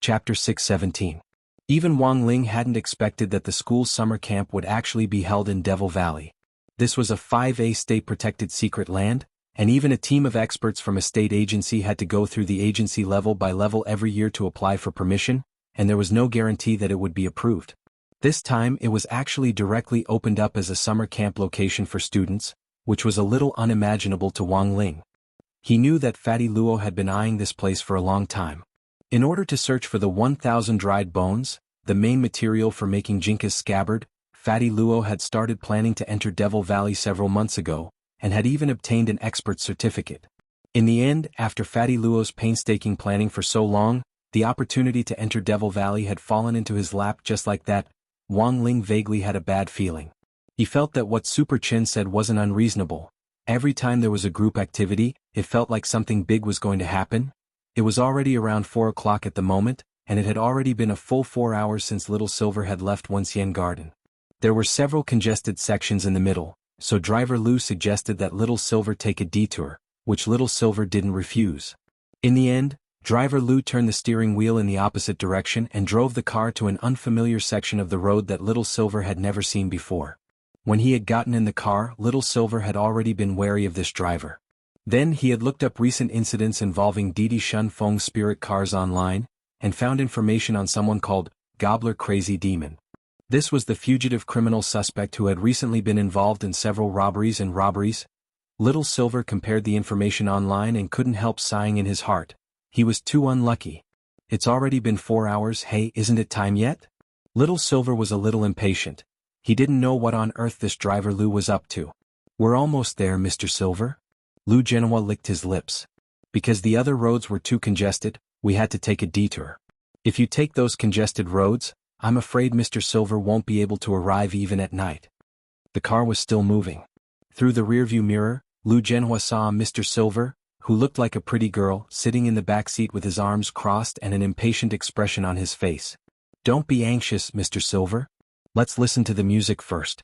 Chapter 617. Even Wang Ling hadn't expected that the school's summer camp would actually be held in Devil Valley. This was a 5A state-protected secret land, and even a team of experts from a state agency had to go through the agency level by level every year to apply for permission, and there was no guarantee that it would be approved. This time it was actually directly opened up as a summer camp location for students, which was a little unimaginable to Wang Ling. He knew that Fatty Luo had been eyeing this place for a long time. In order to search for the 1,000 dried bones, the main material for making Jinka's scabbard, Fatty Luo had started planning to enter Devil Valley several months ago, and had even obtained an expert certificate. In the end, after Fatty Luo's painstaking planning for so long, the opportunity to enter Devil Valley had fallen into his lap just like that. Wang Ling vaguely had a bad feeling. He felt that what Super Chin said wasn't unreasonable. Every time there was a group activity, it felt like something big was going to happen. It was already around 4 o'clock at the moment, and it had already been a full 4 hours since Little Silver had left Wenxian Garden. There were several congested sections in the middle, so Driver Lu suggested that Little Silver take a detour, which Little Silver didn't refuse. In the end, Driver Lu turned the steering wheel in the opposite direction and drove the car to an unfamiliar section of the road that Little Silver had never seen before. When he had gotten in the car, Little Silver had already been wary of this driver. Then he had looked up recent incidents involving Didi Shun Feng's spirit cars online, and found information on someone called Gobbler Crazy Demon. This was the fugitive criminal suspect who had recently been involved in several robberies. Little Silver compared the information online and couldn't help sighing in his heart. He was too unlucky. It's already been 4 hours, hey, isn't it time yet? Little Silver was a little impatient. He didn't know what on earth this driver Lu was up to. We're almost there, Mr. Silver. Lu Genhua licked his lips. Because the other roads were too congested, we had to take a detour. If you take those congested roads, I'm afraid Mr. Silver won't be able to arrive even at night. The car was still moving. Through the rearview mirror, Lu Genhua saw Mr. Silver, who looked like a pretty girl, sitting in the back seat with his arms crossed and an impatient expression on his face. Don't be anxious, Mr. Silver. Let's listen to the music first.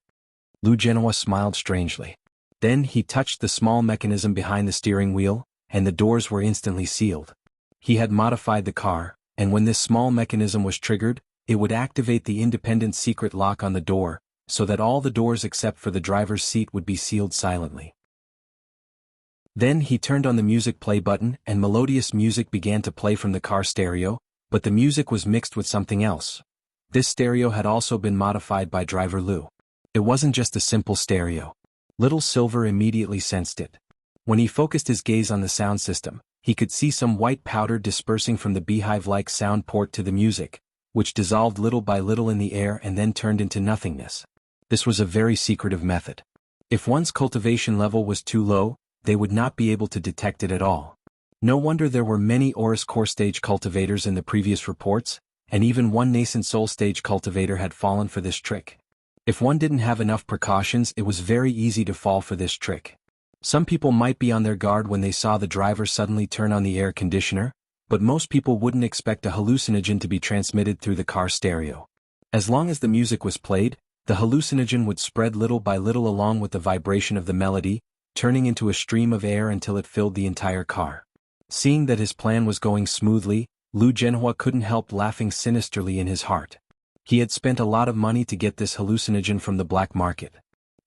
Lu Genhua smiled strangely. Then he touched the small mechanism behind the steering wheel, and the doors were instantly sealed. He had modified the car, and when this small mechanism was triggered, it would activate the independent secret lock on the door, so that all the doors except for the driver's seat would be sealed silently. Then he turned on the music play button and melodious music began to play from the car stereo, but the music was mixed with something else. This stereo had also been modified by Driver Lu. It wasn't just a simple stereo. Little Silver immediately sensed it. When he focused his gaze on the sound system, he could see some white powder dispersing from the beehive-like sound port to the music, which dissolved little by little in the air and then turned into nothingness. This was a very secretive method. If one's cultivation level was too low, they would not be able to detect it at all. No wonder there were many Aurus Core stage cultivators in the previous reports, and even one nascent soul stage cultivator had fallen for this trick. If one didn't have enough precautions, it was very easy to fall for this trick. Some people might be on their guard when they saw the driver suddenly turn on the air conditioner, but most people wouldn't expect a hallucinogen to be transmitted through the car stereo. As long as the music was played, the hallucinogen would spread little by little along with the vibration of the melody, turning into a stream of air until it filled the entire car. Seeing that his plan was going smoothly, Lu Genhua couldn't help laughing sinisterly in his heart. He had spent a lot of money to get this hallucinogen from the black market.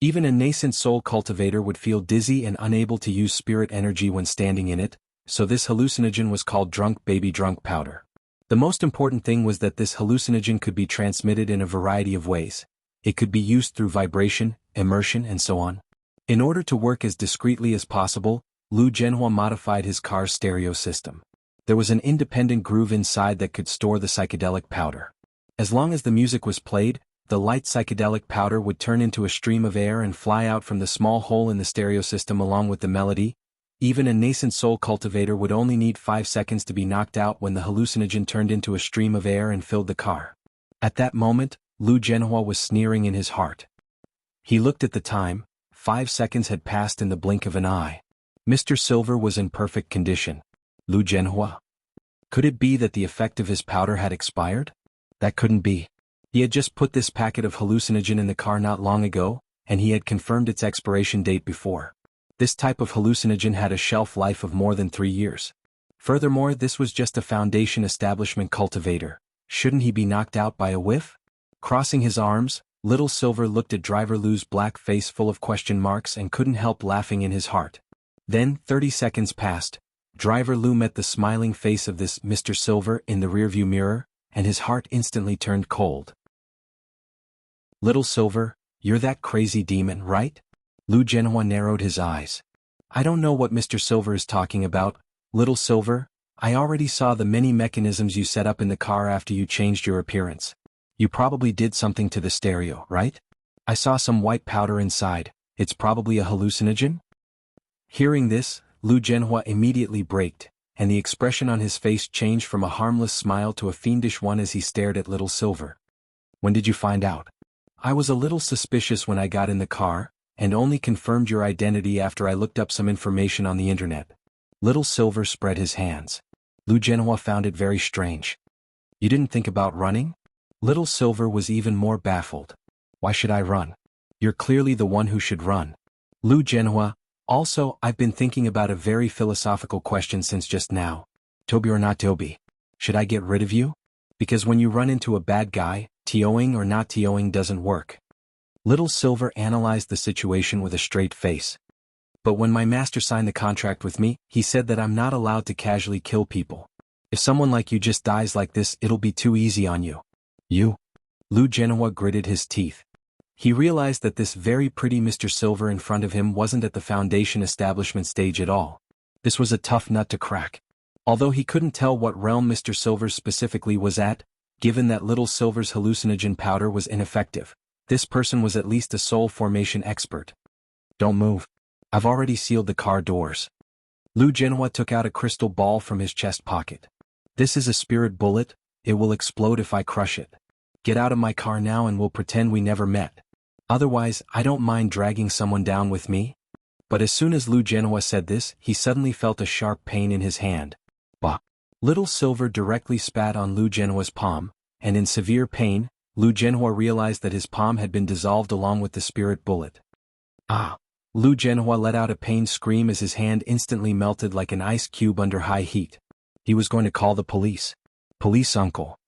Even a nascent soul cultivator would feel dizzy and unable to use spirit energy when standing in it, so this hallucinogen was called drunk baby drunk powder. The most important thing was that this hallucinogen could be transmitted in a variety of ways. It could be used through vibration, immersion, and so on. In order to work as discreetly as possible, Lu Genhua modified his car's stereo system. There was an independent groove inside that could store the psychedelic powder. As long as the music was played, the light psychedelic powder would turn into a stream of air and fly out from the small hole in the stereo system along with the melody. Even a nascent soul cultivator would only need 5 seconds to be knocked out when the hallucinogen turned into a stream of air and filled the car. At that moment, Lu Genhua was sneering in his heart. He looked at the time. 5 seconds had passed in the blink of an eye. Mr. Silver was in perfect condition. Lu Genhua? Could it be that the effect of his powder had expired? That couldn't be. He had just put this packet of hallucinogen in the car not long ago, and he had confirmed its expiration date before. This type of hallucinogen had a shelf life of more than 3 years. Furthermore, this was just a foundation establishment cultivator. Shouldn't he be knocked out by a whiff? Crossing his arms, Little Silver looked at Driver Lu's black face full of question marks and couldn't help laughing in his heart. Then, 30 seconds passed. Driver Lu met the smiling face of this Mr. Silver in the rearview mirror, and his heart instantly turned cold. Little Silver, you're that crazy demon, right? Lu Zhenhua narrowed his eyes. I don't know what Mr. Silver is talking about, Little Silver. I already saw the many mechanisms you set up in the car after you changed your appearance. You probably did something to the stereo, right? I saw some white powder inside. It's probably a hallucinogen? Hearing this, Lu Zhenhua immediately braked, and the expression on his face changed from a harmless smile to a fiendish one as he stared at Little Silver. When did you find out? I was a little suspicious when I got in the car, and only confirmed your identity after I looked up some information on the internet. Little Silver spread his hands. Lu Zhenhua found it very strange. You didn't think about running? Little Silver was even more baffled. Why should I run? You're clearly the one who should run. Lu Zhenhua, also, I've been thinking about a very philosophical question since just now. Toby or not Toby? Should I get rid of you? Because when you run into a bad guy, TOing or not TOing doesn't work. Little Silver analyzed the situation with a straight face. But when my master signed the contract with me, he said that I'm not allowed to casually kill people. If someone like you just dies like this, it'll be too easy on you. You? Lu Zhenhua gritted his teeth. He realized that this very pretty Mr. Silver in front of him wasn't at the foundation establishment stage at all. This was a tough nut to crack. Although he couldn't tell what realm Mr. Silver specifically was at, given that Little Silver's hallucinogen powder was ineffective, this person was at least a soul formation expert. Don't move. I've already sealed the car doors. Lu Zhenhua took out a crystal ball from his chest pocket. This is a spirit bullet. It will explode if I crush it. Get out of my car now and we'll pretend we never met. Otherwise, I don't mind dragging someone down with me. But as soon as Lu Zhenhua said this, he suddenly felt a sharp pain in his hand. Bah! Little Silver directly spat on Lu Zhenhua's palm, and in severe pain, Lu Zhenhua realized that his palm had been dissolved along with the spirit bullet. Ah! Lu Zhenhua let out a pained scream as his hand instantly melted like an ice cube under high heat. He was going to call the police. Police uncle.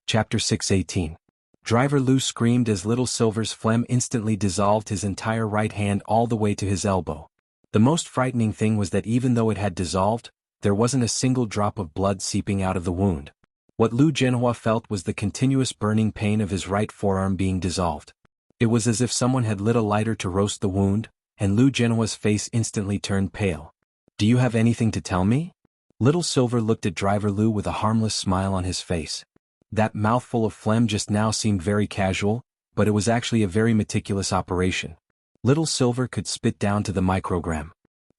Chapter 618. Driver Lu screamed as Little Silver's phlegm instantly dissolved his entire right hand all the way to his elbow. The most frightening thing was that even though it had dissolved, there wasn't a single drop of blood seeping out of the wound. What Lu Zhenhua felt was the continuous burning pain of his right forearm being dissolved. It was as if someone had lit a lighter to roast the wound, and Lu Zhenhua's face instantly turned pale. Do you have anything to tell me? Little Silver looked at Driver Lu with a harmless smile on his face. That mouthful of phlegm just now seemed very casual, but it was actually a very meticulous operation. Little Silver could spit down to the microgram.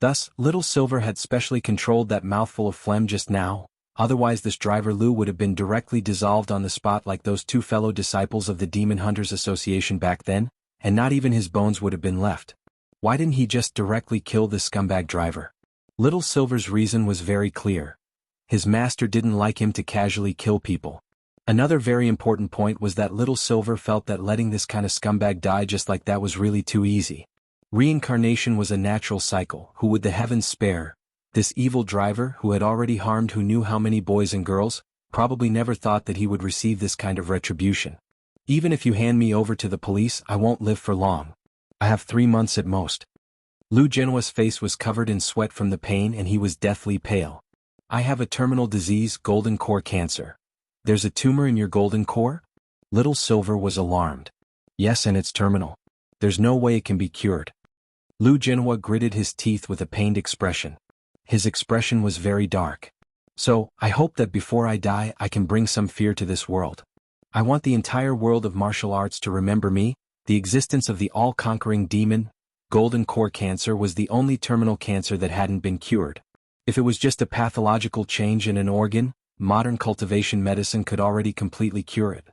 Thus, Little Silver had specially controlled that mouthful of phlegm just now, otherwise this Driver Lu would have been directly dissolved on the spot like those two fellow disciples of the Demon Hunters Association back then, and not even his bones would have been left. Why didn't he just directly kill this scumbag driver? Little Silver's reason was very clear. His master didn't like him to casually kill people. Another very important point was that Little Silver felt that letting this kind of scumbag die just like that was really too easy. Reincarnation was a natural cycle. Who would the heavens spare? This evil driver, who had already harmed who knew how many boys and girls, probably never thought that he would receive this kind of retribution. Even if you hand me over to the police, I won't live for long. I have 3 months at most. Lu Zhenhua's face was covered in sweat from the pain and he was deathly pale. I have a terminal disease, golden core cancer. There's a tumor in your golden core? Little Silver was alarmed. Yes, and it's terminal. There's no way it can be cured. Lu Zhenhua gritted his teeth with a pained expression. His expression was very dark. So, I hope that before I die I can bring some fear to this world. I want the entire world of martial arts to remember me. The existence of the all-conquering demon, golden core cancer, was the only terminal cancer that hadn't been cured. If it was just a pathological change in an organ, modern cultivation medicine could already completely cure it.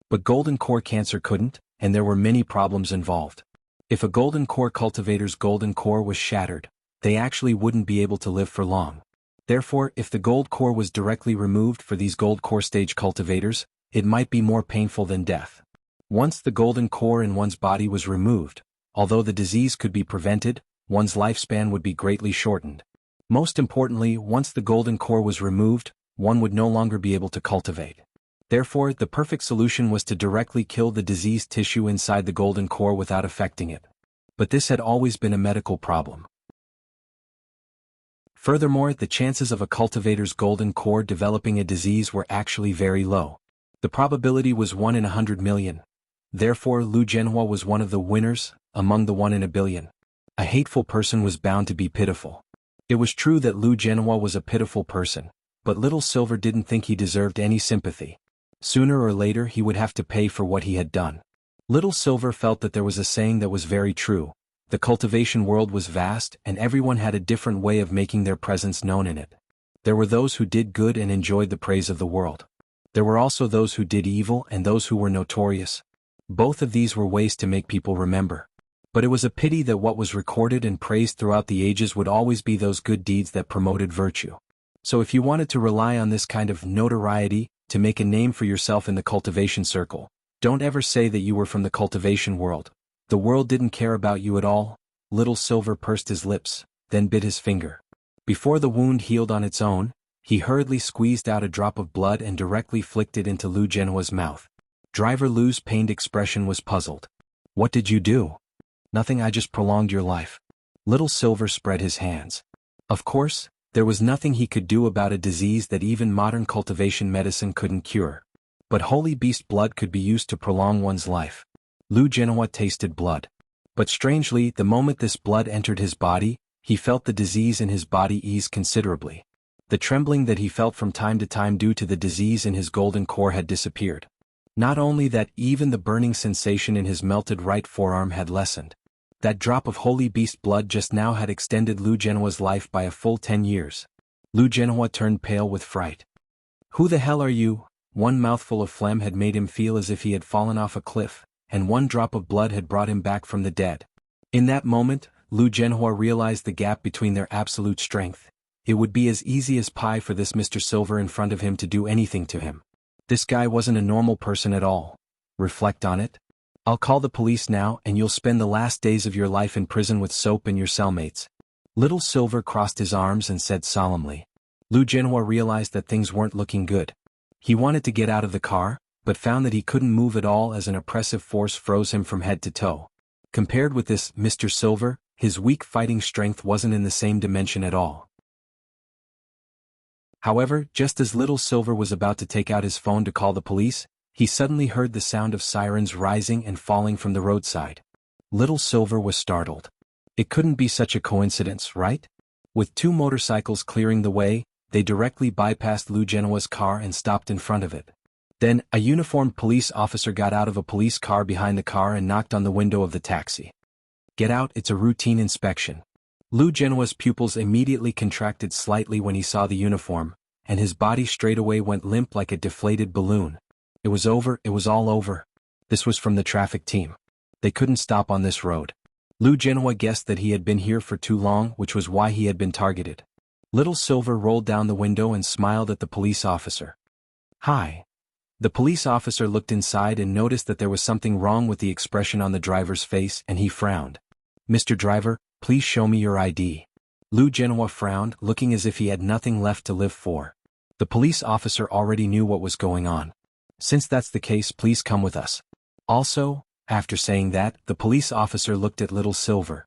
But golden core cancer couldn't, and there were many problems involved. If a golden core cultivator's golden core was shattered, they actually wouldn't be able to live for long. Therefore, if the gold core was directly removed for these gold core stage cultivators, it might be more painful than death. Once the golden core in one's body was removed, although the disease could be prevented, one's lifespan would be greatly shortened. Most importantly, once the golden core was removed, one would no longer be able to cultivate. Therefore, the perfect solution was to directly kill the diseased tissue inside the golden core without affecting it. But this had always been a medical problem. Furthermore, the chances of a cultivator's golden core developing a disease were actually very low. The probability was 1 in 100 million. Therefore, Lu Jianhua was one of the winners, among the 1 in a billion. A hateful person was bound to be pitiful. It was true that Lu Jianhua was a pitiful person, but Little Silver didn't think he deserved any sympathy. Sooner or later he would have to pay for what he had done. Little Silver felt that there was a saying that was very true. The cultivation world was vast, and everyone had a different way of making their presence known in it. There were those who did good and enjoyed the praise of the world. There were also those who did evil and those who were notorious. Both of these were ways to make people remember. But it was a pity that what was recorded and praised throughout the ages would always be those good deeds that promoted virtue. So if you wanted to rely on this kind of notoriety to make a name for yourself in the cultivation circle, don't ever say that you were from the cultivation world. The world didn't care about you at all. Little Silver pursed his lips, then bit his finger. Before the wound healed on its own, he hurriedly squeezed out a drop of blood and directly flicked it into Lu Jianhua's mouth. Driver Lu's pained expression was puzzled. "What did you do?" "Nothing, I just prolonged your life." Little Silver spread his hands. Of course, there was nothing he could do about a disease that even modern cultivation medicine couldn't cure. But holy beast blood could be used to prolong one's life. Lu Jianhua tasted blood. But strangely, the moment this blood entered his body, he felt the disease in his body ease considerably. The trembling that he felt from time to time due to the disease in his golden core had disappeared. Not only that, even the burning sensation in his melted right forearm had lessened. That drop of holy beast blood just now had extended Lu Jianhua's life by a full 10 years. Lu Jianhua turned pale with fright. "Who the hell are you?" One mouthful of phlegm had made him feel as if he had fallen off a cliff, and one drop of blood had brought him back from the dead. In that moment, Lu Jianhua realized the gap between their absolute strength. It would be as easy as pie for this Mr. Silver in front of him to do anything to him. This guy wasn't a normal person at all. Reflect on it. "I'll call the police now and you'll spend the last days of your life in prison with Soap and your cellmates." Little Silver crossed his arms and said solemnly. Lu Jianhua realized that things weren't looking good. He wanted to get out of the car, but found that he couldn't move at all as an oppressive force froze him from head to toe. Compared with this Mr. Silver, his weak fighting strength wasn't in the same dimension at all. However, just as Little Silver was about to take out his phone to call the police, he suddenly heard the sound of sirens rising and falling from the roadside. Little Silver was startled. It couldn't be such a coincidence, right? With 2 motorcycles clearing the way, they directly bypassed Lu Jianhua's car and stopped in front of it. Then, a uniformed police officer got out of a police car behind the car and knocked on the window of the taxi. "Get out, it's a routine inspection." Lu Jianhua's pupils immediately contracted slightly when he saw the uniform, and his body straightaway went limp like a deflated balloon. It was over, it was all over. This was from the traffic team. They couldn't stop on this road. Lu Jianhua guessed that he had been here for too long, which was why he had been targeted. Little Silver rolled down the window and smiled at the police officer. "Hi." The police officer looked inside and noticed that there was something wrong with the expression on the driver's face, and he frowned. "Mr. Driver, please show me your ID." Lu Jianhua frowned, looking as if he had nothing left to live for. The police officer already knew what was going on. "Since that's the case, please come with us." Also, after saying that, the police officer looked at Little Silver.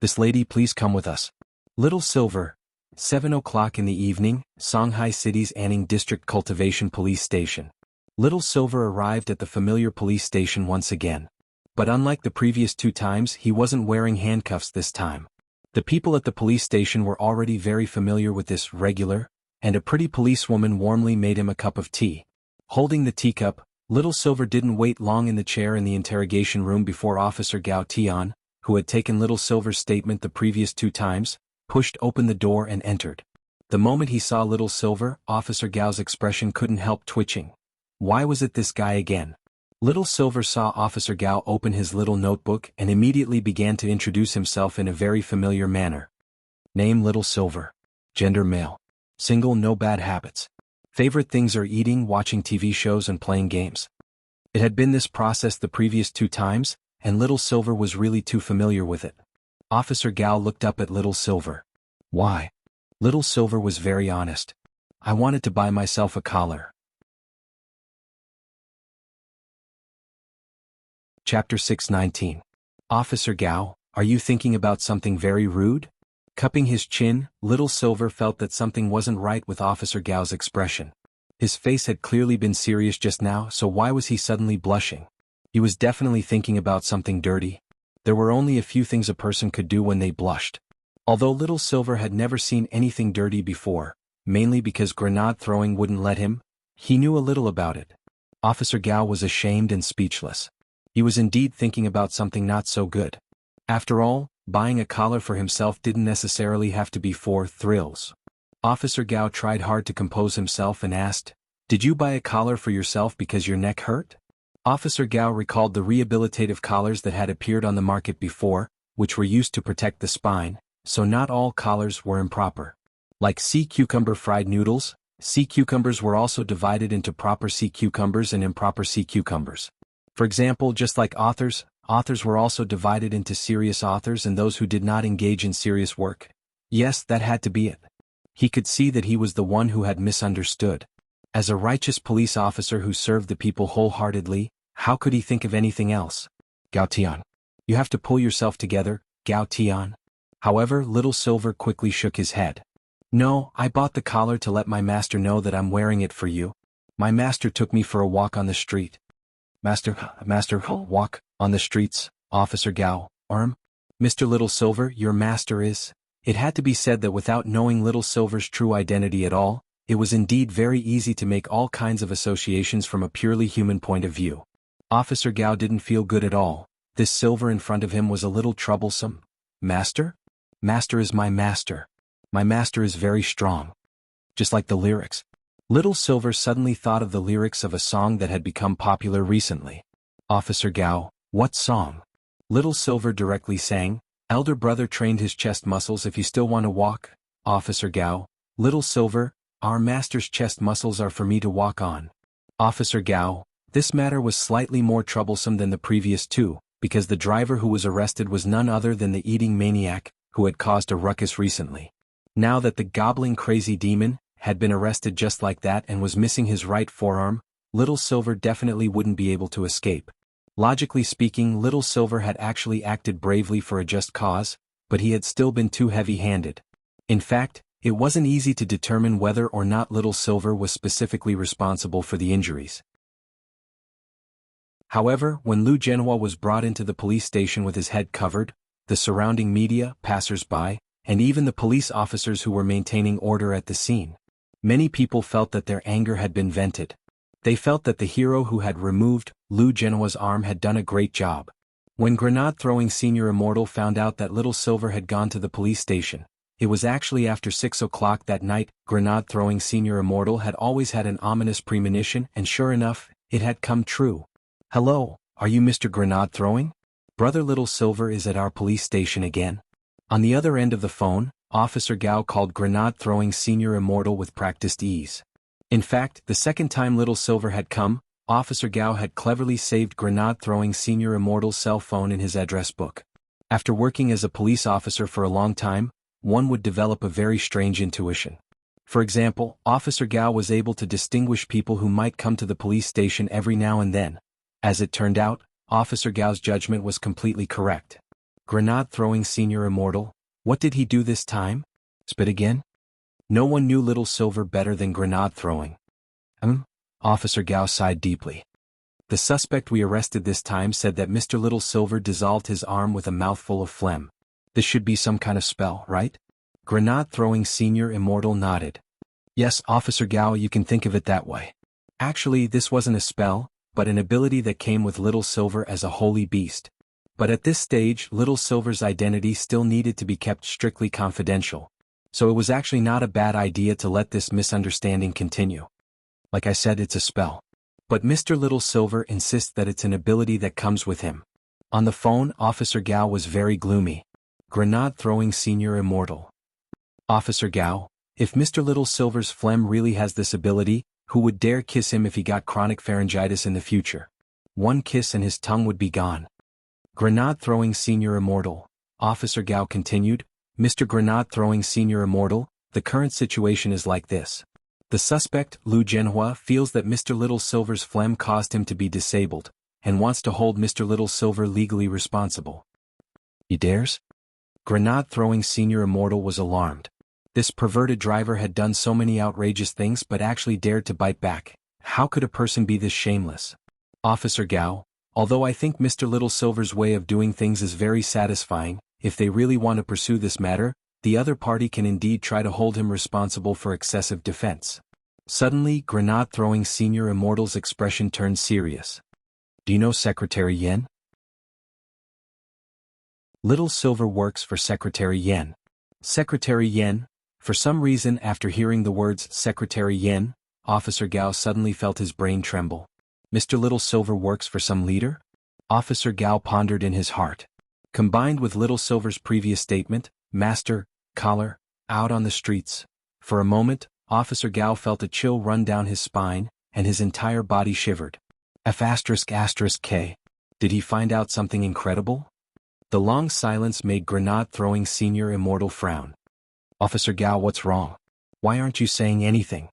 "This lady, please come with us." Little Silver. 7 o'clock in the evening, Songhai City's Anning District Cultivation Police Station. Little Silver arrived at the familiar police station once again. But unlike the previous 2 times, he wasn't wearing handcuffs this time. The people at the police station were already very familiar with this regular, and a pretty policewoman warmly made him a cup of tea. Holding the teacup, Little Silver didn't wait long in the chair in the interrogation room before Officer Gao Tian, who had taken Little Silver's statement the previous 2 times, pushed open the door and entered. The moment he saw Little Silver, Officer Gao's expression couldn't help twitching. Why was it this guy again? Little Silver saw Officer Gao open his little notebook and immediately began to introduce himself in a very familiar manner. Name Little Silver. Gender male. Single, no bad habits. Favorite things are eating, watching TV shows and playing games. It had been this process the previous 2 times, and Little Silver was really too familiar with it. Officer Gao looked up at Little Silver. Why? Little Silver was very honest. I wanted to buy myself a collar. Chapter 619. Officer Gao, are you thinking about something very rude? Cupping his chin, Little Silver felt that something wasn't right with Officer Gao's expression. His face had clearly been serious just now, so why was he suddenly blushing? He was definitely thinking about something dirty. There were only a few things a person could do when they blushed. Although Little Silver had never seen anything dirty before, mainly because grenade throwing wouldn't let him, he knew a little about it. Officer Gao was ashamed and speechless. He was indeed thinking about something not so good. After all, buying a collar for himself didn't necessarily have to be for thrills. Officer Gao tried hard to compose himself and asked, "Did you buy a collar for yourself because your neck hurt?" Officer Gao recalled the rehabilitative collars that had appeared on the market before, which were used to protect the spine, so not all collars were improper. Like sea cucumber fried noodles, sea cucumbers were also divided into proper sea cucumbers and improper sea cucumbers. For example, just like authors were also divided into serious authors and those who did not engage in serious work. Yes, that had to be it. He could see that he was the one who had misunderstood. As a righteous police officer who served the people wholeheartedly, how could he think of anything else? Gao Tian. You have to pull yourself together, Gao Tian. However, Little Silver quickly shook his head. No, I bought the collar to let my master know that I'm wearing it for you. My master took me for a walk on the street. Master, walk on the streets, Officer Gao, Mr. Little Silver, your master is... It had to be said that without knowing Little Silver's true identity at all, it was indeed very easy to make all kinds of associations from a purely human point of view. Officer Gao didn't feel good at all. This Silver in front of him was a little troublesome. Master? Master is my master. My master is very strong. Just like the lyrics. Little Silver suddenly thought of the lyrics of a song that had become popular recently. Officer Gao, what song? Little Silver directly sang, Elder brother trained his chest muscles if you still want to walk. Officer Gao, Little Silver, our master's chest muscles are for me to walk on. Officer Gao, this matter was slightly more troublesome than the previous two, because the driver who was arrested was none other than the eating maniac, who had caused a ruckus recently. Now that the gobbling crazy demon had been arrested just like that and was missing his right forearm, Little Silver definitely wouldn't be able to escape. Logically speaking, Little Silver had actually acted bravely for a just cause, but he had still been too heavy-handed. In fact, it wasn't easy to determine whether or not Little Silver was specifically responsible for the injuries. However, when Lu Zhenhua was brought into the police station with his head covered, the surrounding media, passers-by, and even the police officers who were maintaining order at the scene, many people felt that their anger had been vented. They felt that the hero who had removed Lu Zhenhua's arm had done a great job. When grenade-throwing Senior Immortal found out that Little Silver had gone to the police station, it was actually after 6 o'clock that night. Grenade-throwing Senior Immortal had always had an ominous premonition, and sure enough, it had come true. Hello, are you Mr. Grenade-throwing? Brother Little Silver is at our police station again. On the other end of the phone, Officer Gao called grenade-throwing Senior Immortal with practiced ease. In fact, the second time Little Silver had come, Officer Gao had cleverly saved grenade-throwing Senior Immortal's cell phone in his address book. After working as a police officer for a long time, one would develop a very strange intuition. For example, Officer Gao was able to distinguish people who might come to the police station every now and then. As it turned out, Officer Gao's judgment was completely correct. Grenade-throwing Senior Immortal, what did he do this time? Spit again? No one knew Little Silver better than grenade-throwing. Officer Gao sighed deeply. The suspect we arrested this time said that Mr. Little Silver dissolved his arm with a mouthful of phlegm. This should be some kind of spell, right? Grenade-throwing Senior Immortal nodded. Yes, Officer Gao, you can think of it that way. Actually, this wasn't a spell, but an ability that came with Little Silver as a holy beast. But at this stage, Little Silver's identity still needed to be kept strictly confidential. So it was actually not a bad idea to let this misunderstanding continue. Like I said, it's a spell. But Mr. Little Silver insists that it's an ability that comes with him. On the phone, Officer Gao was very gloomy. Grenade-throwing Senior Immortal. Officer Gao, if Mr. Little Silver's phlegm really has this ability, who would dare kiss him if he got chronic pharyngitis in the future? One kiss and his tongue would be gone. Grenade-throwing Senior Immortal. Officer Gao continued, Mr. Grenade-throwing Senior Immortal, the current situation is like this. The suspect, Lu Jianhua, feels that Mr. Little Silver's phlegm caused him to be disabled, and wants to hold Mr. Little Silver legally responsible. He dares? Grenade-throwing Senior Immortal was alarmed. This perverted driver had done so many outrageous things but actually dared to bite back. How could a person be this shameless? Officer Gao, although I think Mr. Little Silver's way of doing things is very satisfying, if they really want to pursue this matter, the other party can indeed try to hold him responsible for excessive defense. Suddenly, Grenade-throwing Senior Immortal's expression turned serious. Do you know Secretary Yen? Little Silver works for Secretary Yen. Secretary Yen? For some reason, after hearing the words Secretary Yen, Officer Gao suddenly felt his brain tremble. Mr. Little Silver works for some leader? Officer Gao pondered in his heart. Combined with Little Silver's previous statement, Master, collar, out on the streets. For a moment, Officer Gao felt a chill run down his spine, and his entire body shivered. F***K. Did he find out something incredible? The long silence made Grenade-throwing Senior Immortal frown. Officer Gao, what's wrong? Why aren't you saying anything?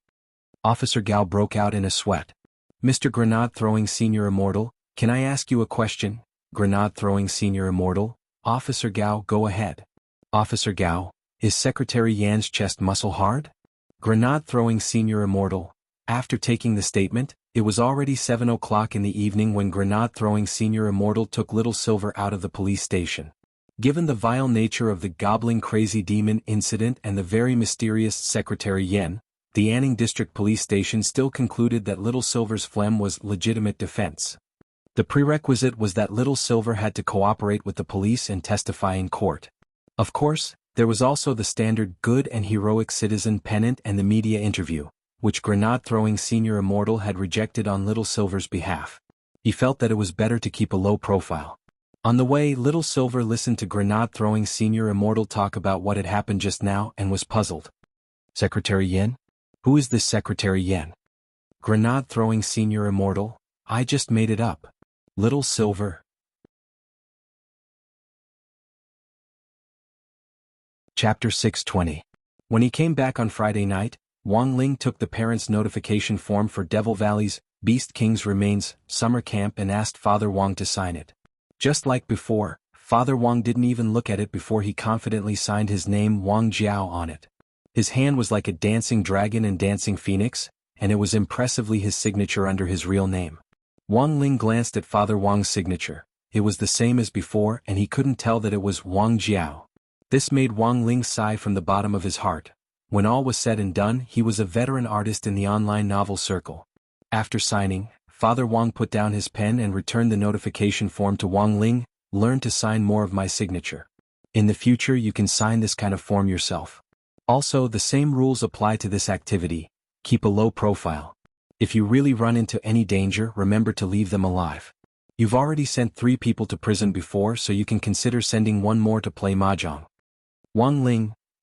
Officer Gao broke out in a sweat. Mr. Grenade-throwing Senior Immortal, can I ask you a question? Grenade-throwing Senior Immortal, Officer Gao, go ahead. Officer Gao, is Secretary Yan's chest muscle hard? Grenade-throwing Senior Immortal. After taking the statement, it was already 7 o'clock in the evening when Grenade-throwing Senior Immortal took Little Silver out of the police station. Given the vile nature of the gobbling crazy demon incident and the very mysterious Secretary Yen, the Anning District Police Station still concluded that Little Silver's phlegm was legitimate defense. The prerequisite was that Little Silver had to cooperate with the police and testify in court. Of course, there was also the standard good and heroic citizen pennant and the media interview, which Grenade-throwing Senior Immortal had rejected on Little Silver's behalf. He felt that it was better to keep a low profile. On the way, Little Silver listened to Grenade-throwing Senior Immortal talk about what had happened just now and was puzzled. Secretary Yen? Who is this Secretary Yen? Grenade-throwing Senior Immortal? I just made it up. Little Silver. Chapter 620. When he came back on Friday night, Wang Ling took the parents' notification form for Devil Valley's Beast King's Remains summer camp and asked Father Wang to sign it. Just like before, Father Wang didn't even look at it before he confidently signed his name Wang Jiao on it. His hand was like a dancing dragon and dancing phoenix, and it was impressively his signature under his real name. Wang Ling glanced at Father Wang's signature. It was the same as before and he couldn't tell that it was Wang Jiao. This made Wang Ling sigh from the bottom of his heart. When all was said and done, he was a veteran artist in the online novel circle. After signing, Father Wang put down his pen and returned the notification form to Wang Ling. Learn to sign more of my signature. In the future you can sign this kind of form yourself. Also, the same rules apply to this activity. Keep a low profile. If you really run into any danger, remember to leave them alive. You've already sent 3 people to prison before, so you can consider sending 1 more to play mahjong.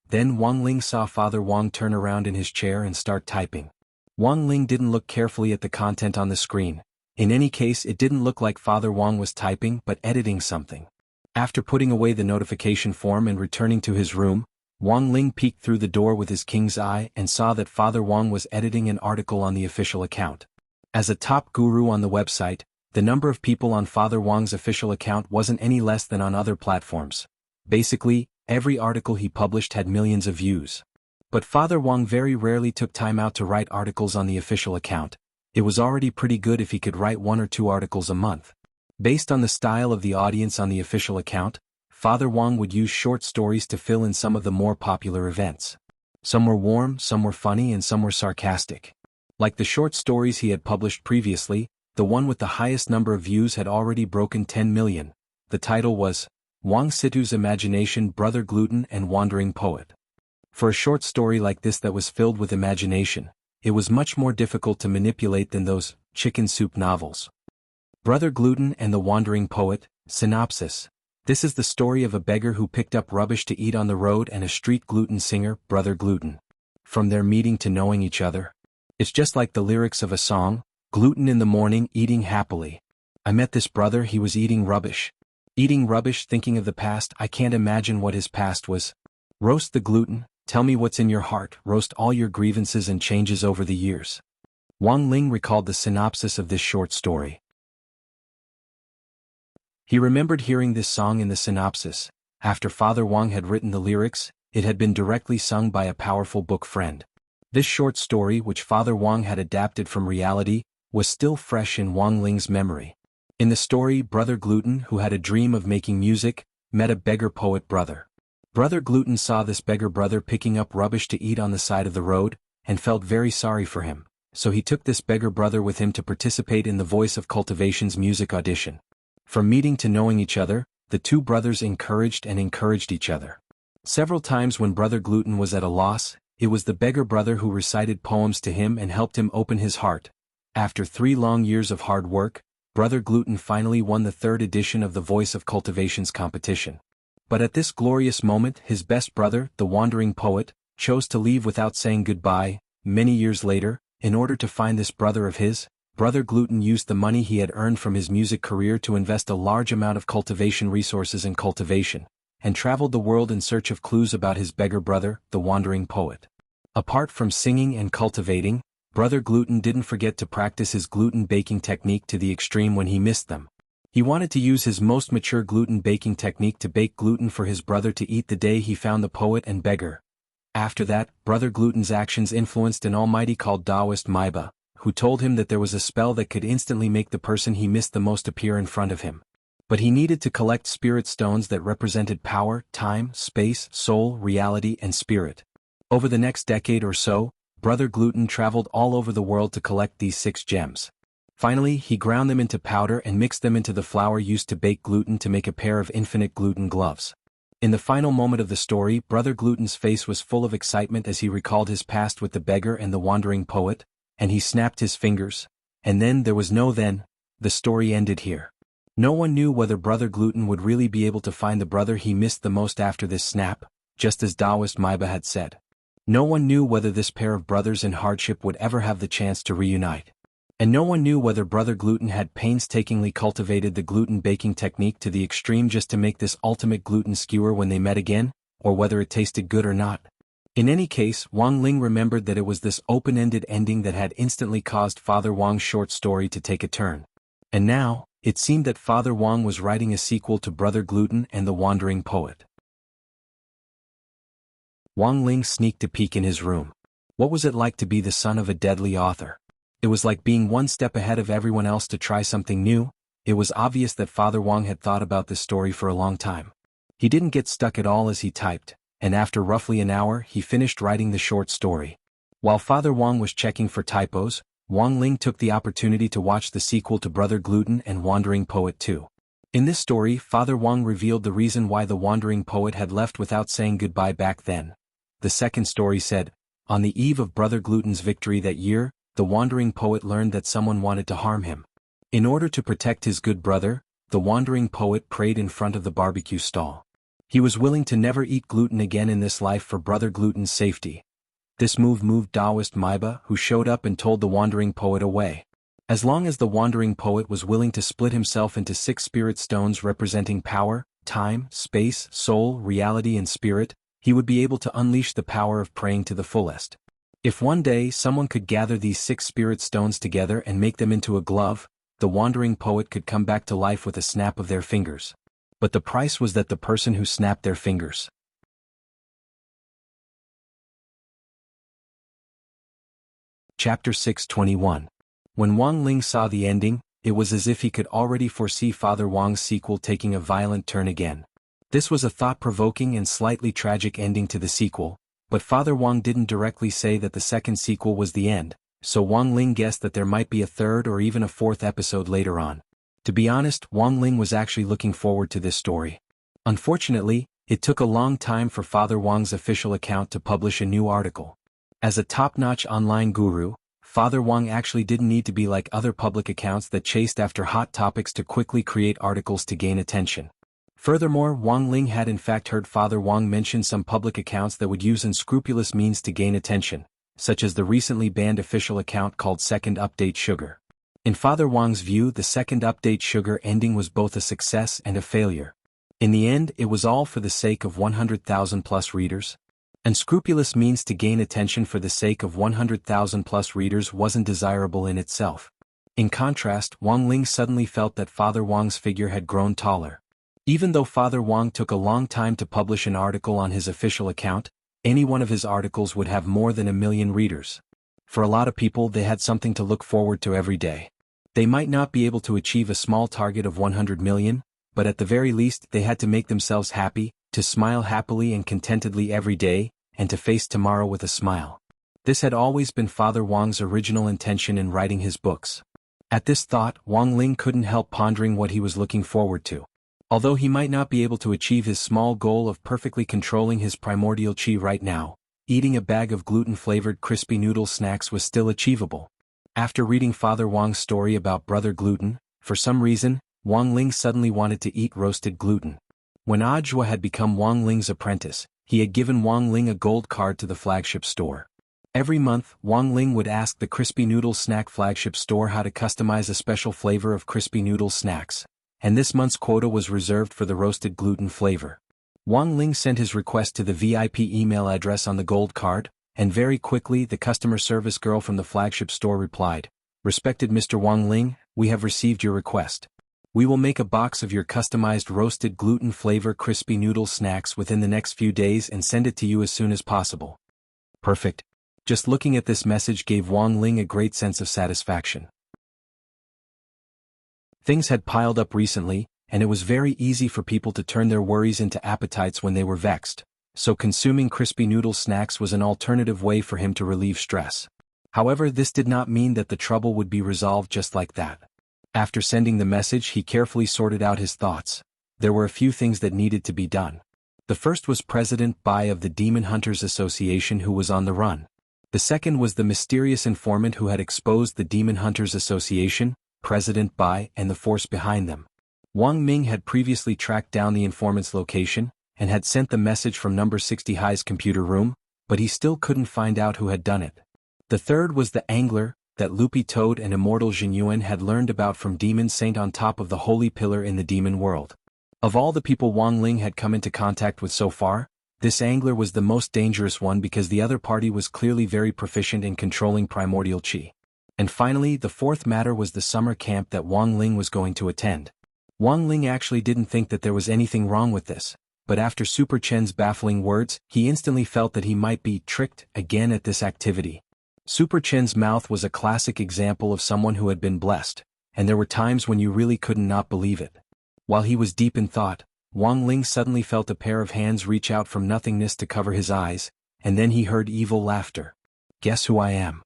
Then Wang Ling saw Father Wang turn around in his chair and start typing. Wang Ling didn't look carefully at the content on the screen. In any case, it didn't look like Father Wang was typing but editing something. After putting away the notification form and returning to his room, Wang Ling peeked through the door with his king's eye and saw that Father Wang was editing an article on the official account. As a top guru on the website, the number of people on Father Wang's official account wasn't any less than on other platforms. Basically, every article he published had millions of views. But Father Wang very rarely took time out to write articles on the official account. It was already pretty good if he could write 1 or 2 articles a month. Based on the style of the audience on the official account, Father Wang would use short stories to fill in some of the more popular events. Some were warm, some were funny, and some were sarcastic. Like the short stories he had published previously, the one with the highest number of views had already broken 10 million. The title was Wang Situ's Imagination, Brother Gluten and Wandering Poet. For a short story like this that was filled with imagination, it was much more difficult to manipulate than those chicken soup novels. Brother Gluten and the Wandering Poet. Synopsis. This is the story of a beggar who picked up rubbish to eat on the road and a street gluten singer, Brother Gluten. From their meeting to knowing each other. It's just like the lyrics of a song, gluten in the morning, eating happily. I met this brother, he was eating rubbish. Eating rubbish, thinking of the past, I can't imagine what his past was. Roast the gluten, tell me what's in your heart, roast all your grievances and changes over the years. Wang Ling recalled the synopsis of this short story. He remembered hearing this song in the synopsis. After Father Wang had written the lyrics, it had been directly sung by a powerful book friend. This short story, which Father Wang had adapted from reality, was still fresh in Wang Ling's memory. In the story, Brother Gluten, who had a dream of making music, met a beggar poet brother. Brother Gluten saw this beggar brother picking up rubbish to eat on the side of the road, and felt very sorry for him, so he took this beggar brother with him to participate in the Voice of Cultivation's music audition. From meeting to knowing each other, the two brothers encouraged each other. Several times when Brother Gluten was at a loss, it was the beggar brother who recited poems to him and helped him open his heart. After 3 long years of hard work, Brother Gluten finally won the 3rd edition of the Voice of Cultivation's competition. But at this glorious moment, his best brother, the wandering poet, chose to leave without saying goodbye. Many years later, in order to find this brother of his, Brother Gluten used the money he had earned from his music career to invest a large amount of cultivation resources in cultivation, and traveled the world in search of clues about his beggar brother, the wandering poet. Apart from singing and cultivating, Brother Gluten didn't forget to practice his gluten baking technique to the extreme when he missed them. He wanted to use his most mature gluten baking technique to bake gluten for his brother to eat the day he found the poet and beggar. After that, Brother Gluten's actions influenced an almighty called Taoist Maiba, who told him that there was a spell that could instantly make the person he missed the most appear in front of him. But he needed to collect spirit stones that represented power, time, space, soul, reality, and spirit. Over the next decade or so, Brother Gluten traveled all over the world to collect these 6 gems. Finally, he ground them into powder and mixed them into the flour used to bake gluten to make a pair of infinite gluten gloves. In the final moment of the story, Brother Gluten's face was full of excitement as he recalled his past with the beggar and the wandering poet, and he snapped his fingers. And then there was no then. The story ended here. No one knew whether Brother Gluten would really be able to find the brother he missed the most after this snap, just as Taoist Maiba had said. No one knew whether this pair of brothers in hardship would ever have the chance to reunite. And no one knew whether Brother Gluten had painstakingly cultivated the gluten baking technique to the extreme just to make this ultimate gluten skewer when they met again, or whether it tasted good or not. In any case, Wang Ling remembered that it was this open-ended ending that had instantly caused Father Wang's short story to take a turn. And now, it seemed that Father Wang was writing a sequel to Brother Gluten and the Wandering Poet. Wang Ling sneaked a peek in his room. What was it like to be the son of a deadly author? It was like being one step ahead of everyone else to try something new. It was obvious that Father Wang had thought about this story for a long time. He didn't get stuck at all as he typed, and after roughly an hour he finished writing the short story. While Father Wang was checking for typos, Wang Ling took the opportunity to watch the sequel to Brother Gluten and Wandering Poet 2. In this story, Father Wang revealed the reason why the Wandering Poet had left without saying goodbye back then. The second story said, on the eve of Brother Gluten's victory that year, the Wandering Poet learned that someone wanted to harm him. In order to protect his good brother, the Wandering Poet prayed in front of the barbecue stall. He was willing to never eat gluten again in this life for Brother Gluten's safety. This move moved Taoist Maiba, who showed up and told the Wandering Poet away. As long as the Wandering Poet was willing to split himself into 6 spirit stones representing power, time, space, soul, reality and spirit, he would be able to unleash the power of praying to the fullest. If one day someone could gather these 6 spirit stones together and make them into a glove, the Wandering Poet could come back to life with a snap of their fingers. But the price was that the person who snapped their fingers. Chapter 621. When Wang Ling saw the ending, it was as if he could already foresee Father Wang's sequel taking a violent turn again. This was a thought-provoking and slightly tragic ending to the sequel, but Father Wang didn't directly say that the second sequel was the end, so Wang Ling guessed that there might be a 3rd or even a 4th episode later on. To be honest, Wang Ling was actually looking forward to this story. Unfortunately, it took a long time for Father Wang's official account to publish a new article. As a top-notch online guru, Father Wang actually didn't need to be like other public accounts that chased after hot topics to quickly create articles to gain attention. Furthermore, Wang Ling had in fact heard Father Wang mention some public accounts that would use unscrupulous means to gain attention, such as the recently banned official account called Second Update Sugar. In Father Wang's view, the second update sugar ending was both a success and a failure. In the end, it was all for the sake of 100,000 plus readers. Unscrupulous means to gain attention for the sake of 100,000 plus readers wasn't desirable in itself. In contrast, Wang Ling suddenly felt that Father Wang's figure had grown taller. Even though Father Wang took a long time to publish an article on his official account, any one of his articles would have more than 1 million readers. For a lot of people, they had something to look forward to every day. They might not be able to achieve a small target of 100 million, but at the very least they had to make themselves happy, to smile happily and contentedly every day, and to face tomorrow with a smile. This had always been Father Wang's original intention in writing his books. At this thought, Wang Ling couldn't help pondering what he was looking forward to. Although he might not be able to achieve his small goal of perfectly controlling his primordial qi right now, eating a bag of gluten-flavored crispy noodle snacks was still achievable. After reading Father Wang's story about Brother Gluten, for some reason, Wang Ling suddenly wanted to eat roasted gluten. When Audiobook had become Wang Ling's apprentice, he had given Wang Ling a gold card to the flagship store. Every month, Wang Ling would ask the Crispy Noodle Snack flagship store how to customize a special flavor of crispy noodle snacks, and this month's quota was reserved for the roasted gluten flavor. Wang Ling sent his request to the VIP email address on the gold card, and very quickly the customer service girl from the flagship store replied, "Respected Mr. Wang Ling, we have received your request. We will make a box of your customized roasted gluten flavor crispy noodle snacks within the next few days and send it to you as soon as possible." Perfect. Just looking at this message gave Wang Ling a great sense of satisfaction. Things had piled up recently, and it was very easy for people to turn their worries into appetites when they were vexed, so consuming crispy noodle snacks was an alternative way for him to relieve stress. However, this did not mean that the trouble would be resolved just like that. After sending the message, he carefully sorted out his thoughts. There were a few things that needed to be done. The first was President Bai of the Demon Hunters Association, who was on the run. The second was the mysterious informant who had exposed the Demon Hunters Association, President Bai, and the force behind them. Wang Ming had previously tracked down the informant's location, and had sent the message from number 60 High's computer room, but he still couldn't find out who had done it. The third was the angler that Loopy Toad and Immortal Jianghu had learned about from Demon Saint on top of the holy pillar in the demon world. Of all the people Wang Ling had come into contact with so far, this angler was the most dangerous one because the other party was clearly very proficient in controlling primordial qi. And finally, the fourth matter was the summer camp that Wang Ling was going to attend. Wang Ling actually didn't think that there was anything wrong with this, but after Super Chen's baffling words, he instantly felt that he might be tricked again at this activity. Super Chen's mouth was a classic example of someone who had been blessed, and there were times when you really couldn't not believe it. While he was deep in thought, Wang Ling suddenly felt a pair of hands reach out from nothingness to cover his eyes, and then he heard evil laughter. "Guess who I am?"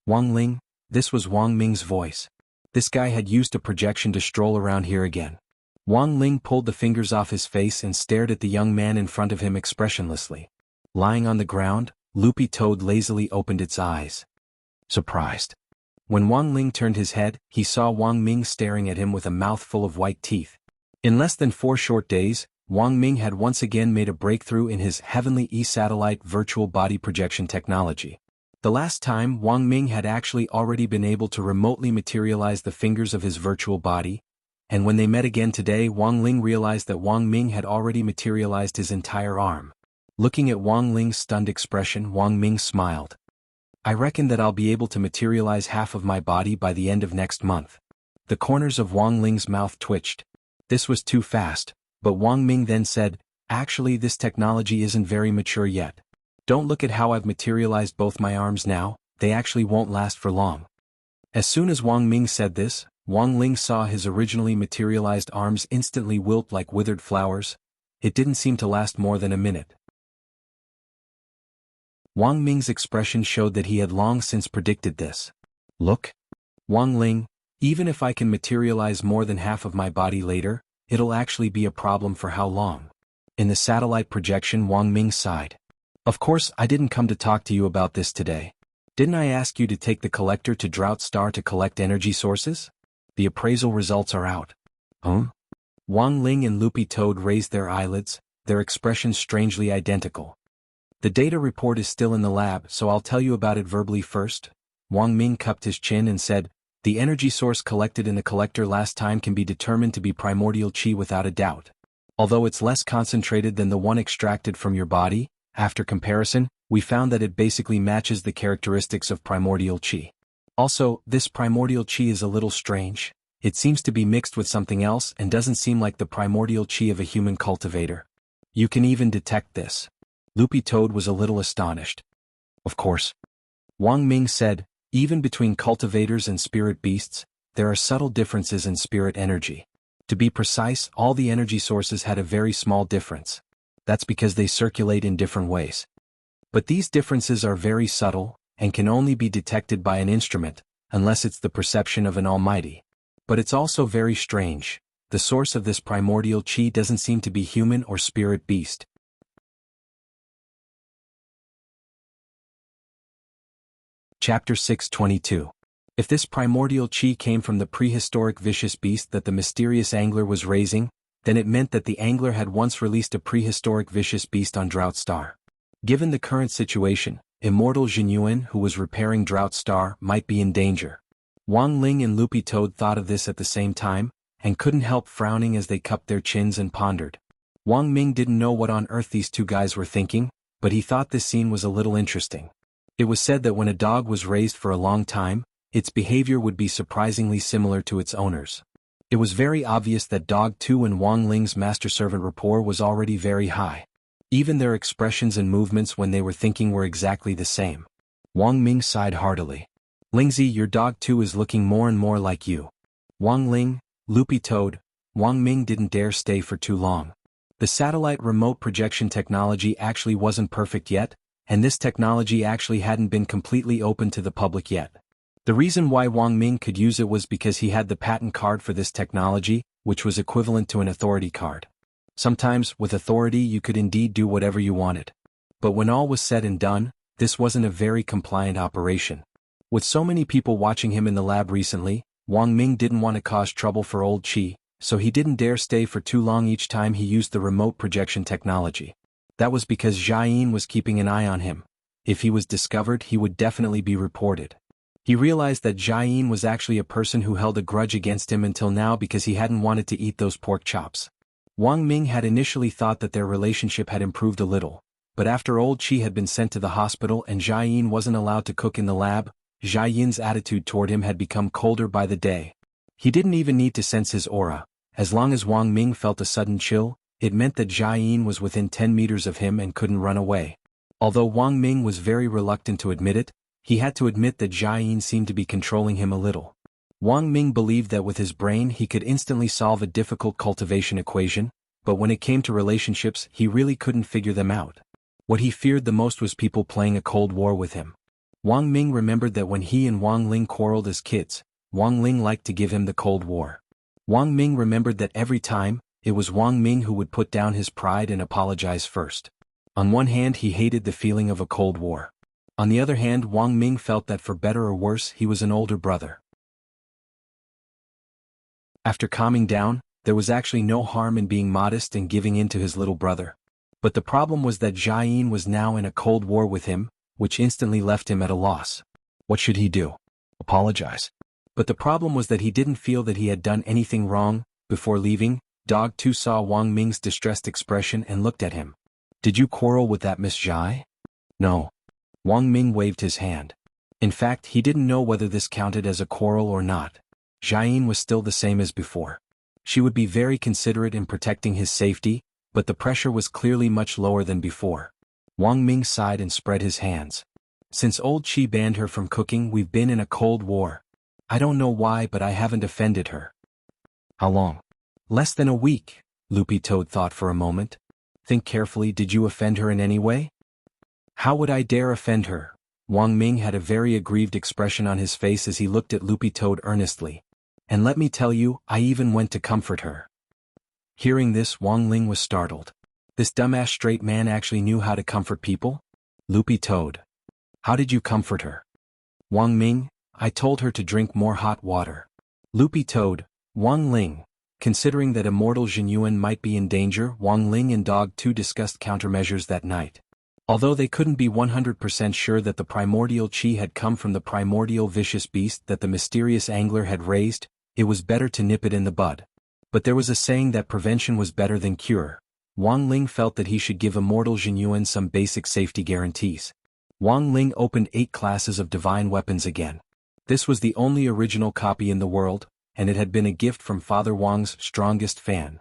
"Wang Ling?" This was Wang Ming's voice. This guy had used a projection to stroll around here again. Wang Ling pulled the fingers off his face and stared at the young man in front of him expressionlessly. Lying on the ground, Loopy Toad lazily opened its eyes. Surprised. When Wang Ling turned his head, he saw Wang Ming staring at him with a mouth full of white teeth. In less than 4 short days, Wang Ming had once again made a breakthrough in his Heavenly E-Satellite virtual body projection technology. The last time, Wang Ming had actually already been able to remotely materialize the fingers of his virtual body, and when they met again today, Wang Ling realized that Wang Ming had already materialized his entire arm. Looking at Wang Ling's stunned expression, Wang Ming smiled. "I reckon that I'll be able to materialize half of my body by the end of next month." The corners of Wang Ling's mouth twitched. This was too fast, but Wang Ming then said, "Actually, this technology isn't very mature yet. Don't look at how I've materialized both my arms now, they actually won't last for long." As soon as Wang Ming said this, Wang Ling saw his originally materialized arms instantly wilt like withered flowers. It didn't seem to last more than a minute. Wang Ming's expression showed that he had long since predicted this. "Look, Wang Ling, even if I can materialize more than half of my body later, it'll actually be a problem for how long?" In the satellite projection, Wang Ming sighed. "Of course, I didn't come to talk to you about this today. Didn't I ask you to take the collector to Drought Star to collect energy sources? The appraisal results are out." "Huh?" Wang Ling and Loopy Toad raised their eyelids, their expressions strangely identical. "The data report is still in the lab, so I'll tell you about it verbally first." Wang Ming cupped his chin and said, The energy source collected in the collector last time can be determined to be primordial qi without a doubt. Although it's less concentrated than the one extracted from your body, after comparison, we found that it basically matches the characteristics of primordial qi. Also, this primordial qi is a little strange. It seems to be mixed with something else and doesn't seem like the primordial qi of a human cultivator. You can even detect this. Loopy Toad was a little astonished. Of course. Wang Ming said, even between cultivators and spirit beasts, there are subtle differences in spirit energy. To be precise, all the energy sources had a very small difference. That's because they circulate in different ways. But these differences are very subtle, and can only be detected by an instrument, unless it's the perception of an almighty. But it's also very strange. The source of this primordial qi doesn't seem to be human or spirit beast. Chapter 622. If this primordial qi came from the prehistoric vicious beast that the mysterious angler was raising, then it meant that the angler had once released a prehistoric vicious beast on Drought Star. Given the current situation, Immortal Jianghu, who was repairing Drought Star, might be in danger. Wang Ling and Loopy Toad thought of this at the same time, and couldn't help frowning as they cupped their chins and pondered. Wang Ming didn't know what on earth these two guys were thinking, but he thought this scene was a little interesting. It was said that when a dog was raised for a long time, its behavior would be surprisingly similar to its owners. It was very obvious that Dog 2 and Wang Ling's master-servant rapport was already very high. Even their expressions and movements when they were thinking were exactly the same. Wang Ming sighed heartily. Lingzi, your dog 2 is looking more and more like you. Wang Ling, Loopy Toad, Wang Ming didn't dare stay for too long. The satellite remote projection technology actually wasn't perfect yet, and this technology actually hadn't been completely open to the public yet. The reason why Wang Ming could use it was because he had the patent card for this technology, which was equivalent to an authority card. Sometimes, with authority you could indeed do whatever you wanted. But when all was said and done, this wasn't a very compliant operation. With so many people watching him in the lab recently, Wang Ming didn't want to cause trouble for old Qi, so he didn't dare stay for too long each time he used the remote projection technology. That was because Jianghu was keeping an eye on him. If he was discovered, he would definitely be reported. He realized that Jianghu was actually a person who held a grudge against him until now because he hadn't wanted to eat those pork chops. Wang Ming had initially thought that their relationship had improved a little, but after old Qi had been sent to the hospital and Jianghu wasn't allowed to cook in the lab, Jianghu's attitude toward him had become colder by the day. He didn't even need to sense his aura. As long as Wang Ming felt a sudden chill, it meant that Jianghu was within 10 meters of him and couldn't run away. Although Wang Ming was very reluctant to admit it, he had to admit that Jianghu seemed to be controlling him a little. Wang Ming believed that with his brain he could instantly solve a difficult cultivation equation, but when it came to relationships he really couldn't figure them out. What he feared the most was people playing a cold war with him. Wang Ming remembered that when he and Wang Ling quarreled as kids, Wang Ling liked to give him the cold war. Wang Ming remembered that every time, it was Wang Ming who would put down his pride and apologize first. On one hand he hated the feeling of a cold war. On the other hand, Wang Ming felt that for better or worse he was an older brother. After calming down, there was actually no harm in being modest and giving in to his little brother. But the problem was that Jianghu was now in a cold war with him, which instantly left him at a loss. What should he do? Apologize. But the problem was that he didn't feel that he had done anything wrong. Before leaving, Dog 2 saw Wang Ming's distressed expression and looked at him. Did you quarrel with that Miss Jai? No. Wang Ming waved his hand. In fact, he didn't know whether this counted as a quarrel or not. Jianghu was still the same as before. She would be very considerate in protecting his safety, but the pressure was clearly much lower than before. Wang Ming sighed and spread his hands. Since old Qi banned her from cooking, we've been in a cold war. I don't know why, but I haven't offended her. How long? Less than a week, Loopy Toad thought for a moment. Think carefully, did you offend her in any way? How would I dare offend her? Wang Ming had a very aggrieved expression on his face as he looked at Loopy Toad earnestly. And let me tell you, I even went to comfort her. Hearing this, Wang Ling was startled. This dumbass straight man actually knew how to comfort people? Loopy Toad. How did you comfort her? Wang Ming, I told her to drink more hot water. Loopy Toad, Wang Ling. Considering that Immortal Jianghu might be in danger, Wang Ling and Dog 2 discussed countermeasures that night. Although they couldn't be 100% sure that the primordial chi had come from the primordial vicious beast that the mysterious angler had raised, it was better to nip it in the bud. But there was a saying that prevention was better than cure. Wang Ling felt that he should give Immortal Jinyuan some basic safety guarantees. Wang Ling opened 8 classes of divine weapons again. This was the only original copy in the world, and it had been a gift from Father Wang's strongest fan.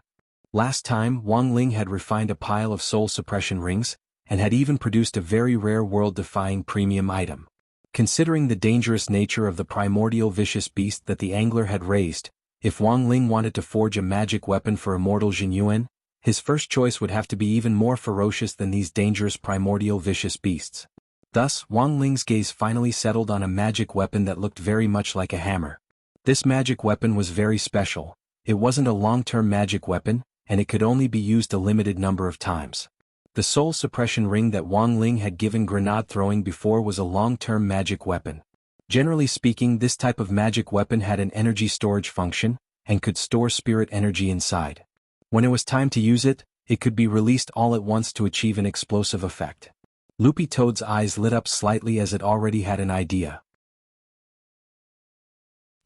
Last time, Wang Ling had refined a pile of soul suppression rings, and had even produced a very rare world-defying premium item. Considering the dangerous nature of the primordial vicious beast that the angler had raised, if Wang Ling wanted to forge a magic weapon for Immortal Jinyuan, his first choice would have to be even more ferocious than these dangerous primordial vicious beasts. Thus, Wang Ling's gaze finally settled on a magic weapon that looked very much like a hammer. This magic weapon was very special. It wasn't a long-term magic weapon, and it could only be used a limited number of times. The soul suppression ring that Wang Ling had given grenade throwing before was a long-term magic weapon. Generally speaking, this type of magic weapon had an energy storage function, and could store spirit energy inside. When it was time to use it, it could be released all at once to achieve an explosive effect. Loopy Toad's eyes lit up slightly as it already had an idea.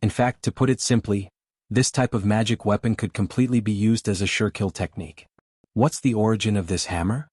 In fact, to put it simply, this type of magic weapon could completely be used as a sure kill technique. What's the origin of this hammer?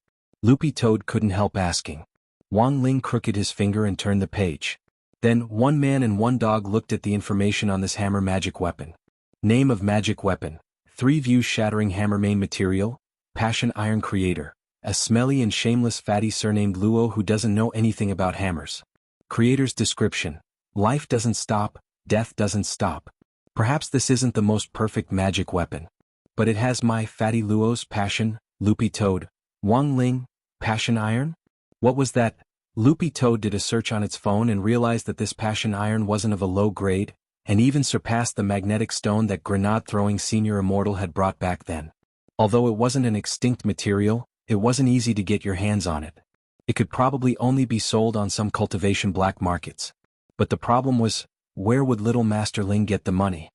Loopy Toad couldn't help asking. Wang Ling crooked his finger and turned the page. Then, 1 man and 1 dog looked at the information on this hammer magic weapon. Name of magic weapon: 3 views shattering hammer. Main material: passion iron. Creator: a smelly and shameless fatty surnamed Luo who doesn't know anything about hammers. Creator's description: life doesn't stop, death doesn't stop. Perhaps this isn't the most perfect magic weapon, but it has my fatty Luo's passion. Loopy Toad: Wang Ling, passion iron? What was that? Loopy Toad did a search on its phone and realized that this passion iron wasn't of a low grade, and even surpassed the magnetic stone that grenade-throwing Senior Immortal had brought back then. Although it wasn't an extinct material, it wasn't easy to get your hands on it. It could probably only be sold on some cultivation black markets. But the problem was, where would Little Master Ling get the money?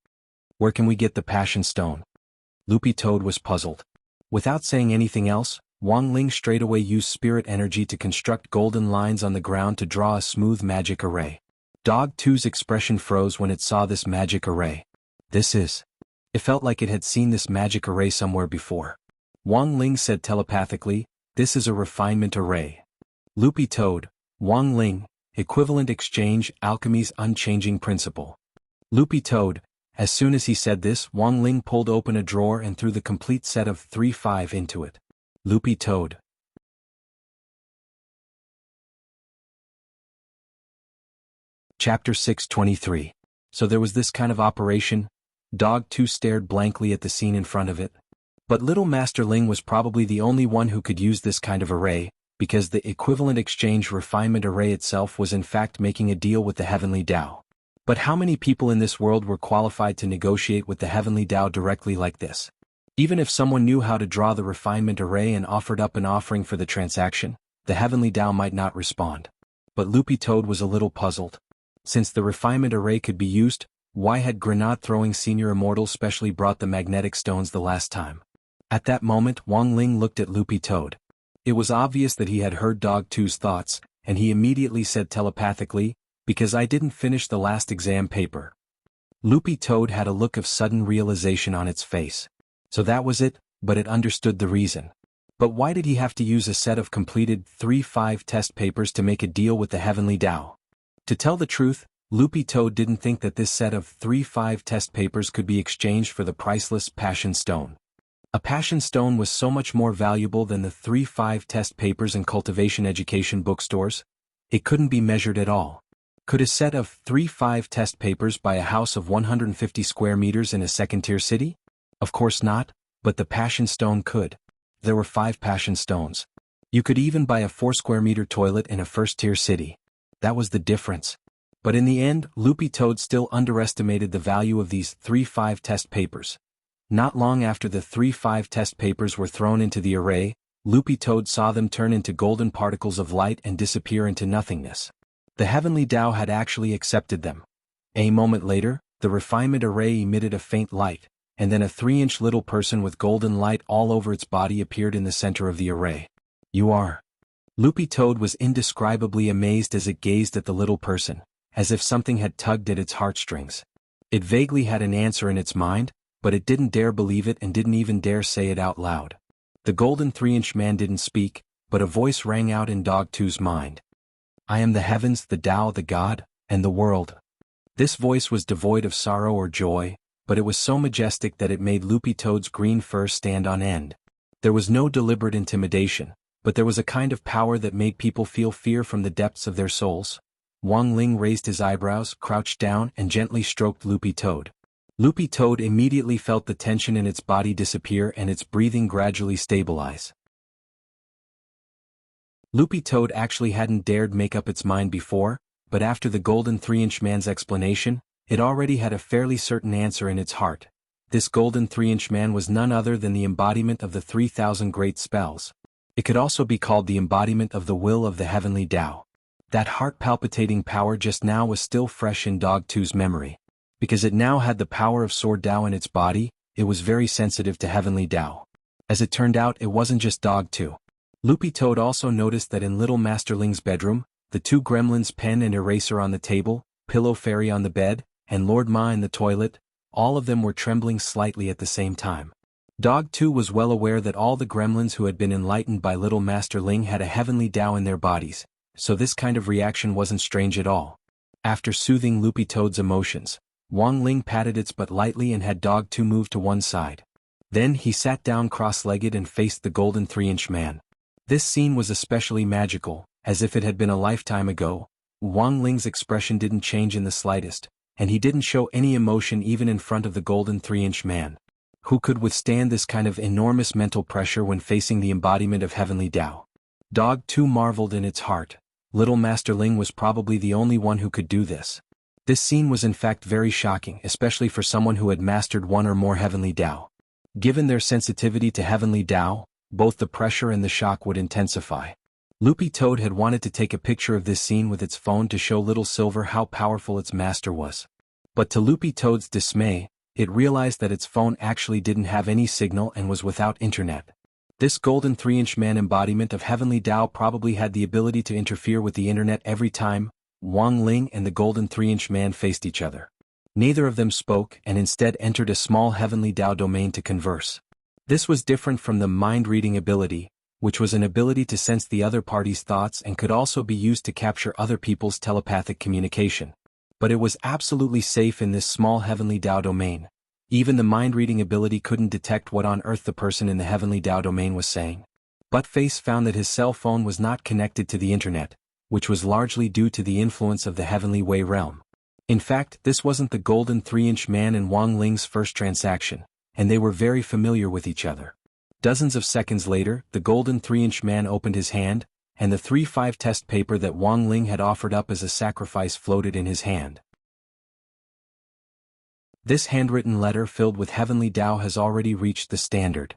Where can we get the passion stone? Loopy Toad was puzzled. Without saying anything else, Wang Ling straightaway used spirit energy to construct golden lines on the ground to draw a smooth magic array. Dog 2's expression froze when it saw this magic array. This is... It felt like it had seen this magic array somewhere before. Wang Ling said telepathically, this is a refinement array. Loopy Toad: Wang Ling, equivalent exchange, alchemy's unchanging principle. Loopy Toad: as soon as he said this, Wang Ling pulled open a drawer and threw the complete set of 3-5 into it. Loopy Toad. Chapter 623. So there was this kind of operation? Dog 2 stared blankly at the scene in front of it. But Little Master Ling was probably the only one who could use this kind of array, because the equivalent exchange refinement array itself was in fact making a deal with the Heavenly Tao. But how many people in this world were qualified to negotiate with the Heavenly Tao directly like this? Even if someone knew how to draw the refinement array and offered up an offering for the transaction, the Heavenly Tao might not respond. But Loopy Toad was a little puzzled. Since the refinement array could be used, why had grenade-throwing Senior Immortal specially brought the magnetic stones the last time? At that moment, Wang Ling looked at Loopy Toad. It was obvious that he had heard Dog 2's thoughts, and he immediately said telepathically, because I didn't finish the last exam paper. Loopy Toad had a look of sudden realization on its face. So that was it, but it understood the reason. But why did he have to use a set of completed 3-5 test papers to make a deal with the Heavenly Tao? To tell the truth, Loopy Toad didn't think that this set of 3-5 test papers could be exchanged for the priceless Passion Stone. A Passion Stone was so much more valuable than the 3-5 test papers in cultivation education bookstores. It couldn't be measured at all. Could a set of 3-5 test papers buy a house of 150 square meters in a second-tier city? Of course not, but the Passion Stone could. There were 5 Passion Stones. You could even buy a 4-square-meter toilet in a first-tier city. That was the difference. But in the end, Loopy Toad still underestimated the value of these 3-5 test papers. Not long after the 3-5 test papers were thrown into the array, Loopy Toad saw them turn into golden particles of light and disappear into nothingness. The Heavenly Tao had actually accepted them. A moment later, the refinement array emitted a faint light, and then a 3-inch little person with golden light all over its body appeared in the center of the array. You are. Loopy Toad was indescribably amazed as it gazed at the little person, as if something had tugged at its heartstrings. It vaguely had an answer in its mind, but it didn't dare believe it and didn't even dare say it out loud. The golden 3-inch man didn't speak, but a voice rang out in Dog 2's mind. I am the heavens, the Tao, the God, and the world. This voice was devoid of sorrow or joy, but it was so majestic that it made Loopy Toad's green fur stand on end. There was no deliberate intimidation, but there was a kind of power that made people feel fear from the depths of their souls. Wang Ling raised his eyebrows, crouched down, and gently stroked Loopy Toad. Loopy Toad immediately felt the tension in its body disappear and its breathing gradually stabilize. Loopy Toad actually hadn't dared make up its mind before, but after the golden 3-inch man's explanation, it already had a fairly certain answer in its heart. This golden 3-inch man was none other than the embodiment of the 3,000 great spells. It could also be called the embodiment of the will of the heavenly Tao. That heart-palpitating power just now was still fresh in Dog 2's memory. Because it now had the power of Sword Tao in its body, it was very sensitive to heavenly Tao. As it turned out, it wasn't just Dog 2. Loopy Toad also noticed that in Little Master Ling's bedroom, the 2 gremlins' pen and eraser on the table, Pillow Fairy on the bed, and Lord Ma in the toilet, all of them were trembling slightly at the same time. Dog 2 was well aware that all the gremlins who had been enlightened by Little Master Ling had a heavenly Tao in their bodies, so this kind of reaction wasn't strange at all. After soothing Loopy Toad's emotions, Wang Ling patted its butt lightly and had Dog 2 move to one side. Then he sat down cross-legged and faced the golden 3-inch man. This scene was especially magical, as if it had been a lifetime ago. Wang Ling's expression didn't change in the slightest, and he didn't show any emotion even in front of the golden 3-inch man. Who could withstand this kind of enormous mental pressure when facing the embodiment of heavenly Tao? Dog 2 marveled in its heart. Little Master Ling was probably the only one who could do this. This scene was in fact very shocking, especially for someone who had mastered one or more heavenly Tao. Given their sensitivity to heavenly Tao, both the pressure and the shock would intensify. Loopy Toad had wanted to take a picture of this scene with its phone to show Little Silver how powerful its master was. But to Loopy Toad's dismay, it realized that its phone actually didn't have any signal and was without internet. This golden 3-inch man embodiment of heavenly Tao probably had the ability to interfere with the internet every time Wang Ling and the golden 3-inch man faced each other. Neither of them spoke and instead entered a small heavenly Tao domain to converse. This was different from the mind-reading ability, which was an ability to sense the other party's thoughts and could also be used to capture other people's telepathic communication. But it was absolutely safe in this small heavenly Tao domain. Even the mind-reading ability couldn't detect what on earth the person in the heavenly Tao domain was saying. Buttface found that his cell phone was not connected to the internet, which was largely due to the influence of the heavenly Wei realm. In fact, this wasn't the golden 3-inch man and Wang Ling's first transaction, and they were very familiar with each other. Dozens of seconds later, the golden 3-inch man opened his hand, and the 3-5 test paper that Wang Ling had offered up as a sacrifice floated in his hand. This handwritten letter filled with heavenly Tao has already reached the standard.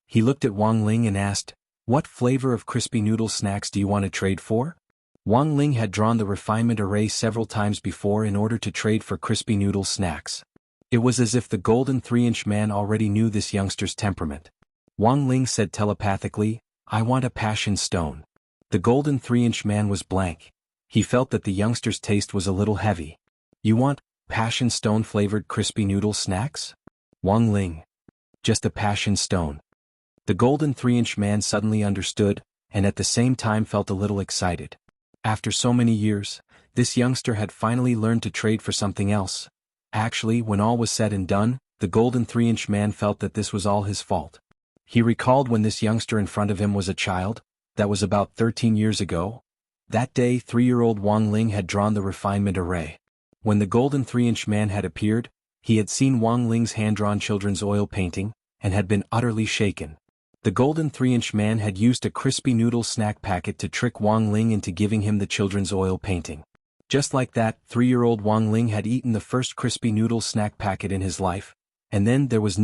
He looked at Wang Ling and asked, "What flavor of crispy noodle snacks do you want to trade for?" Wang Ling had drawn the refinement array several times before in order to trade for crispy noodle snacks. It was as if the golden 3-inch man already knew this youngster's temperament. Wang Ling said telepathically, "I want a passion stone." The golden 3-inch man was blank. He felt that the youngster's taste was a little heavy. "You want passion stone flavored crispy noodle snacks?" Wang Ling. "Just a passion stone." The golden 3-inch man suddenly understood, and at the same time felt a little excited. After so many years, this youngster had finally learned to trade for something else. Actually, when all was said and done, the golden 3-inch man felt that this was all his fault. He recalled when this youngster in front of him was a child. That was about 13 years ago. That day, 3-year-old Wang Ling had drawn the refinement array. When the golden 3-inch man had appeared, he had seen Wang Ling's hand-drawn children's oil painting, and had been utterly shaken. The golden 3-inch man had used a crispy noodle snack packet to trick Wang Ling into giving him the children's oil painting. Just like that, 3-year-old Wang Ling had eaten the first crispy noodle snack packet in his life. And then there was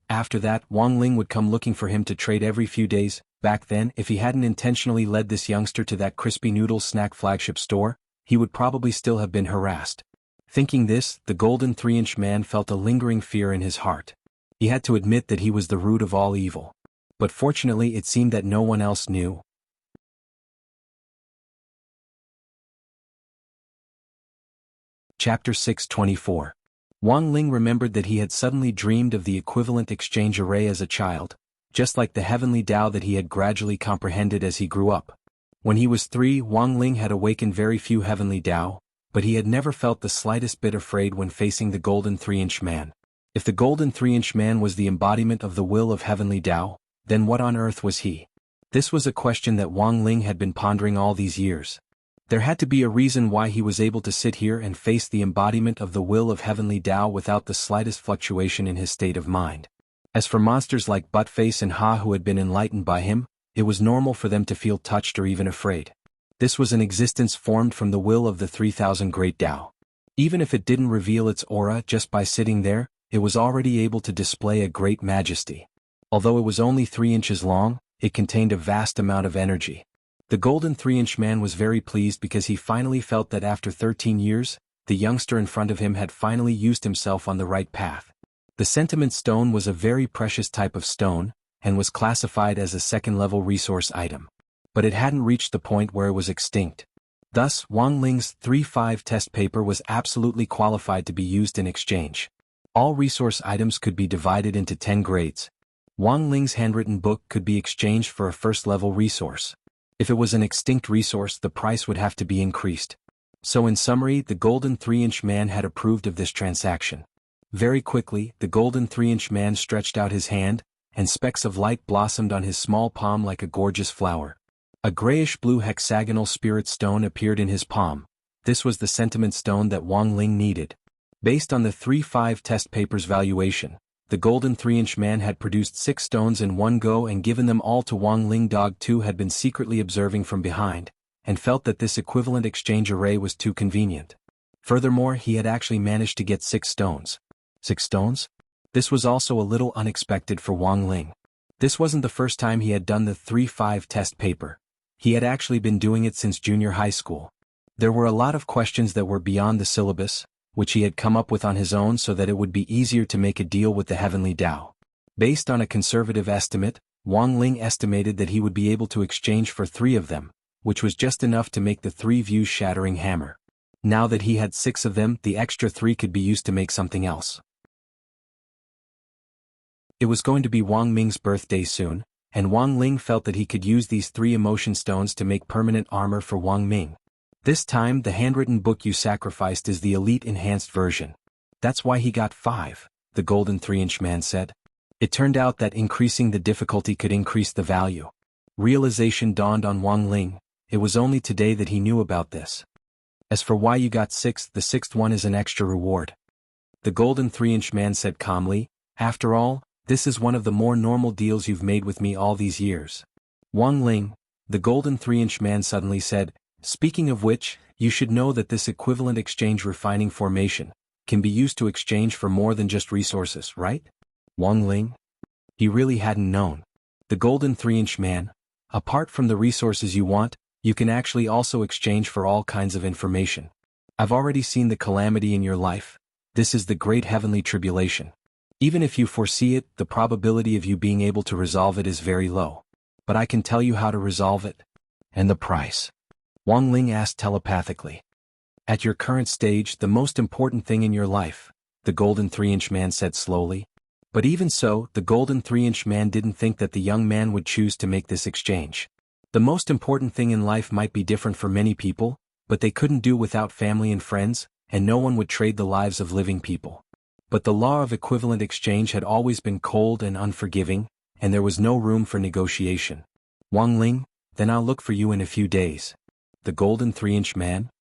after that, Wang Ling would come looking for him to trade every few days. Back then, if he hadn't intentionally led this youngster to that crispy noodle snack flagship store, he would probably still have been harassed. Thinking this, the golden 3-inch man felt a lingering fear in his heart. He had to admit that he was the root of all evil. But fortunately it seemed that no one else knew. Chapter 624. Wang Ling remembered that he had suddenly dreamed of the equivalent exchange array as a child, just like the heavenly Tao that he had gradually comprehended as he grew up. When he was 3, Wang Ling had awakened very few heavenly Tao, but he had never felt the slightest bit afraid when facing the golden 3-inch man. If the golden 3-inch man was the embodiment of the will of heavenly Tao, then what on earth was he? This was a question that Wang Ling had been pondering all these years. There had to be a reason why he was able to sit here and face the embodiment of the will of heavenly Tao without the slightest fluctuation in his state of mind. As for monsters like Buttface and Ha who had been enlightened by him, it was normal for them to feel touched or even afraid. This was an existence formed from the will of the 3000 Great Tao. Even if it didn't reveal its aura just by sitting there, it was already able to display a great majesty. Although it was only 3 inches long, it contained a vast amount of energy. The golden 3-inch man was very pleased because he finally felt that after 13 years, the youngster in front of him had finally used himself on the right path. The sentiment stone was a very precious type of stone, and was classified as a second-level resource item. But it hadn't reached the point where it was extinct. Thus, Wang Ling's 3-5 test paper was absolutely qualified to be used in exchange. All resource items could be divided into 10 grades. Wang Ling's handwritten book could be exchanged for a first-level resource. If it was an extinct resource, the price would have to be increased. So in summary, the golden 3-inch man had approved of this transaction. Very quickly, the golden 3-inch man stretched out his hand, and specks of light blossomed on his small palm like a gorgeous flower. A grayish-blue hexagonal spirit stone appeared in his palm. This was the sentiment stone that Wang Ling needed. Based on the 3-5 test paper's valuation, the golden 3-inch man had produced 6 stones in one go and given them all to Wang Ling. Dog 2 had been secretly observing from behind, and felt that this equivalent exchange array was too convenient. Furthermore, he had actually managed to get 6 stones. 6 stones? This was also a little unexpected for Wang Ling. This wasn't the first time he had done the 3-5 test paper. He had actually been doing it since junior high school. There were a lot of questions that were beyond the syllabus, which he had come up with on his own so that it would be easier to make a deal with the heavenly Tao. Based on a conservative estimate, Wang Ling estimated that he would be able to exchange for 3 of them, which was just enough to make the 3 views-shattering hammer. Now that he had 6 of them, the extra 3 could be used to make something else. It was going to be Wang Ming's birthday soon, and Wang Ling felt that he could use these 3 emotion stones to make permanent armor for Wang Ming. This time, the handwritten book you sacrificed is the elite enhanced version. That's why he got 5, the golden 3-inch man said. It turned out that increasing the difficulty could increase the value. Realization dawned on Wang Ling. It was only today that he knew about this. As for why you got 6, the 6th one is an extra reward. The golden 3-inch man said calmly, after all, this is one of the more normal deals you've made with me all these years. Wang Ling, the golden 3-inch man suddenly said, speaking of which, you should know that this equivalent exchange refining formation can be used to exchange for more than just resources, right? Wang Ling? He really hadn't known. The golden 3-inch man, apart from the resources you want, you can actually also exchange for all kinds of information. I've already seen the calamity in your life. This is the great heavenly tribulation. Even if you foresee it, the probability of you being able to resolve it is very low. But I can tell you how to resolve it. And the price? Wang Ling asked telepathically. At your current stage, the most important thing in your life, the golden 3-inch man said slowly. But even so, the golden 3-inch man didn't think that the young man would choose to make this exchange. The most important thing in life might be different for many people, but they couldn't do without family and friends, and no one would trade the lives of living people. But the law of equivalent exchange had always been cold and unforgiving, and there was no room for negotiation. Wang Ling, then I'll look for you in a few days. The golden 3-inch man?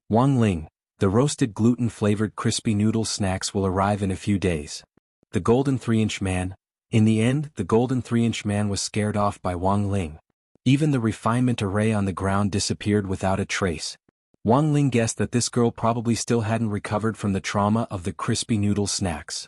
Wang Ling, the roasted gluten-flavored crispy noodle snacks will arrive in a few days. The golden 3-inch man. In the end, the golden 3-inch man was scared off by Wang Ling. Even the refinement array on the ground disappeared without a trace. Wang Ling guessed that this girl probably still hadn't recovered from the trauma of the crispy noodle snacks.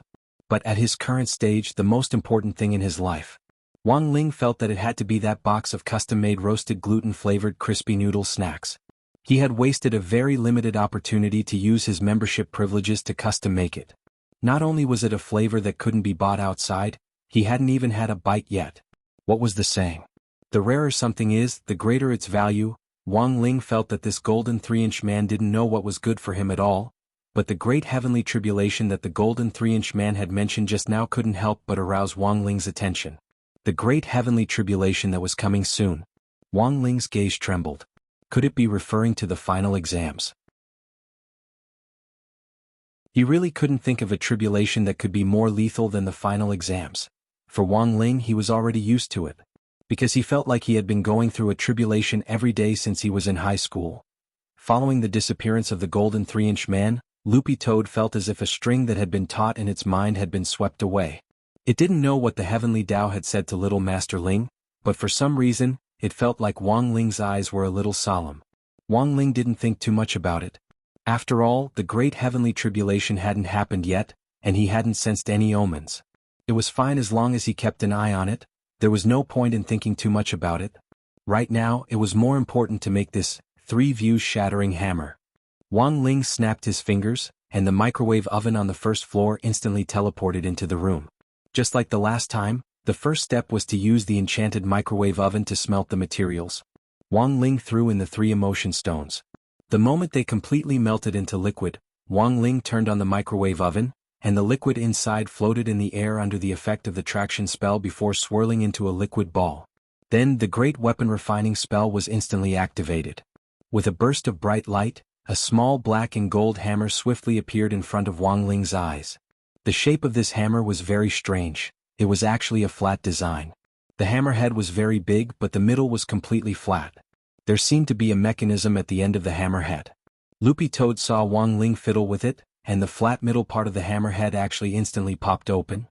But at his current stage, the most important thing in his life, Wang Ling felt that it had to be that box of custom-made roasted gluten-flavored crispy noodle snacks. He had wasted a very limited opportunity to use his membership privileges to custom-make it. Not only was it a flavor that couldn't be bought outside, he hadn't even had a bite yet. What was the saying? The rarer something is, the greater its value. Wang Ling felt that this golden 3-inch man didn't know what was good for him at all. but the great heavenly tribulation that the golden 3-inch man had mentioned just now couldn't help but arouse Wang Ling's attention. The great heavenly tribulation that was coming soon. Wang Ling's gaze trembled. Could it be referring to the final exams? He really couldn't think of a tribulation that could be more lethal than the final exams. For Wang Ling, he was already used to it, because he felt like he had been going through a tribulation every day since he was in high school. Following the disappearance of the golden 3-inch man, Loopy Toad felt as if a string that had been taut in its mind had been swept away. It didn't know what the heavenly Tao had said to little Master Ling, but for some reason, it felt like Wang Ling's eyes were a little solemn. Wang Ling didn't think too much about it. After all, the great heavenly tribulation hadn't happened yet, and he hadn't sensed any omens. It was fine as long as he kept an eye on it. There was no point in thinking too much about it. Right now, it was more important to make this 3-views shattering hammer. Wang Ling snapped his fingers, and the microwave oven on the first floor instantly teleported into the room. Just like the last time, the first step was to use the enchanted microwave oven to smelt the materials. Wang Ling threw in the 3 emotion stones. The moment they completely melted into liquid, Wang Ling turned on the microwave oven, and the liquid inside floated in the air under the effect of the traction spell before swirling into a liquid ball. Then the great weapon refining spell was instantly activated. With a burst of bright light, a small black and gold hammer swiftly appeared in front of Wang Ling's eyes. The shape of this hammer was very strange. It was actually a flat design. The hammer head was very big, but the middle was completely flat. There seemed to be a mechanism at the end of the hammer head. Loopy Toad saw Wang Ling fiddle with it, and the flat middle part of the hammer head actually instantly popped open.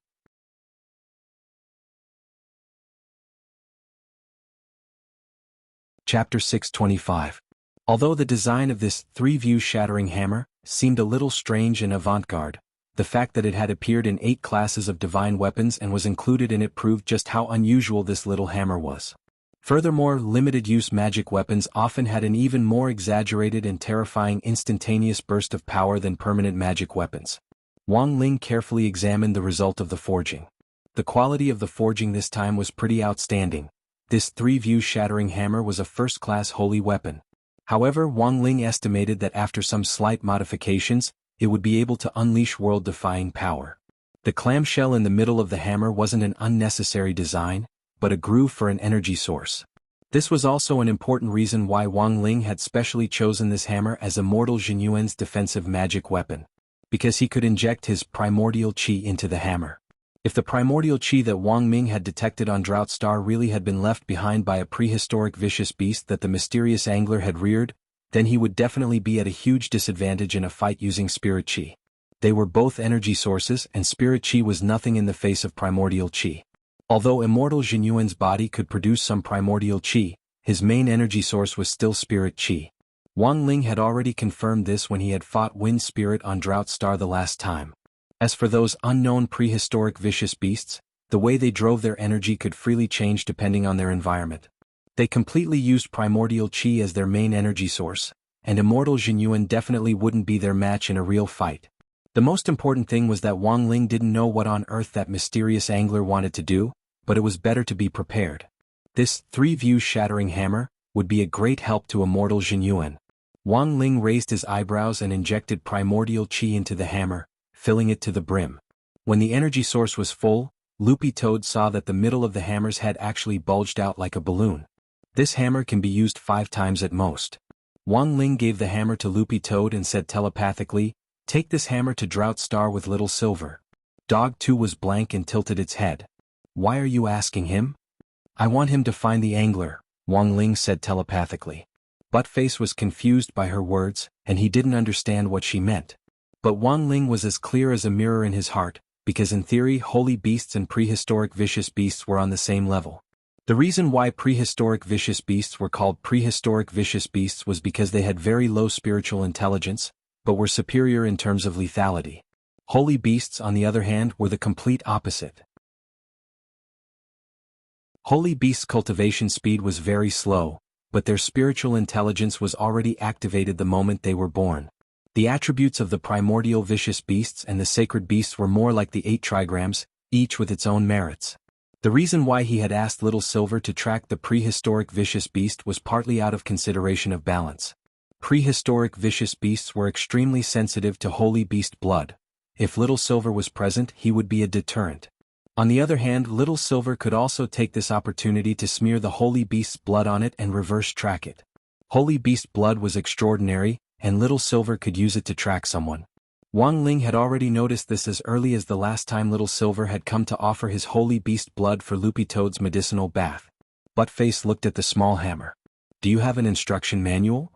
Chapter 625. Although the design of this 3-views shattering hammer seemed a little strange and avant-garde, the fact that it had appeared in 8 classes of divine weapons and was included in it proved just how unusual this little hammer was. Furthermore, limited-use magic weapons often had an even more exaggerated and terrifying instantaneous burst of power than permanent magic weapons. Wang Ling carefully examined the result of the forging. The quality of the forging this time was pretty outstanding. This 3-views shattering hammer was a first-class holy weapon. However, Wang Ling estimated that after some slight modifications, it would be able to unleash world-defying power. The clamshell in the middle of the hammer wasn't an unnecessary design, but a groove for an energy source. This was also an important reason why Wang Ling had specially chosen this hammer as Immortal Jinyuan's defensive magic weapon. Because he could inject his primordial qi into the hammer. If the primordial qi that Wang Ming had detected on Drought Star really had been left behind by a prehistoric vicious beast that the mysterious angler had reared, then he would definitely be at a huge disadvantage in a fight using spirit qi. They were both energy sources, and spirit qi was nothing in the face of primordial qi. Although Immortal Jinyuan's body could produce some primordial qi, his main energy source was still spirit qi. Wang Ling had already confirmed this when he had fought Wind Spirit on Drought Star the last time. As for those unknown prehistoric vicious beasts, the way they drove their energy could freely change depending on their environment. They completely used primordial qi as their main energy source, and Immortal Jinyuan definitely wouldn't be their match in a real fight. The most important thing was that Wang Ling didn't know what on earth that mysterious angler wanted to do, but it was better to be prepared. This 3-views shattering hammer would be a great help to Immortal Jinyuan. Wang Ling raised his eyebrows and injected primordial qi into the hammer, filling it to the brim. When the energy source was full, Loopy Toad saw that the middle of the hammer's head actually bulged out like a balloon. This hammer can be used 5 times at most. Wang Ling gave the hammer to Loopy Toad and said telepathically, "Take this hammer to Drought Star with Little Silver." Dog 2 was blank and tilted its head. "Why are you asking him?" "I want him to find the angler," Wang Ling said telepathically. Buttface was confused by her words, and he didn't understand what she meant. But Wang Ling was as clear as a mirror in his heart, because in theory holy beasts and prehistoric vicious beasts were on the same level. The reason why prehistoric vicious beasts were called prehistoric vicious beasts was because they had very low spiritual intelligence, but were superior in terms of lethality. Holy beasts, on the other hand, were the complete opposite. Holy beasts' cultivation speed was very slow, but their spiritual intelligence was already activated the moment they were born. The attributes of the primordial vicious beasts and the sacred beasts were more like the 8 trigrams, each with its own merits. The reason why he had asked Little Silver to track the prehistoric vicious beast was partly out of consideration of balance. Prehistoric vicious beasts were extremely sensitive to holy beast blood. If Little Silver was present, he would be a deterrent. On the other hand, Little Silver could also take this opportunity to smear the holy beast's blood on it and reverse track it. Holy beast blood was extraordinary, and Little Silver could use it to track someone. Wang Ling had already noticed this as early as the last time Little Silver had come to offer his holy beast blood for Loopy Toad's medicinal bath. Buttface looked at the small hammer. "Do you have an instruction manual?"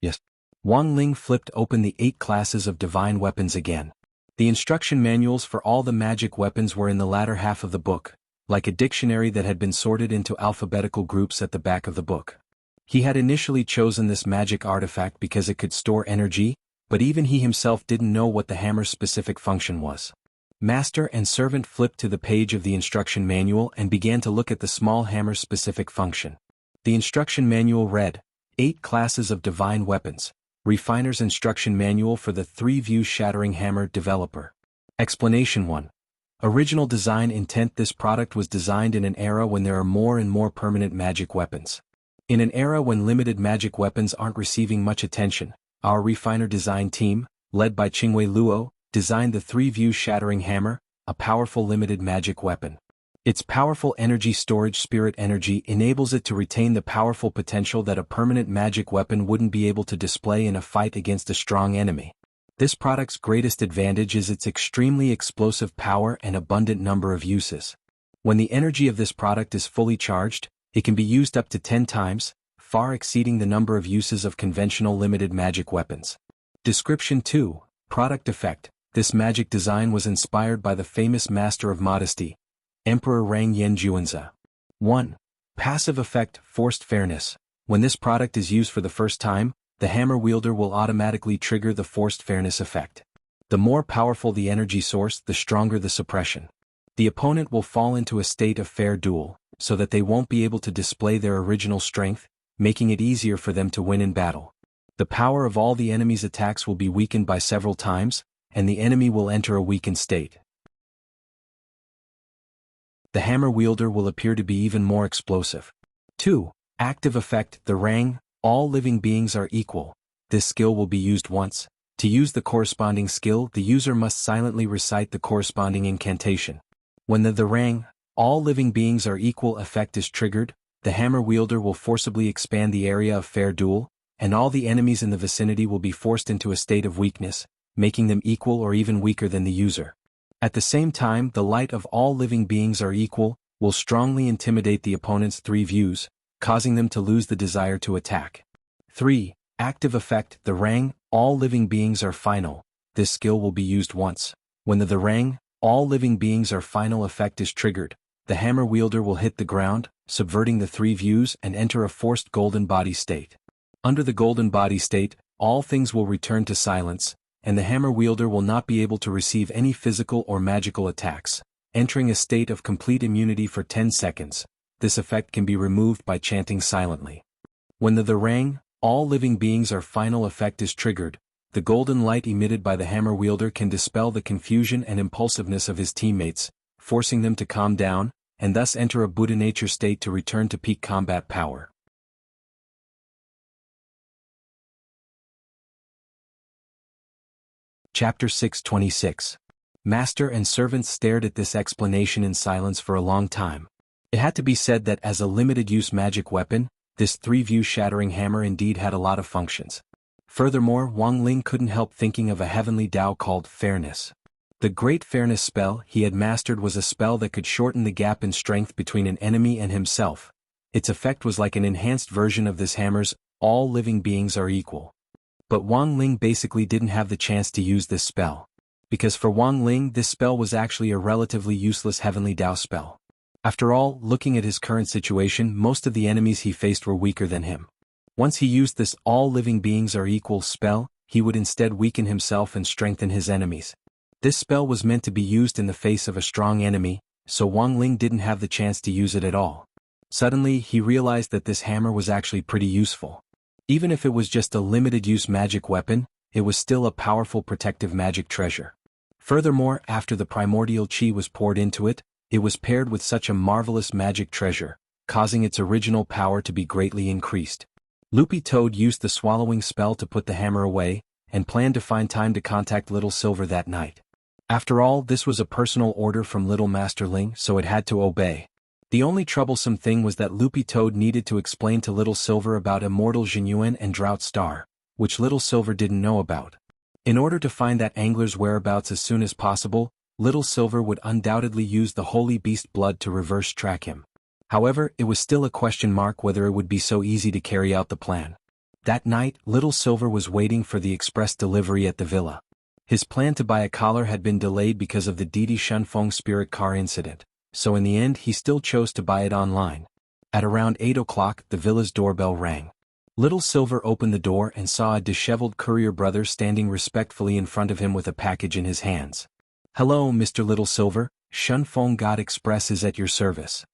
"Yes." Wang Ling flipped open the 8 classes of divine weapons again. The instruction manuals for all the magic weapons were in the latter half of the book, like a dictionary that had been sorted into alphabetical groups at the back of the book. He had initially chosen this magic artifact because it could store energy, but even he himself didn't know what the hammer's specific function was. Master and servant flipped to the page of the instruction manual and began to look at the small hammer's specific function. The instruction manual read, 8 classes of divine weapons. Refiner's Instruction Manual for the 3-View Shattering Hammer Developer. Explanation 1. Original design intent. This product was designed in an era when there are more and more permanent magic weapons. In an era when limited magic weapons aren't receiving much attention, our refiner design team, led by Qingwei Luo, designed the 3-View Shattering Hammer, a powerful limited magic weapon. Its powerful energy storage spirit energy enables it to retain the powerful potential that a permanent magic weapon wouldn't be able to display in a fight against a strong enemy. This product's greatest advantage is its extremely explosive power and abundant number of uses. When the energy of this product is fully charged, it can be used up to 10 times, far exceeding the number of uses of conventional limited magic weapons. Description 2. Product effect. This magic design was inspired by the famous Master of Modesty, Emperor Rang Yenjuanzi. 1. Passive effect. Forced fairness. When this product is used for the first time, the hammer wielder will automatically trigger the forced fairness effect. The more powerful the energy source, the stronger the suppression. The opponent will fall into a state of fair duel, so that they won't be able to display their original strength, making it easier for them to win in battle. The power of all the enemy's attacks will be weakened by several times, and the enemy will enter a weakened state. The hammer wielder will appear to be even more explosive. 2. Active effect. The Rang, all living beings are equal. This skill will be used once. To use the corresponding skill, the user must silently recite the corresponding incantation. When the Rang, all living beings are equal effect is triggered, the hammer wielder will forcibly expand the area of fair duel, and all the enemies in the vicinity will be forced into a state of weakness, making them equal or even weaker than the user. At the same time, the light of all living beings are equal will strongly intimidate the opponent's 3 views, causing them to lose the desire to attack. 3. Active effect. The Rang, all living beings are final. This skill will be used once. When the Rang, all living beings are final effect is triggered, the hammer wielder will hit the ground, subverting the 3 views and enter a forced golden body state. Under the golden body state, all things will return to silence, and the hammer wielder will not be able to receive any physical or magical attacks, entering a state of complete immunity for 10 seconds. This effect can be removed by chanting silently. When the Rang, all living beings are final effect is triggered, the golden light emitted by the hammer wielder can dispel the confusion and impulsiveness of his teammates, forcing them to calm down, and thus enter a Buddha nature state to return to peak combat power. Chapter 626. Master and servants stared at this explanation in silence for a long time. It had to be said that as a limited-use magic weapon, this 3-view shattering hammer indeed had a lot of functions. Furthermore, Wang Ling couldn't help thinking of a heavenly Tao called Fairness. The Great Fairness spell he had mastered was a spell that could shorten the gap in strength between an enemy and himself. Its effect was like an enhanced version of this hammer's, all living beings are equal. But Wang Ling basically didn't have the chance to use this spell. Because for Wang Ling this spell was actually a relatively useless heavenly Tao spell. After all, looking at his current situation, most of the enemies he faced were weaker than him. Once he used this all living beings are equal spell, he would instead weaken himself and strengthen his enemies. This spell was meant to be used in the face of a strong enemy, so Wang Ling didn't have the chance to use it at all. Suddenly he realized that this hammer was actually pretty useful. Even if it was just a limited-use magic weapon, it was still a powerful protective magic treasure. Furthermore, after the primordial chi was poured into it, it was paired with such a marvelous magic treasure, causing its original power to be greatly increased. Loopy Toad used the swallowing spell to put the hammer away, and planned to find time to contact Little Silver that night. After all, this was a personal order from Little Master Ling, so it had to obey. The only troublesome thing was that Loopy Toad needed to explain to Little Silver about Immortal Jianghu and Drought Star, which Little Silver didn't know about. In order to find that angler's whereabouts as soon as possible, Little Silver would undoubtedly use the Holy Beast blood to reverse track him. However, it was still a question mark whether it would be so easy to carry out the plan. That night, Little Silver was waiting for the express delivery at the villa. His plan to buy a collar had been delayed because of the Didi Shunfeng spirit car incident, so in the end he still chose to buy it online. At around 8 o'clock, the villa's doorbell rang. Little Silver opened the door and saw a disheveled courier brother standing respectfully in front of him with a package in his hands. "Hello, Mr. Little Silver, Shunfeng God Express is at your service."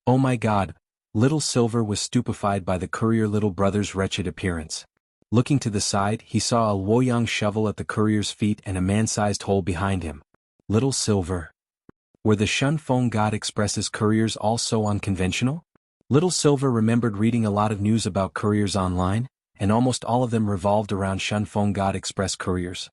Oh my God! Little Silver was stupefied by the courier little brother's wretched appearance. Looking to the side, he saw a Luoyang shovel at the courier's feet and a man-sized hole behind him. Little Silver. Were the Shunfeng God Express's couriers all so unconventional? Little Silver remembered reading a lot of news about couriers online, and almost all of them revolved around Shunfeng God Express couriers.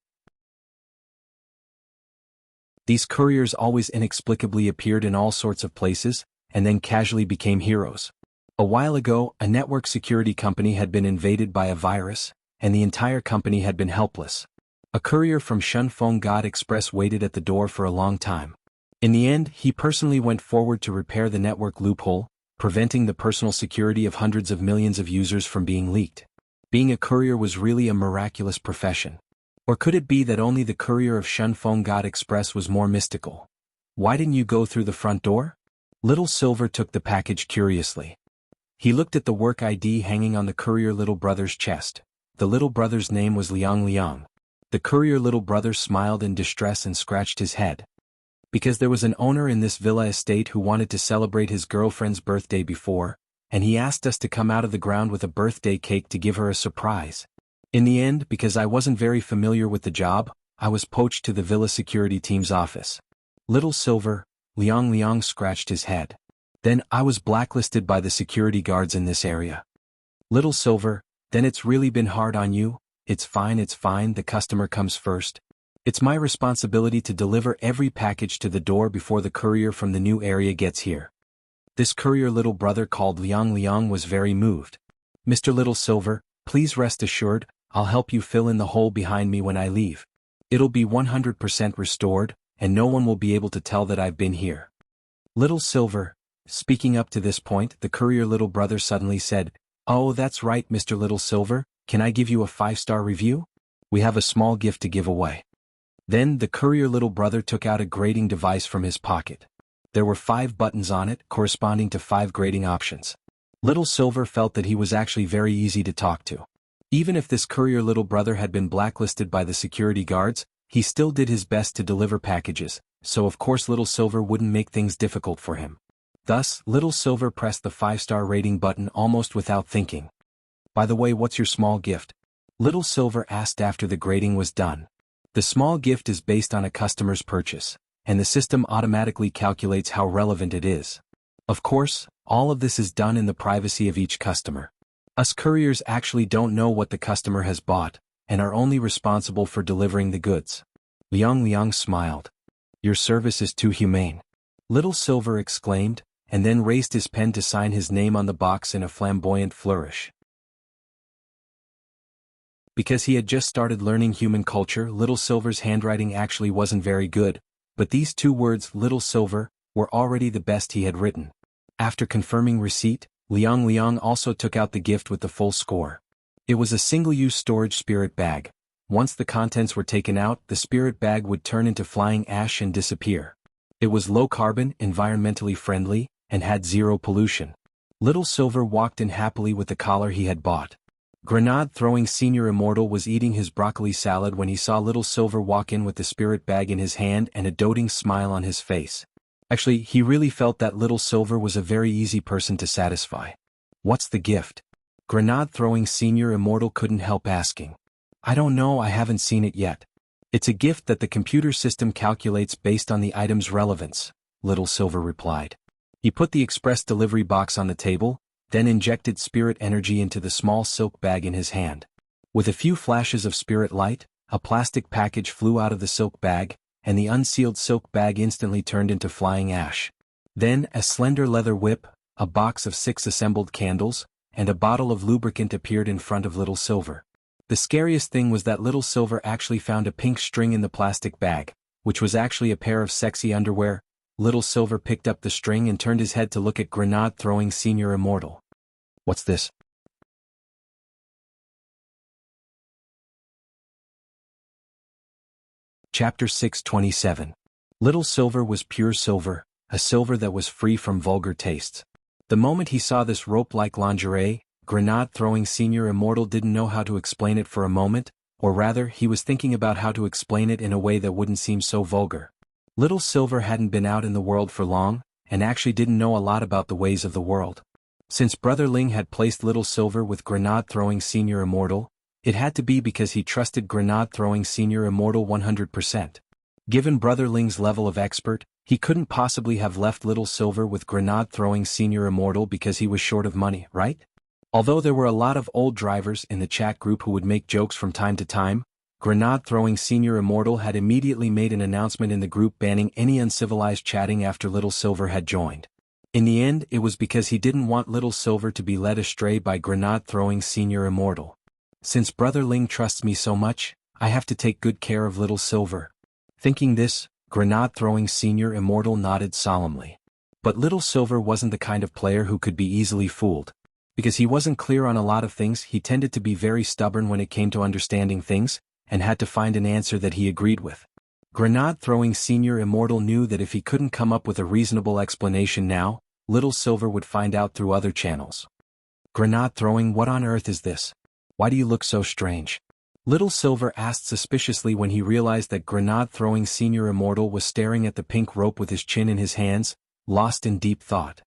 These couriers always inexplicably appeared in all sorts of places, and then casually became heroes. A while ago, a network security company had been invaded by a virus, and the entire company had been helpless. A courier from Shunfeng God Express waited at the door for a long time. In the end, he personally went forward to repair the network loophole, preventing the personal security of hundreds of millions of users from being leaked. Being a courier was really a miraculous profession. Or could it be that only the courier of Shunfeng God Express was more mystical? Why didn't you go through the front door? Little Silver took the package curiously. He looked at the work ID hanging on the courier little brother's chest. The little brother's name was Liang Liang. The courier little brother smiled in distress and scratched his head. Because there was an owner in this villa estate who wanted to celebrate his girlfriend's birthday before, and he asked us to come out of the ground with a birthday cake to give her a surprise. In the end, because I wasn't very familiar with the job, I was poached to the villa security team's office. Little Silver, Liang Liang scratched his head. Then I was blacklisted by the security guards in this area. Little Silver, then it's really been hard on you? It's fine, the customer comes first. It's my responsibility to deliver every package to the door before the courier from the new area gets here. This courier little brother called Liang Liang was very moved. Mr. Little Silver, please rest assured, I'll help you fill in the hole behind me when I leave. It'll be 100% restored, and no one will be able to tell that I've been here. Little Silver. Speaking up to this point, the courier little brother suddenly said, "Oh, that's right, Mr. Little Silver, can I give you a 5-star review? We have a small gift to give away." Then the courier little brother took out a grading device from his pocket. There were 5 buttons on it, corresponding to 5 grading options. Little Silver felt that he was actually very easy to talk to. Even if this courier little brother had been blacklisted by the security guards, he still did his best to deliver packages, so of course Little Silver wouldn't make things difficult for him. Thus, Little Silver pressed the 5-star rating button almost without thinking. "By the way, what's your small gift?" Little Silver asked after the grading was done. The small gift is based on a customer's purchase, and the system automatically calculates how relevant it is. Of course, all of this is done in the privacy of each customer. Us couriers actually don't know what the customer has bought, and are only responsible for delivering the goods. Liang Liang smiled. "Your service is too humane," Little Silver exclaimed, and then raised his pen to sign his name on the box in a flamboyant flourish. Because he had just started learning human culture, Little Silver's handwriting actually wasn't very good, but these 2 words, Little Silver, were already the best he had written. After confirming receipt, Liang Liang also took out the gift with the full score. It was a single-use storage spirit bag. Once the contents were taken out, the spirit bag would turn into flying ash and disappear. It was low-carbon, environmentally friendly, and had 0 pollution. Little Silver walked in happily with the collar he had bought. Grenade-throwing Senior Immortal was eating his broccoli salad when he saw Little Silver walk in with the spirit bag in his hand and a doting smile on his face. Actually, he really felt that Little Silver was a very easy person to satisfy. "What's the gift?" Grenade-throwing Senior Immortal couldn't help asking. "I don't know, I haven't seen it yet. It's a gift that the computer system calculates based on the item's relevance," Little Silver replied. He put the express delivery box on the table, then injected spirit energy into the small silk bag in his hand. With a few flashes of spirit light, a plastic package flew out of the silk bag, and the unsealed silk bag instantly turned into flying ash. Then, a slender leather whip, a box of 6 assembled candles, and a bottle of lubricant appeared in front of Little Silver. The scariest thing was that Little Silver actually found a pink string in the plastic bag, which was actually a pair of sexy underwear. Little Silver picked up the string and turned his head to look at grenade-throwing Senior Immortal. "What's this?" Chapter 627. Little Silver was pure silver, a silver that was free from vulgar tastes. The moment he saw this rope-like lingerie, grenade-throwing Senior Immortal didn't know how to explain it for a moment, or rather, he was thinking about how to explain it in a way that wouldn't seem so vulgar. Little Silver hadn't been out in the world for long, and actually didn't know a lot about the ways of the world. Since Brother Ling had placed Little Silver with grenade-throwing Senior Immortal, it had to be because he trusted grenade-throwing Senior Immortal 100%. Given Brother Ling's level of expert, he couldn't possibly have left Little Silver with grenade-throwing Senior Immortal because he was short of money, right? Although there were a lot of old drivers in the chat group who would make jokes from time to time, grenade-throwing Senior Immortal had immediately made an announcement in the group banning any uncivilized chatting after Little Silver had joined. In the end, it was because he didn't want Little Silver to be led astray by grenade-throwing Senior Immortal. "Since Brother Ling trusts me so much, I have to take good care of Little Silver." Thinking this, grenade-throwing Senior Immortal nodded solemnly. But Little Silver wasn't the kind of player who could be easily fooled. Because he wasn't clear on a lot of things, he tended to be very stubborn when it came to understanding things, and had to find an answer that he agreed with. Grenade-throwing Senior Immortal knew that if he couldn't come up with a reasonable explanation now, Little Silver would find out through other channels. "Grenade-throwing, what on earth is this? Why do you look so strange?" Little Silver asked suspiciously when he realized that grenade-throwing Senior Immortal was staring at the pink rope with his chin in his hands, lost in deep thought.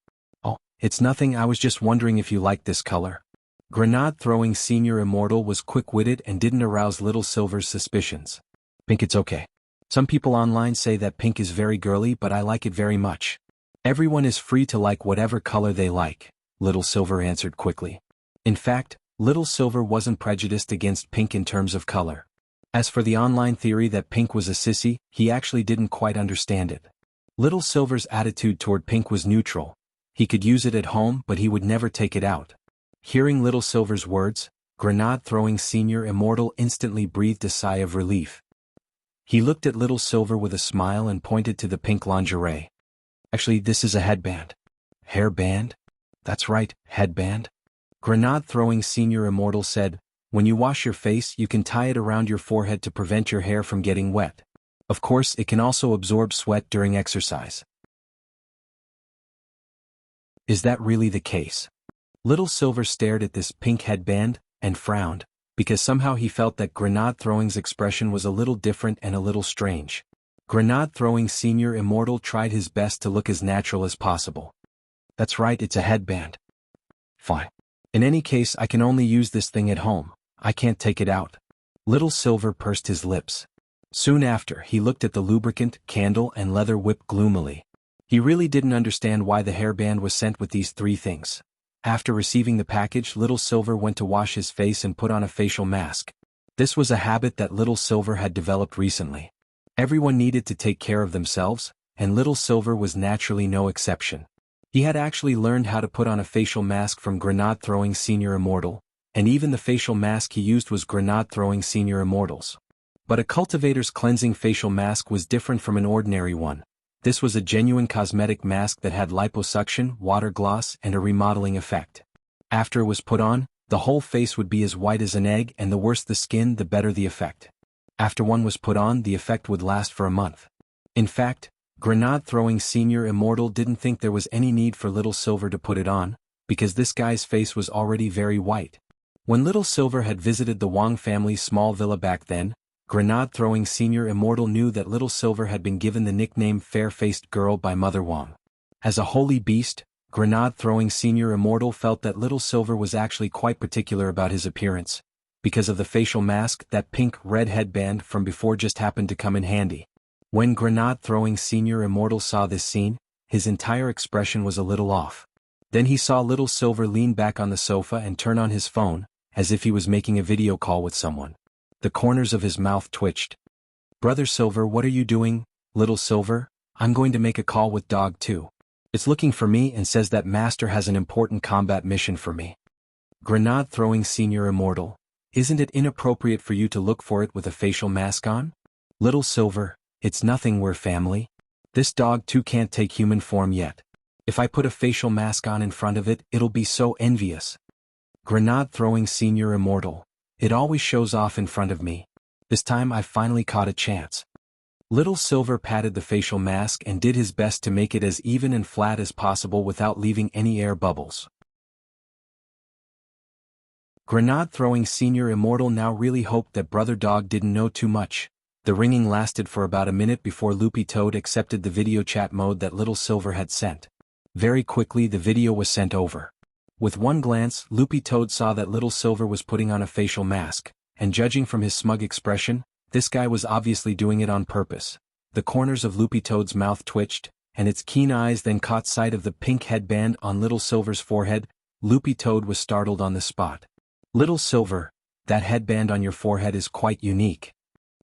"Oh, it's nothing, I was just wondering if you liked this color." Grenade-throwing Senior Immortal was quick-witted and didn't arouse Little Silver's suspicions. "Pink, it's okay. Some people online say that pink is very girly, but I like it very much." "Everyone is free to like whatever color they like," Little Silver answered quickly. In fact, Little Silver wasn't prejudiced against pink in terms of color. As for the online theory that pink was a sissy, he actually didn't quite understand it. Little Silver's attitude toward pink was neutral. He could use it at home, but he would never take it out. Hearing Little Silver's words, grenade-throwing Senior Immortal instantly breathed a sigh of relief. He looked at Little Silver with a smile and pointed to the pink lingerie. "Actually, this is a headband." "Hairband?" "That's right, headband." Grenade-throwing Senior Immortal said, "When you wash your face, you can tie it around your forehead to prevent your hair from getting wet. Of course, it can also absorb sweat during exercise." "Is that really the case?" Little Silver stared at this pink headband, and frowned, because somehow he felt that grenade-throwing's expression was a little different and a little strange. Grenade-throwing Senior Immortal tried his best to look as natural as possible. "That's right, it's a headband." "Fine. In any case, I can only use this thing at home. I can't take it out." Little Silver pursed his lips. Soon after, he looked at the lubricant, candle, and leather whip gloomily. He really didn't understand why the hairband was sent with these 3 things. After receiving the package, Little Silver went to wash his face and put on a facial mask. This was a habit that Little Silver had developed recently. Everyone needed to take care of themselves, and Little Silver was naturally no exception. He had actually learned how to put on a facial mask from grenade-throwing Senior Immortal, and even the facial mask he used was grenade-throwing Senior Immortal's. But a cultivator's cleansing facial mask was different from an ordinary one. This was a genuine cosmetic mask that had liposuction, water gloss, and a remodeling effect. After it was put on, the whole face would be as white as an egg, and the worse the skin, the better the effect. After one was put on, the effect would last for a month. In fact, grenade-throwing Senior Immortal didn't think there was any need for Little Silver to put it on, because this guy's face was already very white. When Little Silver had visited the Wang family's small villa back then, grenade-throwing Senior Immortal knew that Little Silver had been given the nickname Fair-Faced Girl by Mother Wang. As a holy beast, grenade-throwing Senior Immortal felt that Little Silver was actually quite particular about his appearance. Because of the facial mask, that pink-red headband from before just happened to come in handy. When grenade-throwing Senior Immortal saw this scene, his entire expression was a little off. Then he saw Little Silver lean back on the sofa and turn on his phone, as if he was making a video call with someone. The corners of his mouth twitched. "Brother Silver, what are you doing, Little Silver? I'm going to make a call with Dog 2. It's looking for me and says that Master has an important combat mission for me." Grenade throwing Senior Immortal. "Isn't it inappropriate for you to look for it with a facial mask on? Little Silver, it's nothing, we're family. This Dog 2 can't take human form yet. If I put a facial mask on in front of it, it'll be so envious." Grenade throwing Senior Immortal. "It always shows off in front of me. This time I finally caught a chance." Little Silver patted the facial mask and did his best to make it as even and flat as possible without leaving any air bubbles. Grenade throwing Senior Immortal now really hoped that Brother Dog didn't know too much. The ringing lasted for about a minute before Loopy Toad accepted the video chat mode that Little Silver had sent. Very quickly the video was sent over. With one glance, Loopy Toad saw that Little Silver was putting on a facial mask, and judging from his smug expression, this guy was obviously doing it on purpose. The corners of Loopy Toad's mouth twitched, and its keen eyes then caught sight of the pink headband on Little Silver's forehead. Loopy Toad was startled on the spot. "Little Silver, that headband on your forehead is quite unique."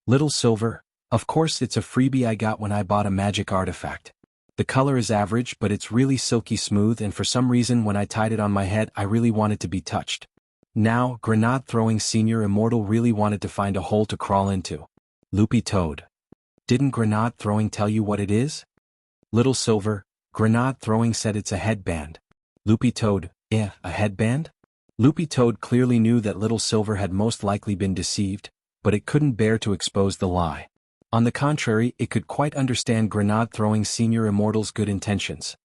"Little Silver, of course it's a freebie I got when I bought a magic artifact. The color is average but it's really silky smooth, and for some reason when I tied it on my head I really wanted to be touched." Now, Grenade throwing Senior Immortal really wanted to find a hole to crawl into. "Loopy Toad, didn't Grenade throwing tell you what it is?" "Little Silver, Grenade throwing said it's a headband." "Loopy Toad, a headband?" Loopy Toad clearly knew that Little Silver had most likely been deceived, but it couldn't bear to expose the lie. On the contrary, it could quite understand Grenade throwing Senior Immortal's good intentions.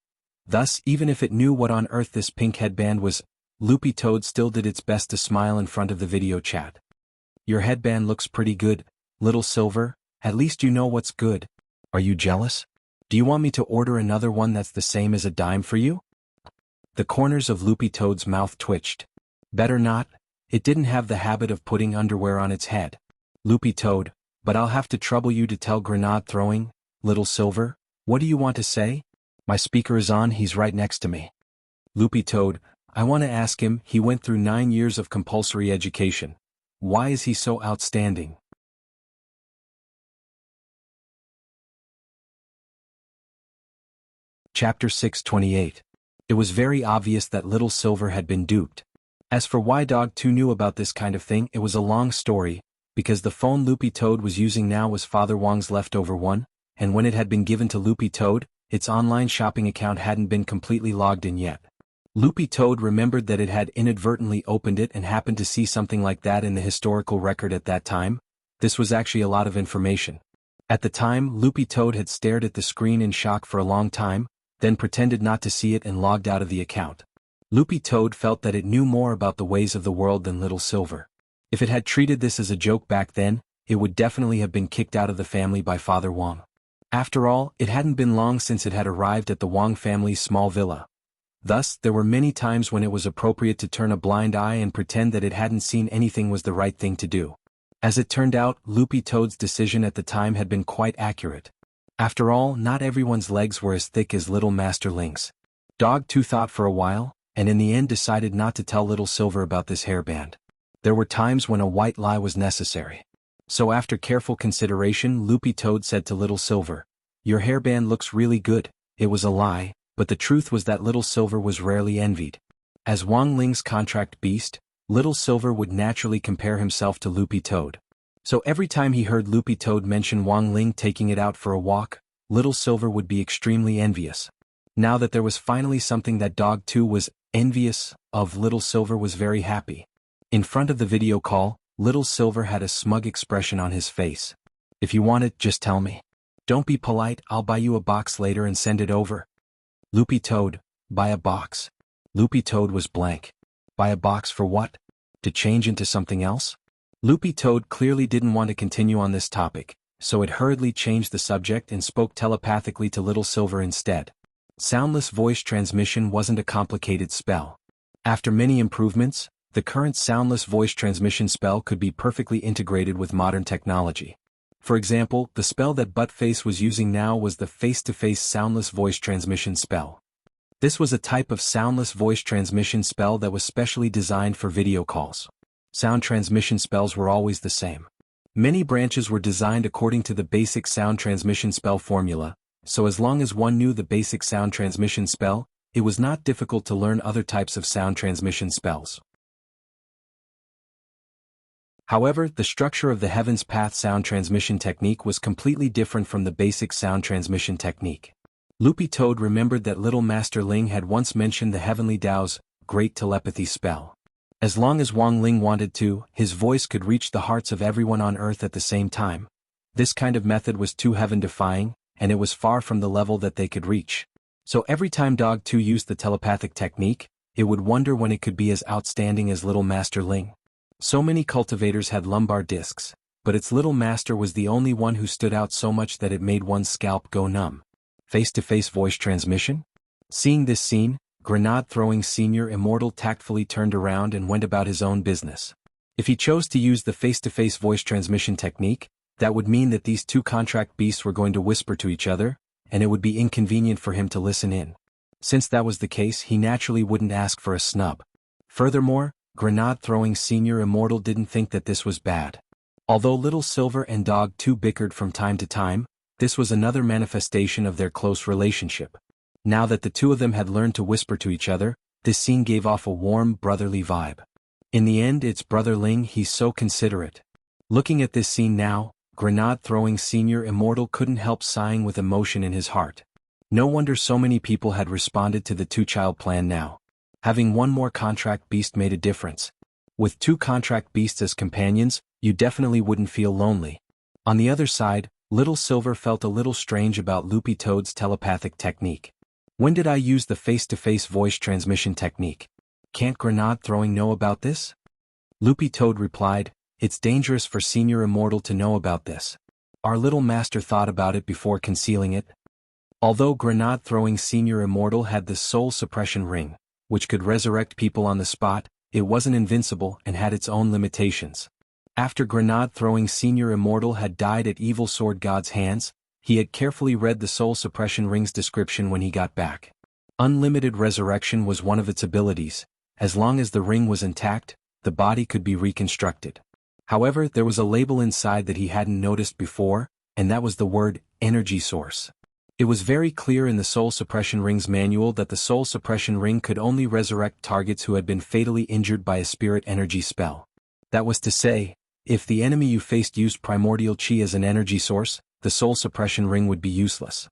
Thus, even if it knew what on earth this pink headband was, Loopy Toad still did its best to smile in front of the video chat. "Your headband looks pretty good, Little Silver, at least you know what's good. Are you jealous? Do you want me to order another one that's the same as a dime for you?" The corners of Loopy Toad's mouth twitched. "Better not, it didn't have the habit of putting underwear on its head." "Loopy Toad, but I'll have to trouble you to tell Grenade throwing, Little Silver, what do you want to say? My speaker is on, he's right next to me." "Loopy Toad, I want to ask him, he went through 9 years of compulsory education. Why is he so outstanding?" Chapter 628. It was very obvious that Little Silver had been duped. As for why Dog 2 knew about this kind of thing, it was a long story, because the phone Loopy Toad was using now was Father Wong's leftover one, and when it had been given to Loopy Toad, its online shopping account hadn't been completely logged in yet. Loopy Toad remembered that it had inadvertently opened it and happened to see something like that in the historical record at that time. This was actually a lot of information. At the time, Loopy Toad had stared at the screen in shock for a long time, then pretended not to see it and logged out of the account. Loopy Toad felt that it knew more about the ways of the world than Little Silver. If it had treated this as a joke back then, it would definitely have been kicked out of the family by Father Wong. After all, it hadn't been long since it had arrived at the Wong family's small villa. Thus, there were many times when it was appropriate to turn a blind eye and pretend that it hadn't seen anything was the right thing to do. As it turned out, Loopy Toad's decision at the time had been quite accurate. After all, not everyone's legs were as thick as Little Master Link's. Dog 2 thought for a while, and in the end decided not to tell Little Silver about this hairband. There were times when a white lie was necessary. So after careful consideration, Loopy Toad said to Little Silver, "Your hairband looks really good." It was a lie, but the truth was that Little Silver was rarely envied. As Wong Ling's contract beast, Little Silver would naturally compare himself to Loopy Toad. So every time he heard Loopy Toad mention Wong Ling taking it out for a walk, Little Silver would be extremely envious. Now that there was finally something that Dog 2 was envious of, Little Silver was very happy. In front of the video call, Little Silver had a smug expression on his face. "If you want it, just tell me. Don't be polite, I'll buy you a box later and send it over." Loopy Toad, buy a box. Loopy Toad was blank. Buy a box for what? To change into something else? Loopy Toad clearly didn't want to continue on this topic, so it hurriedly changed the subject and spoke telepathically to Little Silver instead. Soundless voice transmission wasn't a complicated spell. After many improvements, the current soundless voice transmission spell could be perfectly integrated with modern technology. For example, the spell that Buttface was using now was the face-to-face soundless voice transmission spell. This was a type of soundless voice transmission spell that was specially designed for video calls. Sound transmission spells were always the same. Many branches were designed according to the basic sound transmission spell formula, so as long as one knew the basic sound transmission spell, it was not difficult to learn other types of sound transmission spells. However, the structure of the Heaven's Path sound transmission technique was completely different from the basic sound transmission technique. Loopy Toad remembered that Little Master Ling had once mentioned the Heavenly Tao's great telepathy spell. As long as Wang Ling wanted to, his voice could reach the hearts of everyone on Earth at the same time. This kind of method was too heaven-defying, and it was far from the level that they could reach. So every time Dog 2 used the telepathic technique, it would wonder when it could be as outstanding as Little Master Ling. So many cultivators had lumbar discs, but its Little Master was the only one who stood out so much that it made one's scalp go numb. Face-to-face voice transmission? Seeing this scene, Grenade-throwing Senior Immortal tactfully turned around and went about his own business. If he chose to use the face-to-face voice transmission technique, that would mean that these two contract beasts were going to whisper to each other, and it would be inconvenient for him to listen in. Since that was the case, he naturally wouldn't ask for a snub. Furthermore, Grenade-throwing Senior Immortal didn't think that this was bad. Although Little Silver and Dog 2 bickered from time to time, this was another manifestation of their close relationship. Now that the two of them had learned to whisper to each other, this scene gave off a warm, brotherly vibe. In the end, it's Brother Ling, he's so considerate. Looking at this scene now, Grenade-throwing Senior Immortal couldn't help sighing with emotion in his heart. No wonder so many people had responded to the two-child plan now. Having one more contract beast made a difference. With two contract beasts as companions, you definitely wouldn't feel lonely. On the other side, Little Silver felt a little strange about Loopy Toad's telepathic technique. When did I use the face-to-face voice transmission technique? Can't Grenade-throwing know about this? Loopy Toad replied, it's dangerous for Senior Immortal to know about this. Our Little Master thought about it before concealing it. Although Grenade-throwing Senior Immortal had the soul suppression ring, which could resurrect people on the spot, it wasn't invincible and had its own limitations. After Grenade-throwing Senior Immortal had died at Evil Sword God's hands, he had carefully read the soul suppression ring's description when he got back. Unlimited resurrection was one of its abilities. As long as the ring was intact, the body could be reconstructed. However, there was a label inside that he hadn't noticed before, and that was the word, energy source. It was very clear in the soul suppression ring's manual that the soul suppression ring could only resurrect targets who had been fatally injured by a spirit energy spell. That was to say, if the enemy you faced used primordial chi as an energy source, the soul suppression ring would be useless.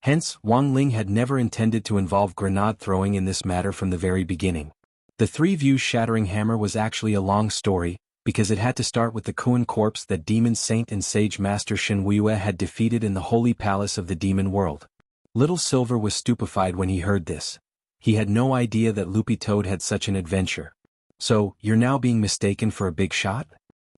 Hence, Wang Ling had never intended to involve grenade throwing in this matter from the very beginning. The three views shattering hammer was actually a long story, because it had to start with the Kuan corpse that Demon Saint and Sage Master Shen Wuya had defeated in the Holy Palace of the Demon World. Little Silver was stupefied when he heard this. He had no idea that Loopy Toad had such an adventure. So, you're now being mistaken for a big shot?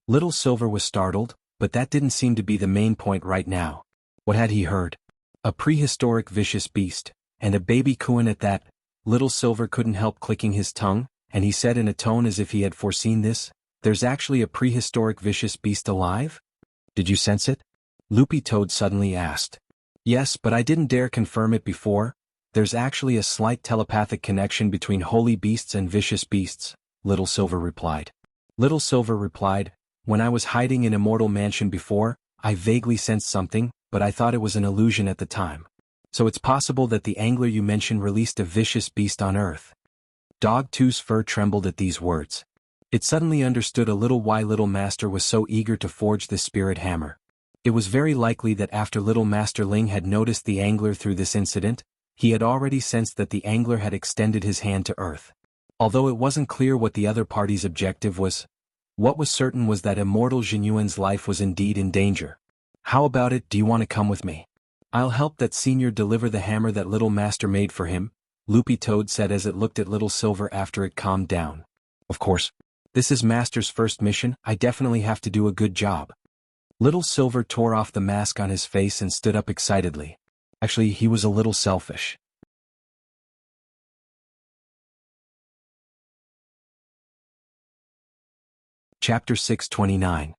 Little Silver was startled, but that didn't seem to be the main point right now. What had he heard? A prehistoric vicious beast, and a baby Kuan at that. Little Silver couldn't help clicking his tongue, and he said in a tone as if he had foreseen this, "There's actually a prehistoric vicious beast alive? Did you sense it?" Loopy Toad suddenly asked. "Yes, but I didn't dare confirm it before. There's actually a slight telepathic connection between holy beasts and vicious beasts," Little Silver replied. Little Silver replied, "When I was hiding in Immortal Mansion before, I vaguely sensed something, but I thought it was an illusion at the time. So it's possible that the angler you mentioned released a vicious beast on Earth." Dog 2's fur trembled at these words. It suddenly understood a little why Little Master was so eager to forge this spirit hammer. It was very likely that after Little Master Ling had noticed the angler through this incident, he had already sensed that the angler had extended his hand to Earth. Although it wasn't clear what the other party's objective was, what was certain was that Immortal Jinyuan's life was indeed in danger. "How about it, do you want to come with me? I'll help that senior deliver the hammer that Little Master made for him," Loopy Toad said as it looked at Little Silver after it calmed down. "Of course. This is Master's first mission, I definitely have to do a good job." Little Silver tore off the mask on his face and stood up excitedly. Actually, he was a little selfish. Chapter 629.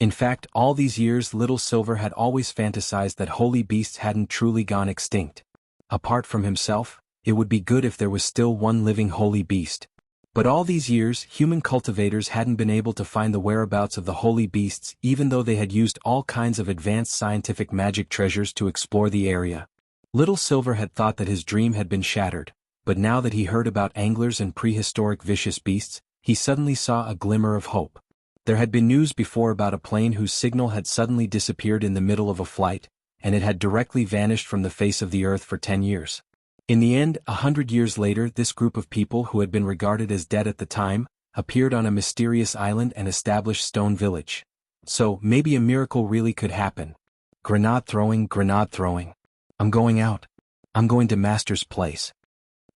In fact, all these years Little Silver had always fantasized that holy beasts hadn't truly gone extinct. Apart from himself, it would be good if there was still one living holy beast. But all these years, human cultivators hadn't been able to find the whereabouts of the holy beasts even though they had used all kinds of advanced scientific magic treasures to explore the area. Little Silver had thought that his dream had been shattered, but now that he heard about anglers and prehistoric vicious beasts, he suddenly saw a glimmer of hope. There had been news before about a plane whose signal had suddenly disappeared in the middle of a flight, and it had directly vanished from the face of the earth for 10 years. In the end, 100 years later, this group of people who had been regarded as dead at the time, appeared on a mysterious island and established Stone Village. So, maybe a miracle really could happen. Grenade throwing, grenade throwing. I'm going out. I'm going to Master's place.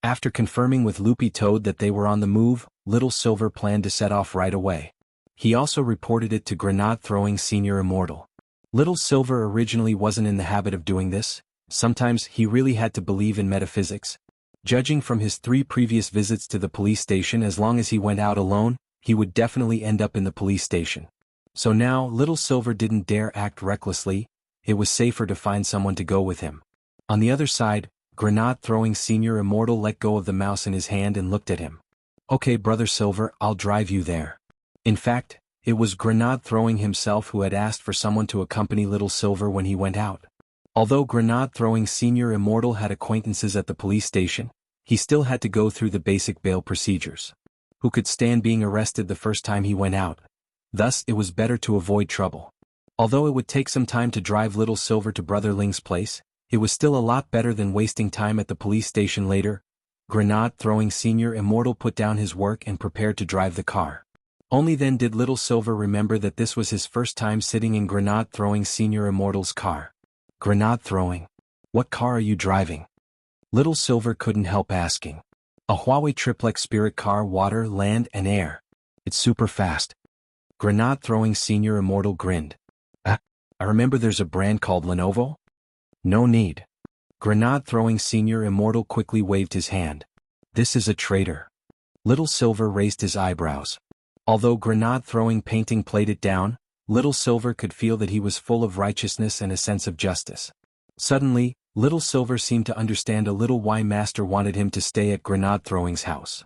After confirming with Loopy Toad that they were on the move, Little Silver planned to set off right away. He also reported it to Grenade Throwing Senior Immortal. Little Silver originally wasn't in the habit of doing this. Sometimes he really had to believe in metaphysics. Judging from his 3 previous visits to the police station, as long as he went out alone, he would definitely end up in the police station. So now, Little Silver didn't dare act recklessly. It was safer to find someone to go with him. On the other side, Grenade Throwing Senior Immortal let go of the mouse in his hand and looked at him. Okay, Brother Silver, I'll drive you there. In fact, it was Grenade Throwing himself who had asked for someone to accompany Little Silver when he went out. Although Grenade Throwing Senior Immortal had acquaintances at the police station, he still had to go through the basic bail procedures. Who could stand being arrested the first time he went out? Thus, it was better to avoid trouble. Although it would take some time to drive Little Silver to Brother Ling's place, it was still a lot better than wasting time at the police station later. Grenade Throwing Senior Immortal put down his work and prepared to drive the car. Only then did Little Silver remember that this was his first time sitting in Grenade Throwing Senior Immortal's car. Grenade throwing. What car are you driving? Little Silver couldn't help asking. A Huawei triplex spirit car, water, land, and air. It's super fast. Grenade Throwing Senior Immortal grinned. I remember there's a brand called Lenovo? No need. Grenade Throwing Senior Immortal quickly waved his hand. This is a traitor. Little Silver raised his eyebrows. Although Grenade Throwing Painting played it down, Little Silver could feel that he was full of righteousness and a sense of justice. Suddenly, Little Silver seemed to understand a little why Master wanted him to stay at Grenade Throwing's house.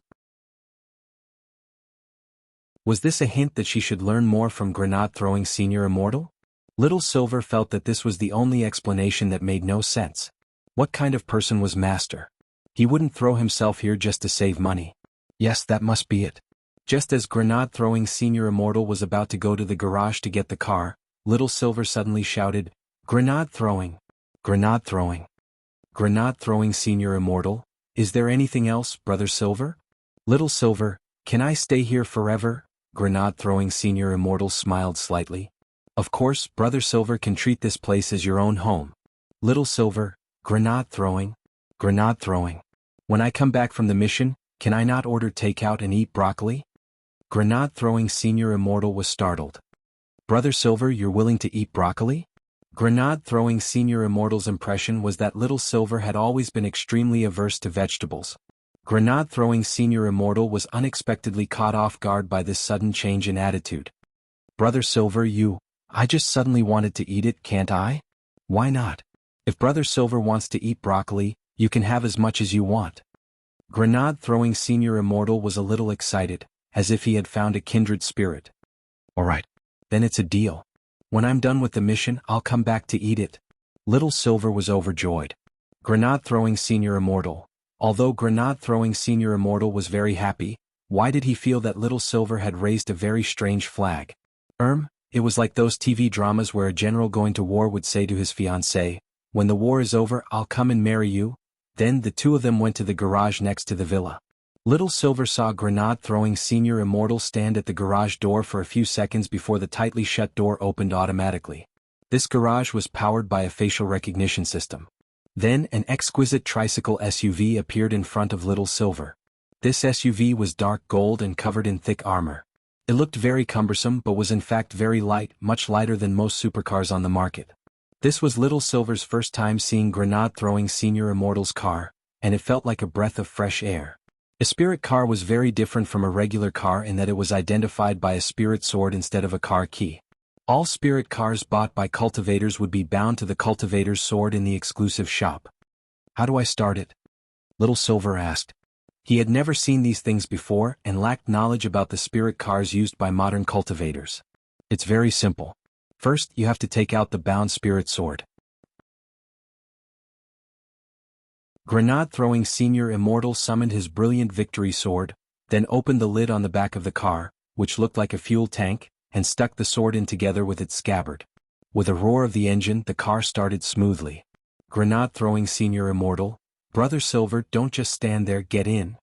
Was this a hint that she should learn more from Grenade Throwing Senior Immortal? Little Silver felt that this was the only explanation that made no sense. What kind of person was Master? He wouldn't throw himself here just to save money. Yes, that must be it. Just as Grenade Throwing Senior Immortal was about to go to the garage to get the car, Little Silver suddenly shouted, Grenade throwing! Grenade throwing! Grenade Throwing Senior Immortal, is there anything else, Brother Silver? Little Silver, can I stay here forever? Grenade Throwing Senior Immortal smiled slightly. Of course, Brother Silver can treat this place as your own home. Little Silver, Grenade throwing! Grenade throwing! When I come back from the mission, can I not order takeout and eat broccoli? Grenade Throwing Senior Immortal was startled. Brother Silver, you're willing to eat broccoli? Grenade Throwing Senior Immortal's impression was that Little Silver had always been extremely averse to vegetables. Grenade Throwing Senior Immortal was unexpectedly caught off guard by this sudden change in attitude. Brother Silver, I just suddenly wanted to eat it, can't I? Why not? If Brother Silver wants to eat broccoli, you can have as much as you want. Grenade Throwing Senior Immortal was a little excited, as if he had found a kindred spirit. Alright, then it's a deal. When I'm done with the mission, I'll come back to eat it. Little Silver was overjoyed. Grenade Throwing Senior Immortal. Although Grenade Throwing Senior Immortal was very happy, why did he feel that Little Silver had raised a very strange flag? It was like those TV dramas where a general going to war would say to his fiancée, when the war is over, I'll come and marry you. Then the two of them went to the garage next to the villa. Little Silver saw Grenade Throwing Senior Immortal stand at the garage door for a few seconds before the tightly shut door opened automatically. This garage was powered by a facial recognition system. Then an exquisite tricycle SUV appeared in front of Little Silver. This SUV was dark gold and covered in thick armor. It looked very cumbersome but was in fact very light, much lighter than most supercars on the market. This was Little Silver's first time seeing Grenade Throwing Senior Immortal's car, and it felt like a breath of fresh air. A spirit car was very different from a regular car in that it was identified by a spirit sword instead of a car key. All spirit cars bought by cultivators would be bound to the cultivator's sword in the exclusive shop. How do I start it? Little Silver asked. He had never seen these things before and lacked knowledge about the spirit cars used by modern cultivators. It's very simple. First, you have to take out the bound spirit sword. Grenade-throwing Senior Immortal summoned his brilliant victory sword, then opened the lid on the back of the car, which looked like a fuel tank, and stuck the sword in together with its scabbard. With a roar of the engine, the car started smoothly. Grenade-throwing Senior Immortal, Brother Silver, don't just stand there, get in.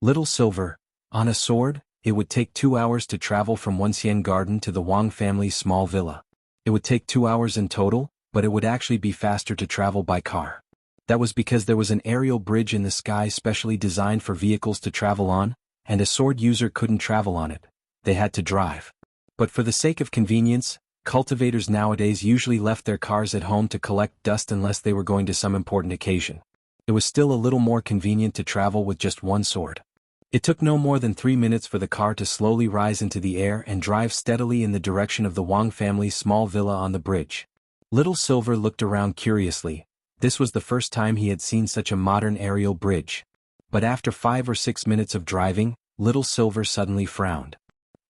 Little Silver, on a sword, it would take 2 hours to travel from Wuxia Garden to the Wang family's small villa. It would take 2 hours in total, but it would actually be faster to travel by car. That was because there was an aerial bridge in the sky specially designed for vehicles to travel on, and a sword user couldn't travel on it. They had to drive. But for the sake of convenience, cultivators nowadays usually left their cars at home to collect dust unless they were going to some important occasion. It was still a little more convenient to travel with just one sword. It took no more than 3 minutes for the car to slowly rise into the air and drive steadily in the direction of the Wang family's small villa on the bridge. Little Silver looked around curiously. This was the first time he had seen such a modern aerial bridge. But after 5 or 6 minutes of driving, Little Silver suddenly frowned.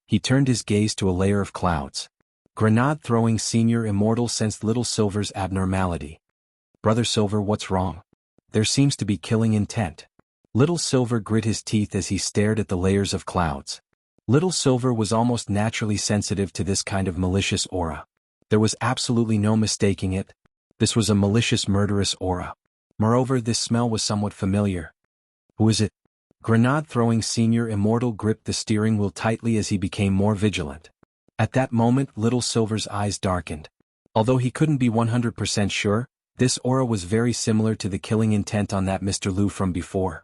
He turned his gaze to a layer of clouds. Grenade-throwing Senior Immortal sensed Little Silver's abnormality. Brother Silver, what's wrong? There seems to be killing intent. Little Silver grit his teeth as he stared at the layers of clouds. Little Silver was almost naturally sensitive to this kind of malicious aura. There was absolutely no mistaking it. This was a malicious, murderous aura. Moreover, this smell was somewhat familiar. Who is it? Grenade-throwing Senior Immortal gripped the steering wheel tightly as he became more vigilant. At that moment, Little Silver's eyes darkened. Although he couldn't be 100% sure, this aura was very similar to the killing intent on that Mr. Lu from before.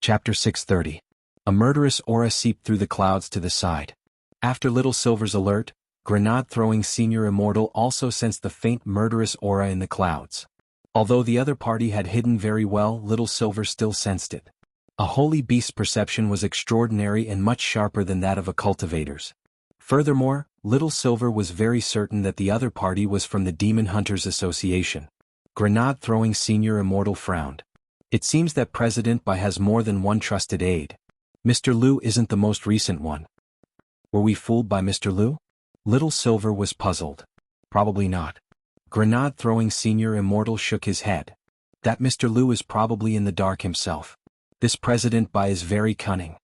Chapter 630. A murderous aura seeped through the clouds to the side. After Little Silver's alert, Grenade-throwing Senior Immortal also sensed the faint murderous aura in the clouds. Although the other party had hidden very well, Little Silver still sensed it. A holy beast's perception was extraordinary and much sharper than that of a cultivator's. Furthermore, Little Silver was very certain that the other party was from the Demon Hunters Association. Grenade-throwing Senior Immortal frowned. It seems that President Bai has more than one trusted aide. Mr. Lu isn't the most recent one. Were we fooled by Mr. Lu? Little Silver was puzzled. Probably not. Grenade-throwing Senior Immortal shook his head. That Mr. Lu is probably in the dark himself. This President Bai is very cunning.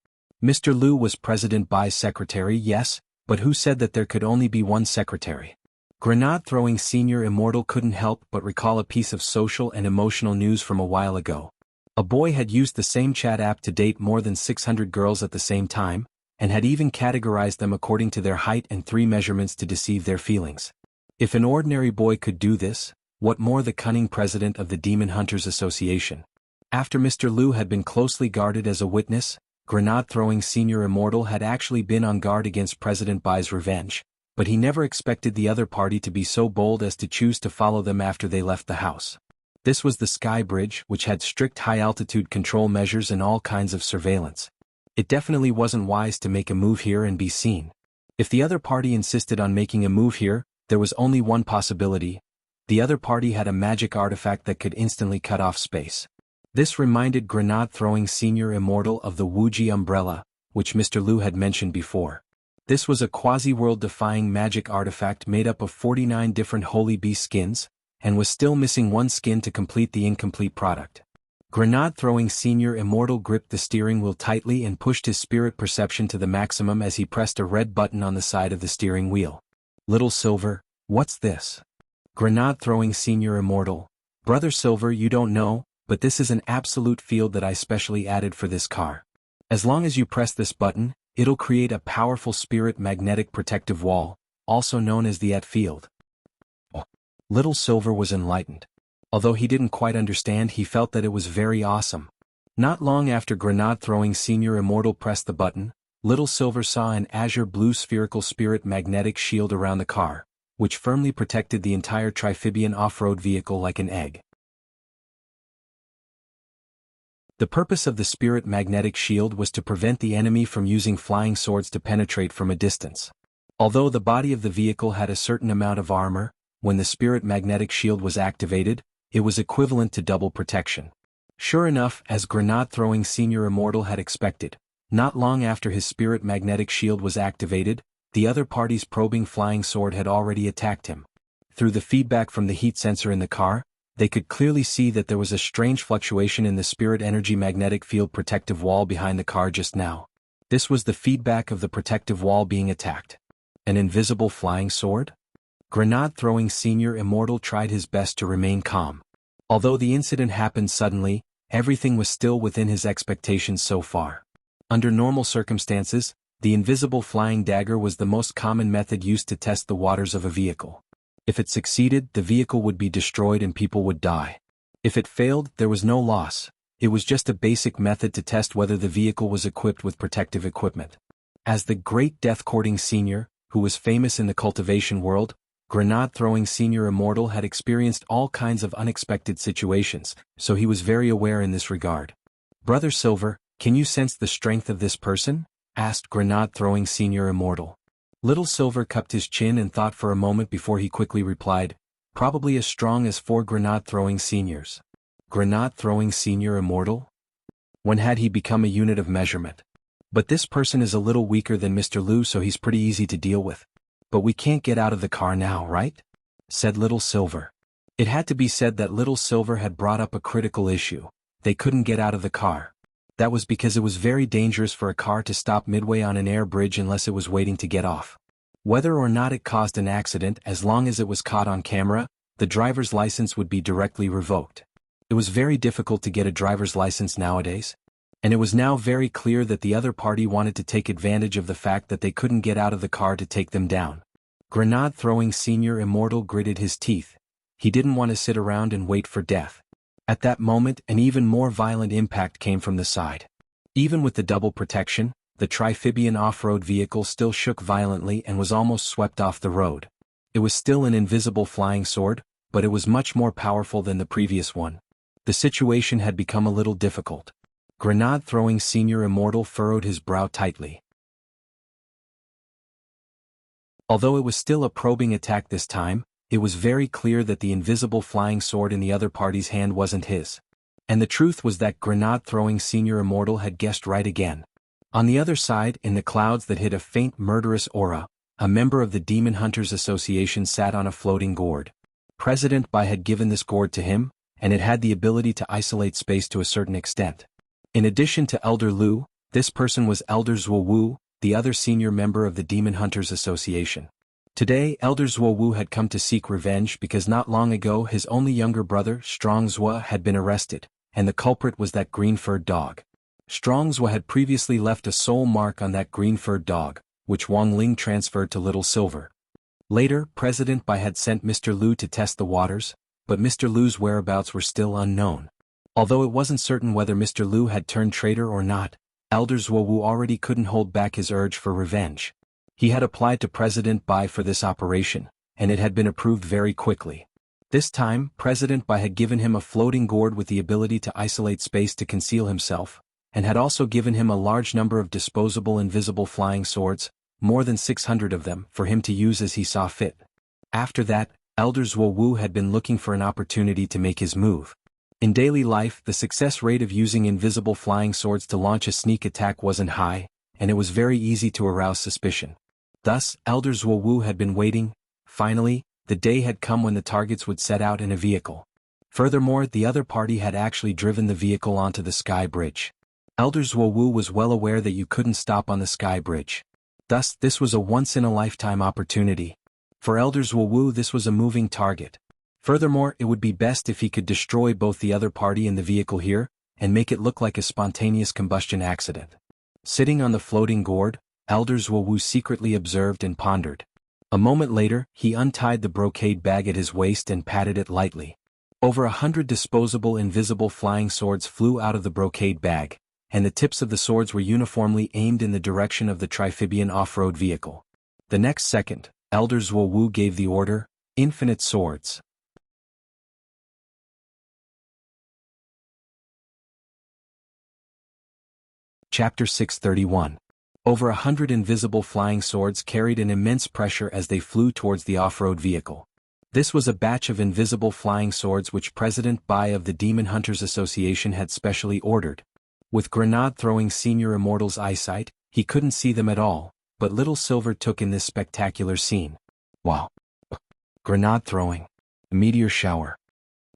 Mr. Lu was President Bai's secretary, yes, but who said that there could only be one secretary? Grenade-throwing Senior Immortal couldn't help but recall a piece of social and emotional news from a while ago. A boy had used the same chat app to date more than 600 girls at the same time, and had even categorized them according to their height and 3 measurements to deceive their feelings. If an ordinary boy could do this, what more the cunning president of the Demon Hunters Association? After Mr. Lu had been closely guarded as a witness, Grenade-throwing Senior Immortal had actually been on guard against President Bai's revenge, but he never expected the other party to be so bold as to choose to follow them after they left the house. This was the Sky Bridge, which had strict high-altitude control measures and all kinds of surveillance. It definitely wasn't wise to make a move here and be seen. If the other party insisted on making a move here, there was only one possibility. The other party had a magic artifact that could instantly cut off space. This reminded Grenade-throwing Senior Immortal of the Wuxia umbrella, which Mr. Lu had mentioned before. This was a quasi-world-defying magic artifact made up of 49 different holy beast skins, and was still missing one skin to complete the incomplete product. Grenade-throwing Senior Immortal gripped the steering wheel tightly and pushed his spirit perception to the maximum as he pressed a red button on the side of the steering wheel. Little Silver, what's this? Grenade-throwing Senior Immortal, Brother Silver, you don't know, but this is an absolute field that I specially added for this car. As long as you press this button, it'll create a powerful spirit magnetic protective wall, also known as the field. Oh. Little Silver was enlightened. Although he didn't quite understand, he felt that it was very awesome. Not long after Grenade-throwing Senior Immortal pressed the button, Little Silver saw an azure blue spherical spirit magnetic shield around the car, which firmly protected the entire Trifibian off-road vehicle like an egg. The purpose of the spirit magnetic shield was to prevent the enemy from using flying swords to penetrate from a distance. Although the body of the vehicle had a certain amount of armor, when the spirit magnetic shield was activated, it was equivalent to double protection. Sure enough, as grenade-throwing Senior Immortal had expected, not long after his spirit magnetic shield was activated, the other party's probing flying sword had already attacked him. Through the feedback from the heat sensor in the car, they could clearly see that there was a strange fluctuation in the spirit energy magnetic field protective wall behind the car just now. This was the feedback of the protective wall being attacked. An invisible flying sword? Grenade-throwing Senior Immortal tried his best to remain calm. Although the incident happened suddenly, everything was still within his expectations so far. Under normal circumstances, the invisible flying dagger was the most common method used to test the waters of a vehicle. If it succeeded, the vehicle would be destroyed and people would die. If it failed, there was no loss. It was just a basic method to test whether the vehicle was equipped with protective equipment. As the great death-courting senior, who was famous in the cultivation world, grenade-throwing Senior Immortal had experienced all kinds of unexpected situations, so he was very aware in this regard. "Brother Silver, can you sense the strength of this person?" asked grenade-throwing Senior Immortal. Little Silver cupped his chin and thought for a moment before he quickly replied, "Probably as strong as 4 grenade-throwing seniors." Grenade-throwing Senior Immortal? When had he become a unit of measurement? But this person is a little weaker than Mr. Liu, so he's pretty easy to deal with. "But we can't get out of the car now, right?" said Little Silver. It had to be said that Little Silver had brought up a critical issue. They couldn't get out of the car. That was because it was very dangerous for a car to stop midway on an air bridge unless it was waiting to get off. Whether or not it caused an accident, as long as it was caught on camera, the driver's license would be directly revoked. It was very difficult to get a driver's license nowadays. And it was now very clear that the other party wanted to take advantage of the fact that they couldn't get out of the car to take them down. Grenade-throwing Senior Immortal gritted his teeth. He didn't want to sit around and wait for death. At that moment, an even more violent impact came from the side. Even with the double protection, the Trifibian off-road vehicle still shook violently and was almost swept off the road. It was still an invisible flying sword, but it was much more powerful than the previous one. The situation had become a little difficult. Grenade-throwing Senior Immortal furrowed his brow tightly. Although it was still a probing attack this time, it was very clear that the invisible flying sword in the other party's hand wasn't his. And the truth was that grenade-throwing Senior Immortal had guessed right again. On the other side, in the clouds that hid a faint murderous aura, a member of the Demon Hunters Association sat on a floating gourd. President Bai had given this gourd to him, and it had the ability to isolate space to a certain extent. In addition to Elder Liu, this person was Elder Zuowu, the other senior member of the Demon Hunters Association. Today, Elder Zuowu had come to seek revenge because not long ago his only younger brother, Strong Zua, had been arrested, and the culprit was that green-furred dog. Strong Zua had previously left a soul mark on that green-furred dog, which Wang Ling transferred to Little Silver. Later, President Bai had sent Mr. Liu to test the waters, but Mr. Liu's whereabouts were still unknown. Although it wasn't certain whether Mr. Liu had turned traitor or not, Elder Zuowu already couldn't hold back his urge for revenge. He had applied to President Bai for this operation, and it had been approved very quickly. This time, President Bai had given him a floating gourd with the ability to isolate space to conceal himself, and had also given him a large number of disposable invisible flying swords, more than 600 of them, for him to use as he saw fit. After that, Elder Zuowu had been looking for an opportunity to make his move. In daily life, the success rate of using invisible flying swords to launch a sneak attack wasn't high, and it was very easy to arouse suspicion. Thus, Elder Zuowu had been waiting. Finally, the day had come when the targets would set out in a vehicle. Furthermore, the other party had actually driven the vehicle onto the sky bridge. Elder Zuowu was well aware that you couldn't stop on the sky bridge. Thus, this was a once-in-a-lifetime opportunity. For Elder Zuowu, this was a moving target. Furthermore, it would be best if he could destroy both the other party and the vehicle here, and make it look like a spontaneous combustion accident. Sitting on the floating gourd, Elder Zuowu secretly observed and pondered. A moment later, he untied the brocade bag at his waist and patted it lightly. Over 100 disposable invisible flying swords flew out of the brocade bag, and the tips of the swords were uniformly aimed in the direction of the Trifibian off-road vehicle. The next second, Elder Zuowu gave the order, "Infinite swords." Chapter 631. Over 100 invisible flying swords carried an immense pressure as they flew towards the off-road vehicle. This was a batch of invisible flying swords which President Bai of the Demon Hunters Association had specially ordered. With grenade-throwing Senior Immortal's eyesight, he couldn't see them at all, but Little Silver took in this spectacular scene. Wow! Grenade-throwing. A meteor shower.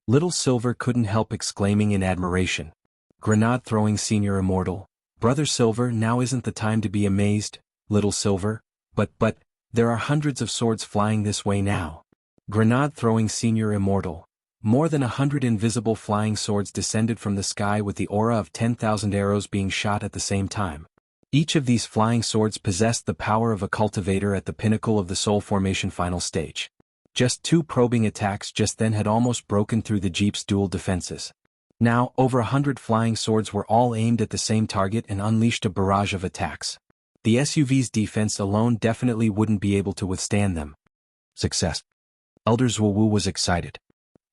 Little Silver couldn't help exclaiming in admiration. Grenade-throwing Senior Immortal. Brother Silver, now isn't the time to be amazed, Little Silver, but, there are hundreds of swords flying this way now. Grenade-throwing Senior Immortal. More than 100 invisible flying swords descended from the sky with the aura of 10,000 arrows being shot at the same time. Each of these flying swords possessed the power of a cultivator at the pinnacle of the soul formation final stage. Just 2 probing attacks just then had almost broken through the Jeep's dual defenses. Now, over 100 flying swords were all aimed at the same target and unleashed a barrage of attacks. The SUV's defense alone definitely wouldn't be able to withstand them. Success. Elder Zhuowu was excited.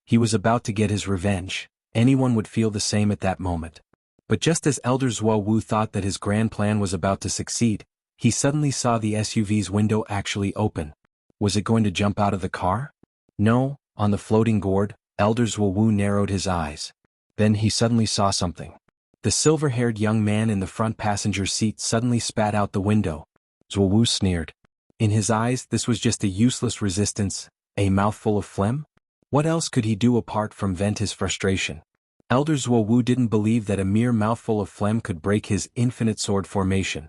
He was about to get his revenge. Anyone would feel the same at that moment. But just as Elder Zhuowu thought that his grand plan was about to succeed, he suddenly saw the SUV's window actually open. Was it going to jump out of the car? No, on the floating gourd, Elder Zhuowu narrowed his eyes. Then he suddenly saw something. The silver-haired young man in the front passenger seat suddenly spat out the window. Zhuowu sneered. In his eyes, this was just a useless resistance, a mouthful of phlegm? What else could he do apart from vent his frustration? Elder Zhuowu didn't believe that a mere mouthful of phlegm could break his infinite sword formation.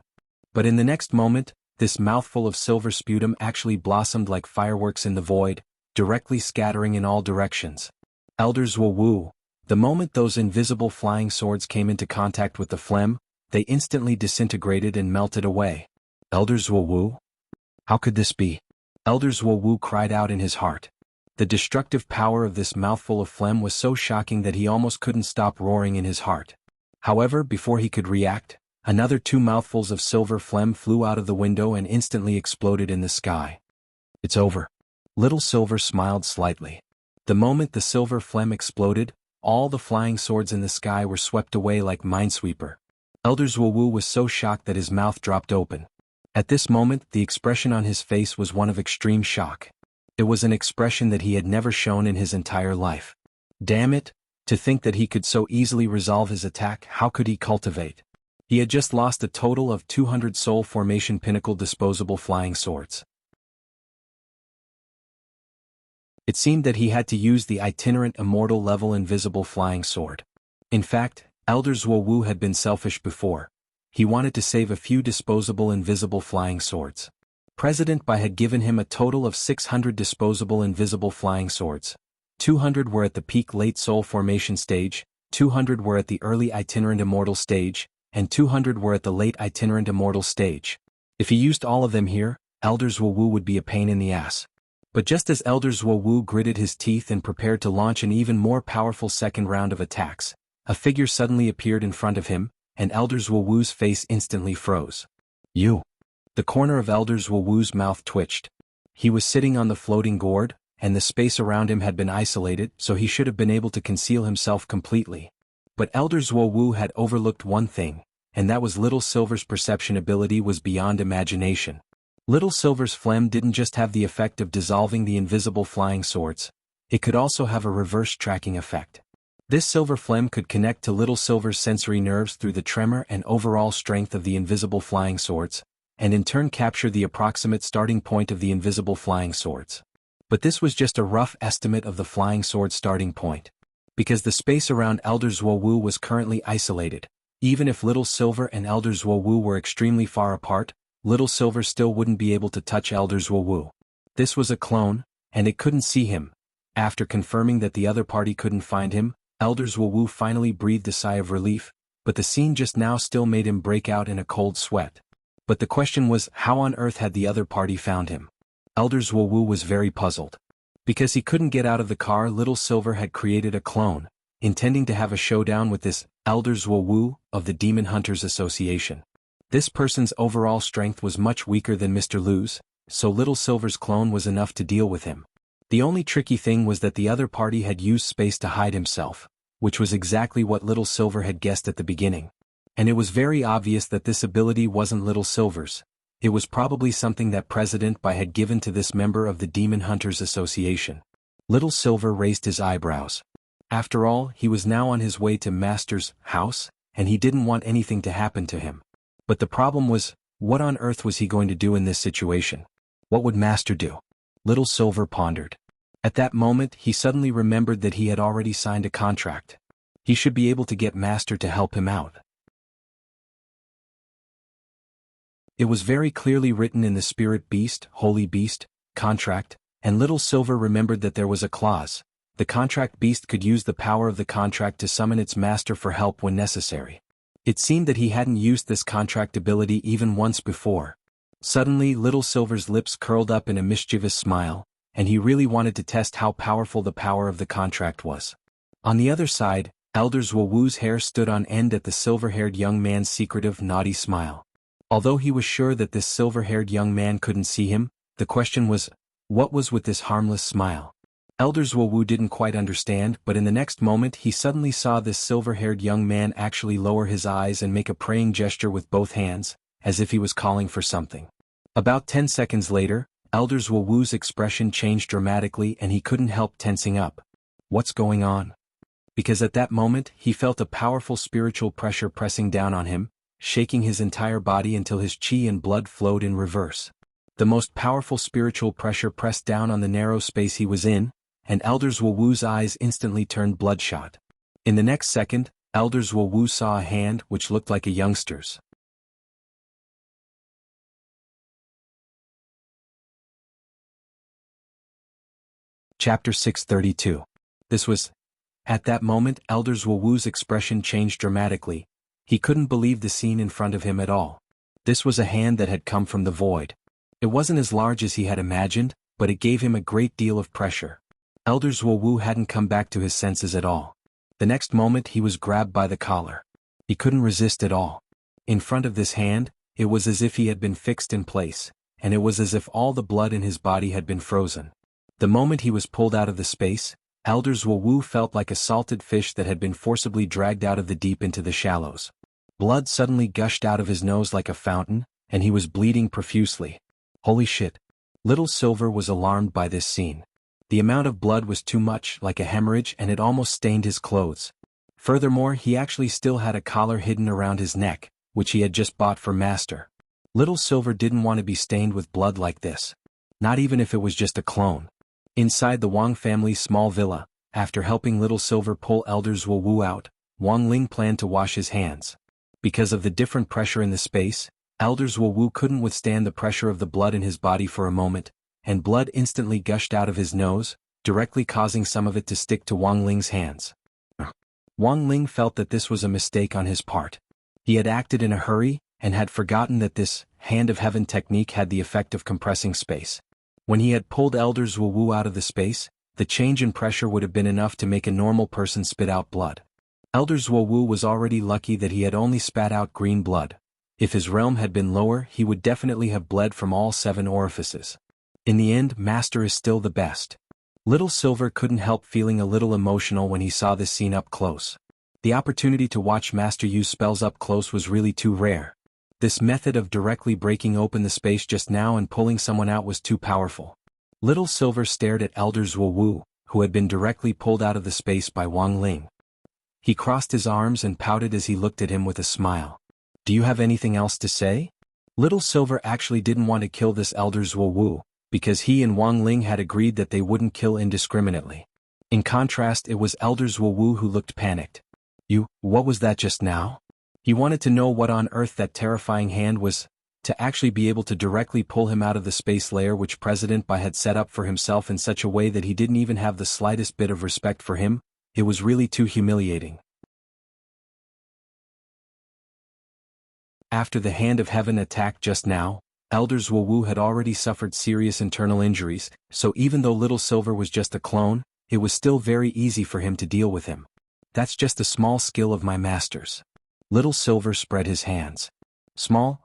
But in the next moment, this mouthful of silver sputum actually blossomed like fireworks in the void, directly scattering in all directions. Elder Zhuowu. The moment those invisible flying swords came into contact with the phlegm, they instantly disintegrated and melted away. Elder Zhuowu? How could this be? Elder Zhuowu cried out in his heart. The destructive power of this mouthful of phlegm was so shocking that he almost couldn't stop roaring in his heart. However, before he could react, another 2 mouthfuls of silver phlegm flew out of the window and instantly exploded in the sky. It's over. Little Silver smiled slightly. The moment the silver phlegm exploded, all the flying swords in the sky were swept away like Minesweeper. Elder Zhuowu was so shocked that his mouth dropped open. At this moment, the expression on his face was one of extreme shock. It was an expression that he had never shown in his entire life. Damn it, to think that he could so easily resolve his attack. How could he cultivate? He had just lost a total of 200 soul formation pinnacle disposable flying swords. It seemed that he had to use the itinerant immortal level invisible flying sword. In fact, Elder Zhuowu had been selfish before. He wanted to save a few disposable invisible flying swords. President Bai had given him a total of 600 disposable invisible flying swords. 200 were at the peak late soul formation stage, 200 were at the early itinerant immortal stage, and 200 were at the late itinerant immortal stage. If he used all of them here, Elder Zhuowu would be a pain in the ass. But just as Elder Zhuowu gritted his teeth and prepared to launch an even more powerful second round of attacks, a figure suddenly appeared in front of him, and Elder Zhuowu's face instantly froze. You! The corner of Elder Zhuowu's mouth twitched. He was sitting on the floating gourd, and the space around him had been isolated, so he should have been able to conceal himself completely. But Elder Zhuowu had overlooked one thing, and that was Little Silver's perception ability was beyond imagination. Little Silver's phlegm didn't just have the effect of dissolving the invisible flying swords, it could also have a reverse tracking effect. This silver phlegm could connect to Little Silver's sensory nerves through the tremor and overall strength of the invisible flying swords, and in turn capture the approximate starting point of the invisible flying swords. But this was just a rough estimate of the flying sword starting point. Because the space around Elder Zhuowu was currently isolated, even if Little Silver and Elder Zhuowu were extremely far apart, Little Silver still wouldn't be able to touch Elder Zhuowu. This was a clone, and it couldn't see him. After confirming that the other party couldn't find him, Elder Zhuowu finally breathed a sigh of relief, but the scene just now still made him break out in a cold sweat. But the question was, how on earth had the other party found him? Elder Zhuowu was very puzzled. Because he couldn't get out of the car, Little Silver had created a clone, intending to have a showdown with this Elder Zhuowu of the Demon Hunters Association. This person's overall strength was much weaker than Mr. Liu's, so Little Silver's clone was enough to deal with him. The only tricky thing was that the other party had used space to hide himself, which was exactly what Little Silver had guessed at the beginning. And it was very obvious that this ability wasn't Little Silver's. It was probably something that President Bai had given to this member of the Demon Hunters Association. Little Silver raised his eyebrows. After all, he was now on his way to Master's house, and he didn't want anything to happen to him. But the problem was, what on earth was he going to do in this situation? What would Master do? Little Silver pondered. At that moment, he suddenly remembered that he had already signed a contract. He should be able to get Master to help him out. It was very clearly written in the Spirit Beast, Holy Beast, contract, and Little Silver remembered that there was a clause. The contract beast could use the power of the contract to summon its master for help when necessary. It seemed that he hadn't used this contract ability even once before. Suddenly, Little Silver's lips curled up in a mischievous smile, and he really wanted to test how powerful the power of the contract was. On the other side, Elder Zhuowu's hair stood on end at the silver-haired young man's secretive, naughty smile. Although he was sure that this silver-haired young man couldn't see him, the question was, what was with this harmless smile? Elder Zhuowu didn't quite understand, but in the next moment he suddenly saw this silver-haired young man actually lower his eyes and make a praying gesture with both hands, as if he was calling for something. About 10 seconds later, Elder Zhuowu's expression changed dramatically and he couldn't help tensing up. What's going on? Because at that moment he felt a powerful spiritual pressure pressing down on him, shaking his entire body until his qi and blood flowed in reverse. The most powerful spiritual pressure pressed down on the narrow space he was in, and Elder Zhuowu's eyes instantly turned bloodshot. In the next second, Elder Zhuowu saw a hand which looked like a youngster's. Chapter 632. This was... At that moment, Elder Zhuowu's expression changed dramatically. He couldn't believe the scene in front of him at all. This was a hand that had come from the void. It wasn't as large as he had imagined, but it gave him a great deal of pressure. Elder Zhuowu hadn't come back to his senses at all. The next moment he was grabbed by the collar. He couldn't resist at all. In front of this hand, it was as if he had been fixed in place, and it was as if all the blood in his body had been frozen. The moment he was pulled out of the space, Elder Zhuowu felt like a salted fish that had been forcibly dragged out of the deep into the shallows. Blood suddenly gushed out of his nose like a fountain, and he was bleeding profusely. Holy shit! Little Silver was alarmed by this scene. The amount of blood was too much, like a hemorrhage, and it almost stained his clothes. Furthermore, he actually still had a collar hidden around his neck, which he had just bought for Master. Little Silver didn't want to be stained with blood like this. Not even if it was just a clone. Inside the Wang family's small villa, after helping Little Silver pull Elder Zhuowu out, Wang Ling planned to wash his hands. Because of the different pressure in the space, Elder Zhuowu couldn't withstand the pressure of the blood in his body for a moment, and blood instantly gushed out of his nose, directly causing some of it to stick to Wang Ling's hands. Wang Ling felt that this was a mistake on his part. He had acted in a hurry, and had forgotten that this Hand of Heaven technique had the effect of compressing space. When he had pulled Elder Zhuowu out of the space, the change in pressure would have been enough to make a normal person spit out blood. Elder Zhuowu was already lucky that he had only spat out green blood. If his realm had been lower, he would definitely have bled from all 7 orifices. In the end, Master is still the best. Little Silver couldn't help feeling a little emotional when he saw this scene up close. The opportunity to watch Master use spells up close was really too rare. This method of directly breaking open the space just now and pulling someone out was too powerful. Little Silver stared at Elder Zhuowu, who had been directly pulled out of the space by Wang Ling. He crossed his arms and pouted as he looked at him with a smile. Do you have anything else to say? Little Silver actually didn't want to kill this Elder Zhuowu, because he and Wang Ling had agreed that they wouldn't kill indiscriminately. In contrast, it was Elder Zhuowu who looked panicked. What was that just now? He wanted to know what on earth that terrifying hand was, to actually be able to directly pull him out of the space layer which President Bai had set up for himself in such a way that he didn't even have the slightest bit of respect for him. It was really too humiliating. After the Hand of Heaven attack just now, Elder Zhuowu had already suffered serious internal injuries, so even though Little Silver was just a clone, it was still very easy for him to deal with him. That's just a small skill of my master's. Little Silver spread his hands. Small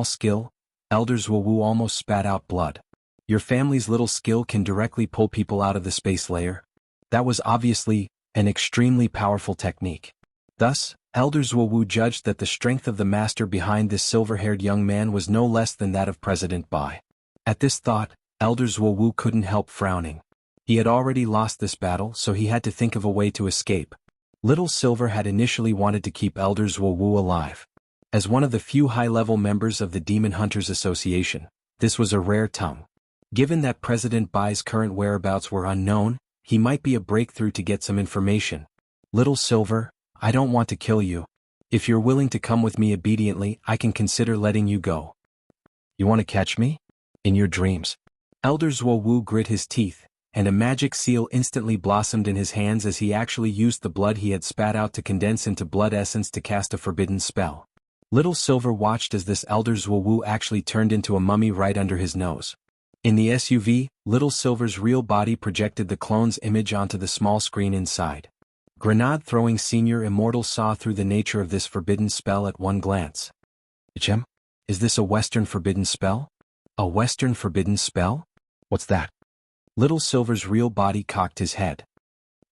skill? Elder Zhuowu almost spat out blood. Your family's little skill can directly pull people out of the space layer? That was obviously an extremely powerful technique. Thus, Elder Zhuowu judged that the strength of the master behind this silver-haired young man was no less than that of President Bai. At this thought, Elder Zhuowu couldn't help frowning. He had already lost this battle, so he had to think of a way to escape. Little Silver had initially wanted to keep Elder Zhuowu alive. As one of the few high-level members of the Demon Hunters Association, this was a rare tongue. Given that President Bai's current whereabouts were unknown, he might be a breakthrough to get some information. Little Silver, I don't want to kill you. If you're willing to come with me obediently, I can consider letting you go. You want to catch me? In your dreams. Elder Zhuowu grit his teeth, and a magic seal instantly blossomed in his hands as he actually used the blood he had spat out to condense into blood essence to cast a forbidden spell. Little Silver watched as this Elder Zhuowu actually turned into a mummy right under his nose. In the SUV, Little Silver's real body projected the clone's image onto the small screen inside. Grenade-throwing Senior Immortal saw through the nature of this forbidden spell at one glance. Chem? Is this a Western forbidden spell? A Western forbidden spell? What's that? Little Silver's real body cocked his head.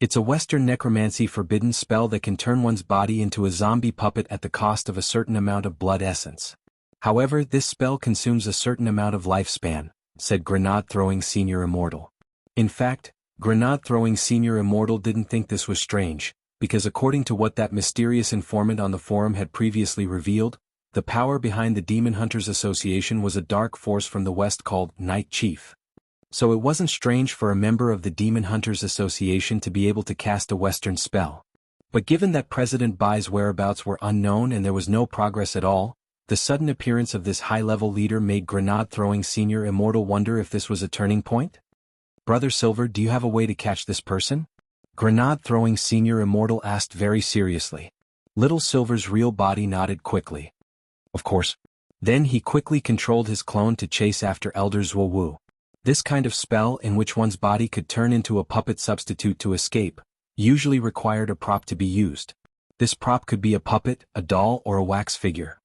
It's a Western necromancy forbidden spell that can turn one's body into a zombie puppet at the cost of a certain amount of blood essence. However, this spell consumes a certain amount of lifespan, said Grenade-throwing Senior Immortal. In fact, Grenade-throwing Senior Immortal didn't think this was strange, because according to what that mysterious informant on the forum had previously revealed, the power behind the Demon Hunters Association was a dark force from the West called Night Chief. So it wasn't strange for a member of the Demon Hunters Association to be able to cast a Western spell. But given that President Bai's whereabouts were unknown and there was no progress at all, the sudden appearance of this high-level leader made Grenade-throwing Senior Immortal wonder if this was a turning point. Brother Silver, do you have a way to catch this person? Grenade-throwing Senior Immortal asked very seriously. Little Silver's real body nodded quickly. Of course. Then he quickly controlled his clone to chase after Elder Zhuowu. This kind of spell in which one's body could turn into a puppet substitute to escape, usually required a prop to be used. This prop could be a puppet, a doll, or a wax figure.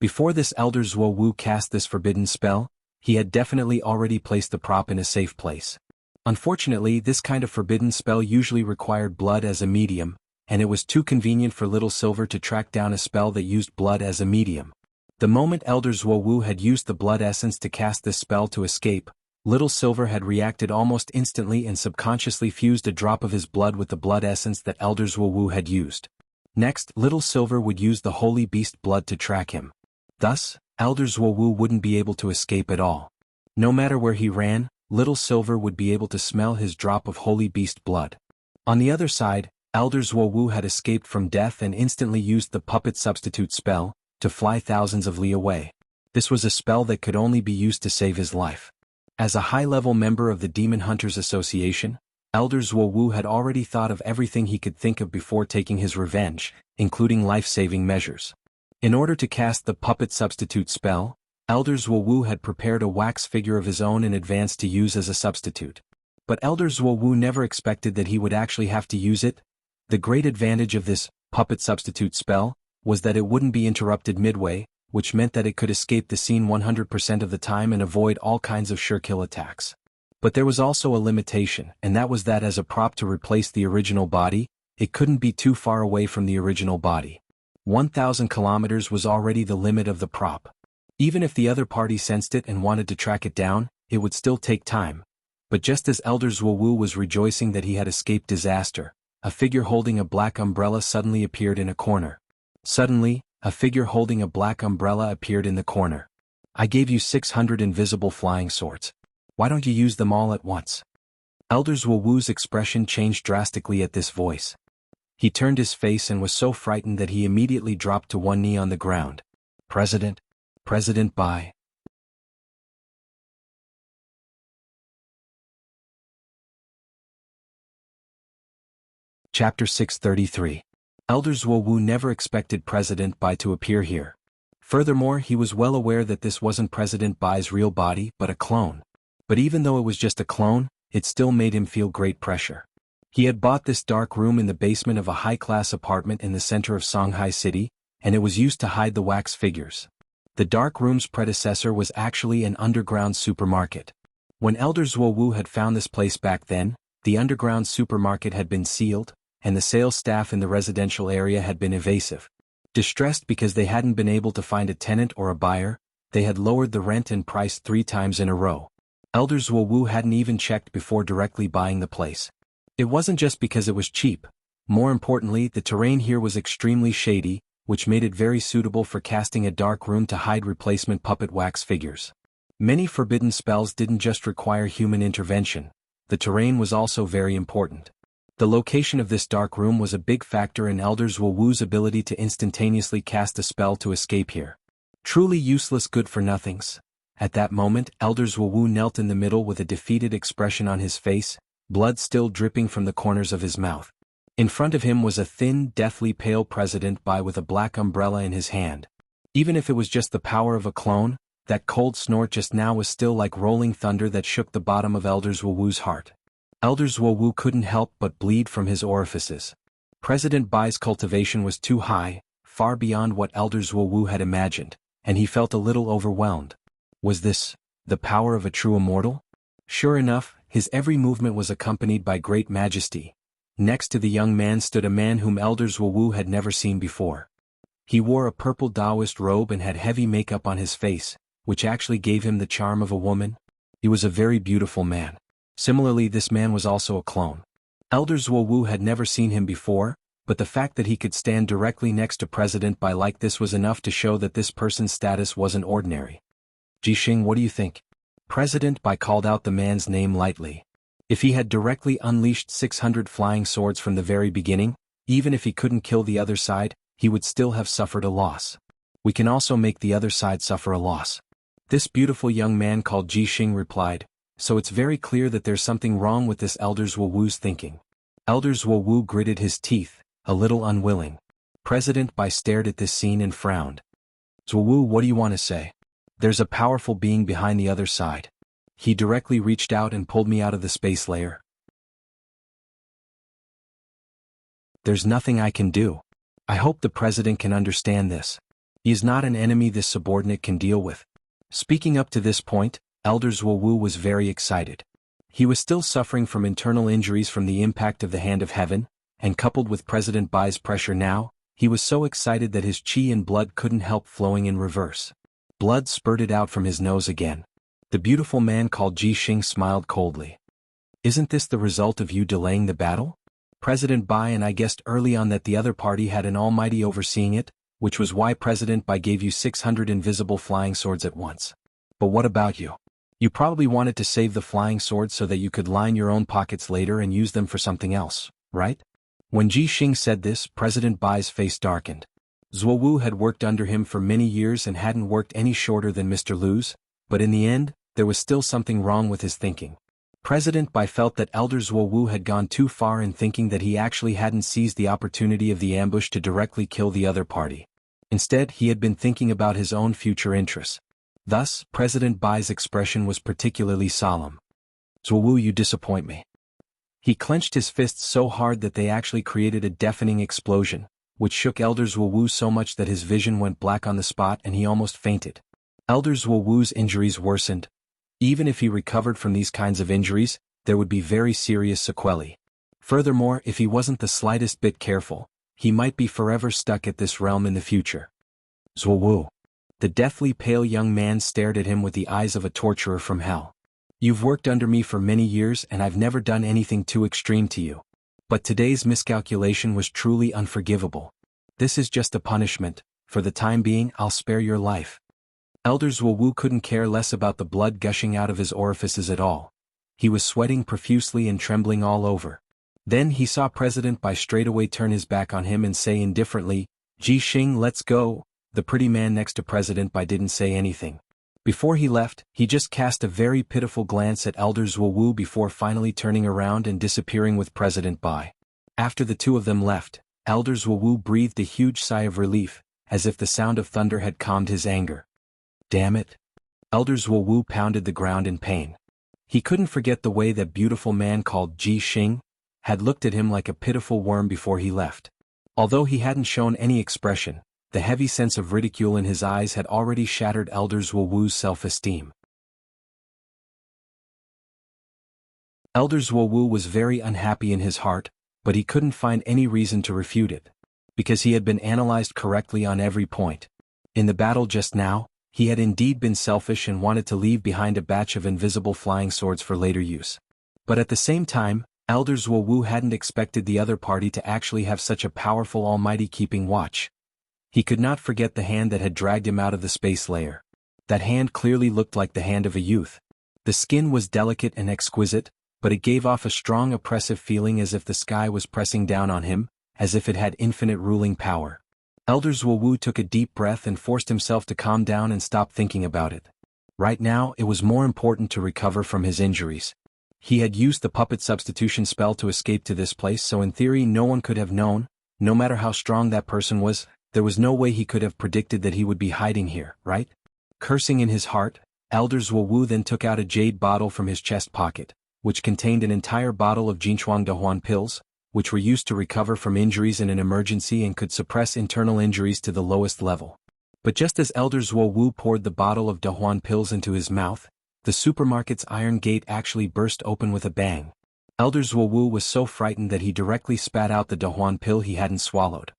Before this Elder Zhuowu cast this forbidden spell, he had definitely already placed the prop in a safe place. Unfortunately, this kind of forbidden spell usually required blood as a medium, and it was too convenient for Little Silver to track down a spell that used blood as a medium. The moment Elder Zhuowu had used the blood essence to cast this spell to escape, Little Silver had reacted almost instantly and subconsciously fused a drop of his blood with the blood essence that Elder Zhuowu had used. Next, Little Silver would use the Holy Beast blood to track him. Thus, Elder Zhuowu wouldn't be able to escape at all. No matter where he ran, Little Silver would be able to smell his drop of Holy Beast blood. On the other side, Elder Zhuowu had escaped from death and instantly used the puppet substitute spell to fly thousands of li away. This was a spell that could only be used to save his life. As a high-level member of the Demon Hunters Association, Elder Zhuowu had already thought of everything he could think of before taking his revenge, including life-saving measures. In order to cast the puppet substitute spell, Elder Zhuowu had prepared a wax figure of his own in advance to use as a substitute. But Elder Zhuowu never expected that he would actually have to use it. The great advantage of this puppet substitute spell was that it wouldn't be interrupted midway, which meant that it could escape the scene 100% of the time and avoid all kinds of sure-kill attacks. But there was also a limitation, and that was that as a prop to replace the original body, it couldn't be too far away from the original body. 1,000 kilometers was already the limit of the prop. Even if the other party sensed it and wanted to track it down, it would still take time. But just as Elder Zhuowu was rejoicing that he had escaped disaster, a figure holding a black umbrella suddenly appeared in a corner. Suddenly, a figure holding a black umbrella appeared in the corner. I gave you 600 invisible flying swords. Why don't you use them all at once? Elder Zhuowu's expression changed drastically at this voice. He turned his face and was so frightened that he immediately dropped to one knee on the ground. President Bai. Chapter 633. Elder Zhuowu never expected President Bai to appear here. Furthermore, he was well aware that this wasn't President Bai's real body but a clone. But even though it was just a clone, it still made him feel great pressure. He had bought this dark room in the basement of a high-class apartment in the center of Shanghai City, and it was used to hide the wax figures. The dark room's predecessor was actually an underground supermarket. When Elder Zhuowu had found this place back then, the underground supermarket had been sealed, and the sales staff in the residential area had been evasive. Distressed because they hadn't been able to find a tenant or a buyer, they had lowered the rent and price 3 times in a row. Elder Zhuowu hadn't even checked before directly buying the place. It wasn't just because it was cheap. More importantly, the terrain here was extremely shady, which made it very suitable for casting a dark room to hide replacement puppet wax figures. Many forbidden spells didn't just require human intervention. The terrain was also very important. The location of this dark room was a big factor in Elder Zhuowu's ability to instantaneously cast a spell to escape here. Truly useless good-for-nothings. At that moment, Elder Zhuowu knelt in the middle with a defeated expression on his face, blood still dripping from the corners of his mouth. In front of him was a thin, deathly pale President Bai with a black umbrella in his hand. Even if it was just the power of a clone, that cold snort just now was still like rolling thunder that shook the bottom of Elder Zhuowu's heart. Elder Zhuowu couldn't help but bleed from his orifices. President Bai's cultivation was too high, far beyond what Elder Zhuowu had imagined, and he felt a little overwhelmed. Was this the power of a true immortal? Sure enough, his every movement was accompanied by great majesty. Next to the young man stood a man whom Elder Zhuowu had never seen before. He wore a purple Taoist robe and had heavy makeup on his face, which actually gave him the charm of a woman. He was a very beautiful man. Similarly, this man was also a clone. Elder Zhuowu had never seen him before, but the fact that he could stand directly next to President Bai like this was enough to show that this person's status wasn't ordinary. Jixing, what do you think? President Bai called out the man's name lightly. If he had directly unleashed 600 flying swords from the very beginning, even if he couldn't kill the other side, he would still have suffered a loss. We can also make the other side suffer a loss. This beautiful young man called Jixing replied, so it's very clear that there's something wrong with this Elder Zhuowu's thinking. Elder Zhuowu gritted his teeth, a little unwilling. President Bai stared at this scene and frowned. Zhuowu, what do you want to say? There's a powerful being behind the other side. He directly reached out and pulled me out of the space layer. There's nothing I can do. I hope the president can understand this. He is not an enemy this subordinate can deal with. Speaking up to this point, Elder Zhuowu was very excited. He was still suffering from internal injuries from the impact of the Hand of Heaven, and coupled with President Bai's pressure now, he was so excited that his chi and blood couldn't help flowing in reverse. Blood spurted out from his nose again. The beautiful man called Jixing smiled coldly. Isn't this the result of you delaying the battle? President Bai and I guessed early on that the other party had an almighty overseeing it, which was why President Bai gave you 600 invisible flying swords at once. But what about you? You probably wanted to save the flying swords so that you could line your own pockets later and use them for something else, right? When Jixing said this, President Bai's face darkened. Zhuowu had worked under him for many years and hadn't worked any shorter than Mr. Lu's, but in the end, there was still something wrong with his thinking. President Bai felt that Elder Zhuowu had gone too far in thinking that he actually hadn't seized the opportunity of the ambush to directly kill the other party. Instead, he had been thinking about his own future interests. Thus, President Bai's expression was particularly solemn. Zhuowu, you disappoint me. He clenched his fists so hard that they actually created a deafening explosion, which shook Elder Zhuowu so much that his vision went black on the spot and he almost fainted. Elder Zhuowu's injuries worsened. Even if he recovered from these kinds of injuries, there would be very serious sequelae. Furthermore, if he wasn't the slightest bit careful, he might be forever stuck at this realm in the future. Zhuowu. The deathly pale young man stared at him with the eyes of a torturer from hell. You've worked under me for many years and I've never done anything too extreme to you. But today's miscalculation was truly unforgivable. This is just a punishment. For the time being, I'll spare your life. Elder Zhuowu couldn't care less about the blood gushing out of his orifices at all. He was sweating profusely and trembling all over. Then he saw President Bai straightaway turn his back on him and say indifferently, Jixing, let's go. The pretty man next to President Bai didn't say anything. Before he left, he just cast a very pitiful glance at Elder Zhuowu before finally turning around and disappearing with President Bai. After the two of them left, Elder Zhuowu breathed a huge sigh of relief, as if the sound of thunder had calmed his anger. Damn it. Elder Zhuowu pounded the ground in pain. He couldn't forget the way that beautiful man called Jixing had looked at him like a pitiful worm before he left. Although he hadn't shown any expression, the heavy sense of ridicule in his eyes had already shattered Elder Zhuowu's self-esteem. Elder Zhuowu was very unhappy in his heart, but he couldn't find any reason to refute it. Because he had been analyzed correctly on every point. In the battle just now, he had indeed been selfish and wanted to leave behind a batch of invisible flying swords for later use. But at the same time, Elder Zhuowu hadn't expected the other party to actually have such a powerful almighty keeping watch. He could not forget the hand that had dragged him out of the space layer. That hand clearly looked like the hand of a youth. The skin was delicate and exquisite, but it gave off a strong oppressive feeling as if the sky was pressing down on him, as if it had infinite ruling power. Elder Zhuowu took a deep breath and forced himself to calm down and stop thinking about it. Right now, it was more important to recover from his injuries. He had used the puppet substitution spell to escape to this place, so in theory no one could have known, no matter how strong that person was, there was no way he could have predicted that he would be hiding here, right? Cursing in his heart, Elder Zhuowu then took out a jade bottle from his chest pocket, which contained an entire bottle of Jinchuang Dahuan pills, which were used to recover from injuries in an emergency and could suppress internal injuries to the lowest level. But just as Elder Zhuowu poured the bottle of Dahuan pills into his mouth, the supermarket's iron gate actually burst open with a bang. Elder Zhuowu was so frightened that he directly spat out the Dahuan pill he hadn't swallowed.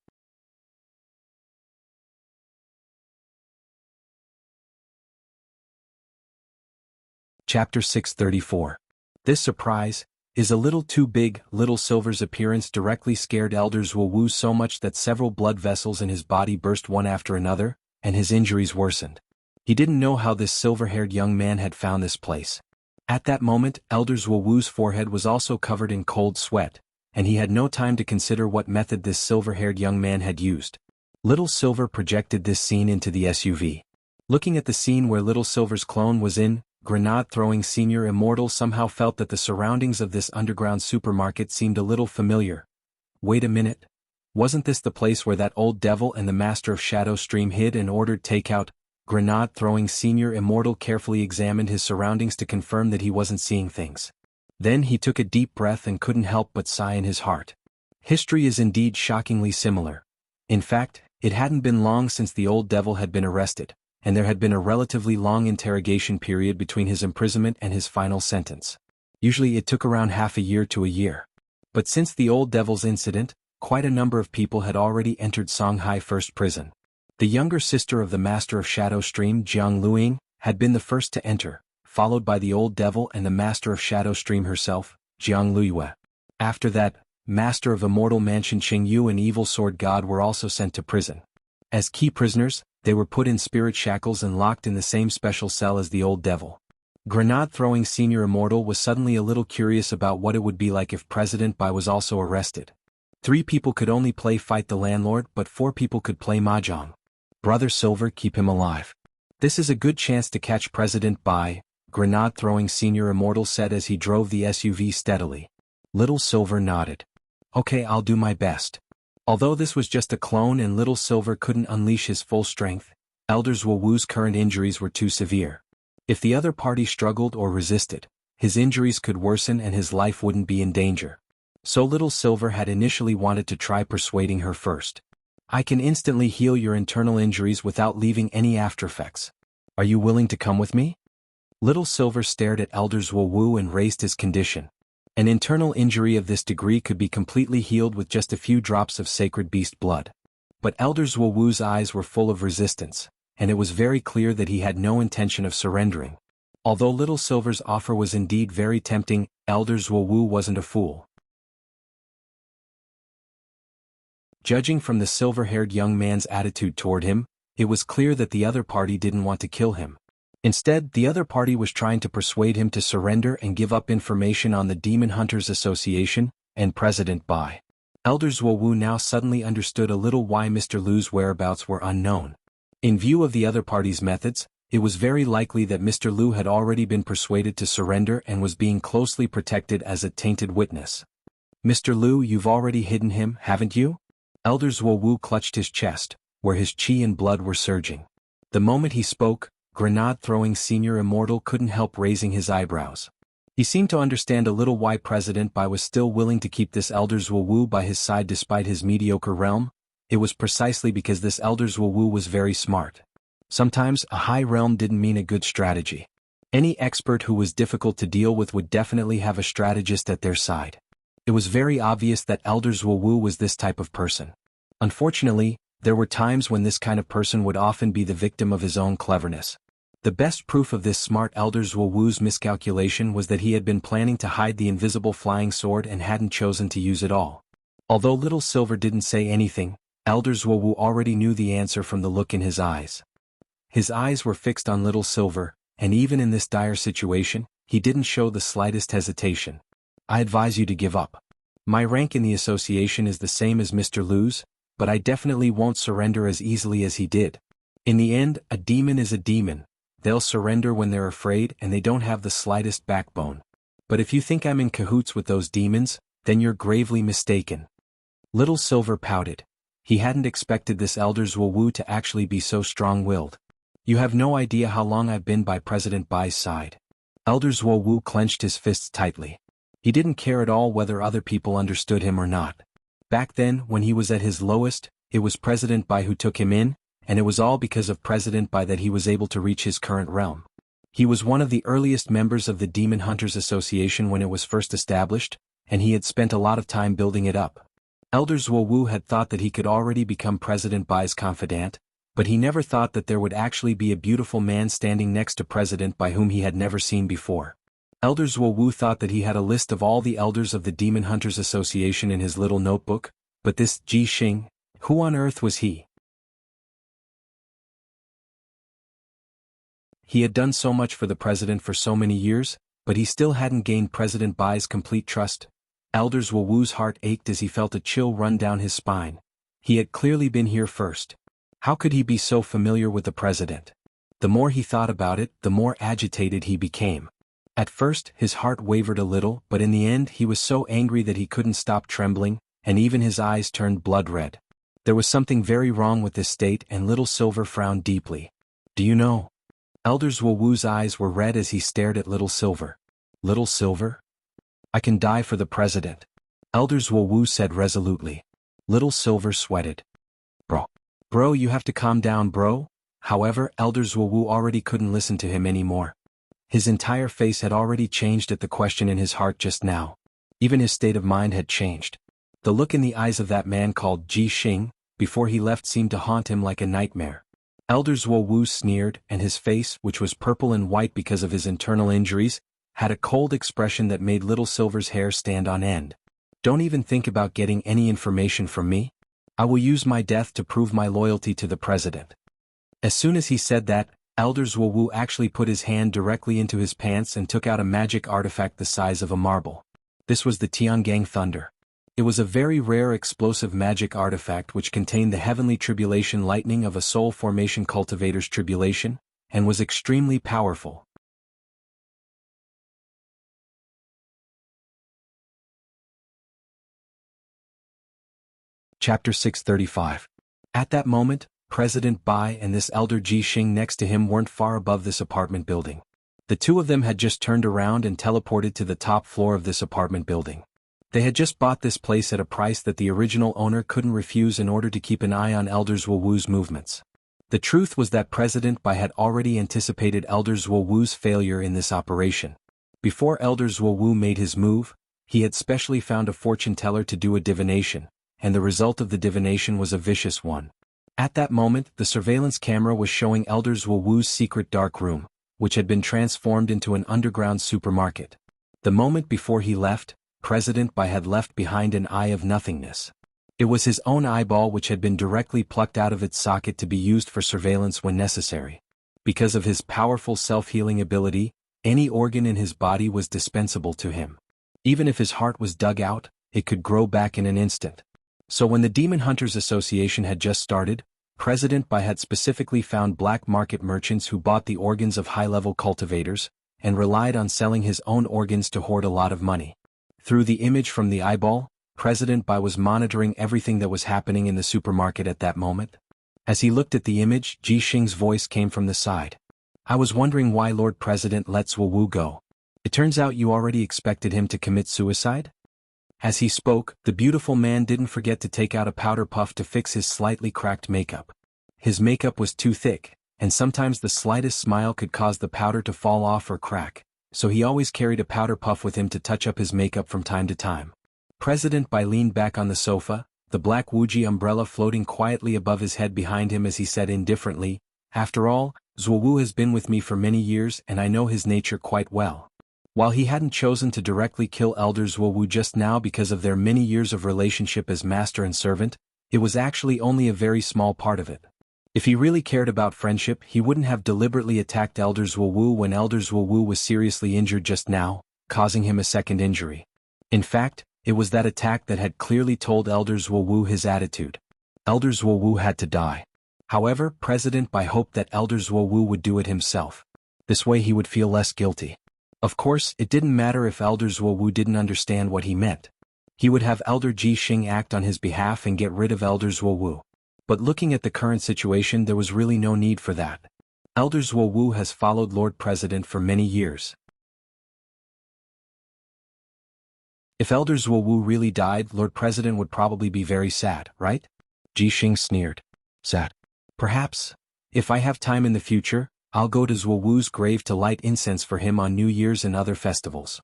Chapter 634. This surprise is a little too big. Little Silver's appearance directly scared Elder Zhuowu so much that several blood vessels in his body burst one after another, and his injuries worsened. He didn't know how this silver-haired young man had found this place. At that moment, Elder Zhuowu's forehead was also covered in cold sweat, and he had no time to consider what method this silver-haired young man had used. Little Silver projected this scene into the SUV. Looking at the scene where Little Silver's clone was in, grenade-throwing Senior Immortal somehow felt that the surroundings of this underground supermarket seemed a little familiar. Wait a minute. Wasn't this the place where that old devil and the Master of Shadow Stream hid and ordered takeout? Grenade-throwing Senior Immortal carefully examined his surroundings to confirm that he wasn't seeing things. Then he took a deep breath and couldn't help but sigh in his heart. History is indeed shockingly similar. In fact, it hadn't been long since the old devil had been arrested, and there had been a relatively long interrogation period between his imprisonment and his final sentence. Usually it took around half a year to a year. But since the old devil's incident, quite a number of people had already entered Songhai First Prison. The younger sister of the Master of Shadow Stream, Jianghu, had been the first to enter, followed by the old devil and the Master of Shadow Stream herself, Jianghu. After that, Master of Immortal Mansion Qingyu and Evil Sword God were also sent to prison. As key prisoners, they were put in spirit shackles and locked in the same special cell as the old devil. Grenade-throwing Senior Immortal was suddenly a little curious about what it would be like if President Bai was also arrested. 3 people could only play Fight the Landlord, but 4 people could play Mahjong. Brother Silver, keep him alive. This is a good chance to catch President Bai, Grenade-throwing Senior Immortal said as he drove the SUV steadily. Little Silver nodded. Okay, I'll do my best. Although this was just a clone and Little Silver couldn't unleash his full strength, Elder Zhuowu's current injuries were too severe. If the other party struggled or resisted, his injuries could worsen and his life wouldn't be in danger. So Little Silver had initially wanted to try persuading her first. I can instantly heal your internal injuries without leaving any aftereffects. Are you willing to come with me? Little Silver stared at Elder Zhuowu and raised his condition. An internal injury of this degree could be completely healed with just a few drops of sacred beast blood. But Elder Zhuowu's eyes were full of resistance, and it was very clear that he had no intention of surrendering. Although Little Silver's offer was indeed very tempting, Elder Zhuowu wasn't a fool. Judging from the silver-haired young man's attitude toward him, it was clear that the other party didn't want to kill him. Instead, the other party was trying to persuade him to surrender and give up information on the Demon Hunters Association and President Bai. Elder Zhuowu now suddenly understood a little why Mr. Lu's whereabouts were unknown. In view of the other party's methods, it was very likely that Mr. Lu had already been persuaded to surrender and was being closely protected as a tainted witness. Mr. Lu, you've already hidden him, haven't you? Elder Zhuowu clutched his chest, where his qi and blood were surging. The moment he spoke, Grenade-throwing Senior Immortal couldn't help raising his eyebrows. He seemed to understand a little why President Bai was still willing to keep this Elder Zhuowu by his side despite his mediocre realm. It was precisely because this Elder Zhuowu was very smart. Sometimes a high realm didn't mean a good strategy. Any expert who was difficult to deal with would definitely have a strategist at their side. It was very obvious that Elder Zhuowu was this type of person. Unfortunately, there were times when this kind of person would often be the victim of his own cleverness. The best proof of this smart Elder Zhuowu's miscalculation was that he had been planning to hide the invisible flying sword and hadn't chosen to use it all. Although Little Silver didn't say anything, Elder Zhuowu already knew the answer from the look in his eyes. His eyes were fixed on Little Silver, and even in this dire situation, he didn't show the slightest hesitation. I advise you to give up. My rank in the association is the same as Mr. Liu's, but I definitely won't surrender as easily as he did. In the end, a demon is a demon. They'll surrender when they're afraid and they don't have the slightest backbone. But if you think I'm in cahoots with those demons, then you're gravely mistaken. Little Silver pouted. He hadn't expected this Elder Zhuowu to actually be so strong-willed. You have no idea how long I've been by President Bai's side. Elder Zhuowu clenched his fists tightly. He didn't care at all whether other people understood him or not. Back then, when he was at his lowest, it was President Bai who took him in, and it was all because of President Bai that he was able to reach his current realm. He was one of the earliest members of the Demon Hunters Association when it was first established, and he had spent a lot of time building it up. Elder Zhuowu had thought that he could already become President Bai's confidant, but he never thought that there would actually be a beautiful man standing next to President Bai whom he had never seen before. Elder Zhuowu thought that he had a list of all the elders of the Demon Hunters Association in his little notebook, but this Ji Xing, who on earth was he? He had done so much for the president for so many years, but he still hadn't gained President Bai's complete trust. Elder Zhuowu's heart ached as he felt a chill run down his spine. He had clearly been here first. How could he be so familiar with the president? The more he thought about it, the more agitated he became. At first, his heart wavered a little, but in the end he was so angry that he couldn't stop trembling, and even his eyes turned blood red. There was something very wrong with this state, and Little Silver frowned deeply. Do you know? Elder Zhuowu's eyes were red as he stared at Little Silver. Little Silver? I can die for the president. Elder Zhuowu said resolutely. Little Silver sweated. Bro, you have to calm down, bro. However, Elder Zhuowu already couldn't listen to him anymore. His entire face had already changed at the question in his heart just now. Even his state of mind had changed. The look in the eyes of that man called Ji Xing, before he left seemed to haunt him like a nightmare. Elder Zhuowu sneered, and his face, which was purple and white because of his internal injuries, had a cold expression that made Little Silver's hair stand on end. Don't even think about getting any information from me. I will use my death to prove my loyalty to the president. As soon as he said that, Elder Zhuowu actually put his hand directly into his pants and took out a magic artifact the size of a marble. This was the Tiangang Thunder. It was a very rare explosive magic artifact which contained the heavenly tribulation lightning of a soul formation cultivator's tribulation, and was extremely powerful. Chapter 635. At that moment, President Bai and this elder Ji Xing next to him weren't far above this apartment building. The two of them had just turned around and teleported to the top floor of this apartment building. They had just bought this place at a price that the original owner couldn't refuse in order to keep an eye on Elder Zhuowu's movements. The truth was that President Bai had already anticipated Elder Zhuowu's failure in this operation. Before Elder Zhuowu made his move, he had specially found a fortune teller to do a divination, and the result of the divination was a vicious one. At that moment, the surveillance camera was showing Elder Zhuowu's secret dark room, which had been transformed into an underground supermarket. The moment before he left, President Bai had left behind an eye of nothingness. It was his own eyeball which had been directly plucked out of its socket to be used for surveillance when necessary. Because of his powerful self-healing ability, any organ in his body was dispensable to him. Even if his heart was dug out, it could grow back in an instant. So when the Demon Hunters Association had just started, President Bai had specifically found black market merchants who bought the organs of high-level cultivators, and relied on selling his own organs to hoard a lot of money. Through the image from the eyeball, President Bai was monitoring everything that was happening in the supermarket at that moment. As he looked at the image, Ji Xing's voice came from the side. I was wondering why Lord President let Zhuowu go. It turns out you already expected him to commit suicide? As he spoke, the beautiful man didn't forget to take out a powder puff to fix his slightly cracked makeup. His makeup was too thick, and sometimes the slightest smile could cause the powder to fall off or crack, so he always carried a powder puff with him to touch up his makeup from time to time. President Bai leaned back on the sofa, the black Wuji umbrella floating quietly above his head behind him as he said indifferently, "After all, Zuowu has been with me for many years and I know his nature quite well." While he hadn't chosen to directly kill Elder Zuowu just now because of their many years of relationship as master and servant, it was actually only a very small part of it. If he really cared about friendship, he wouldn't have deliberately attacked Elder Zuowu when Elder Zuowu was seriously injured just now, causing him a second injury. In fact, it was that attack that had clearly told Elder Zuowu his attitude. Elder Zuowu had to die. However, President Bai hoped that Elder Zuowu would do it himself. This way he would feel less guilty. Of course, it didn't matter if Elder Zuowu didn't understand what he meant. He would have Elder Ji Xing act on his behalf and get rid of Elder Zuowu. But looking at the current situation, there was really no need for that. Elder Zuowu has followed Lord President for many years. If Elder Zuowu really died, Lord President would probably be very sad, right? Ji Xing sneered. Sad. Perhaps. If I have time in the future, I'll go to Zuowu's grave to light incense for him on New Year's and other festivals.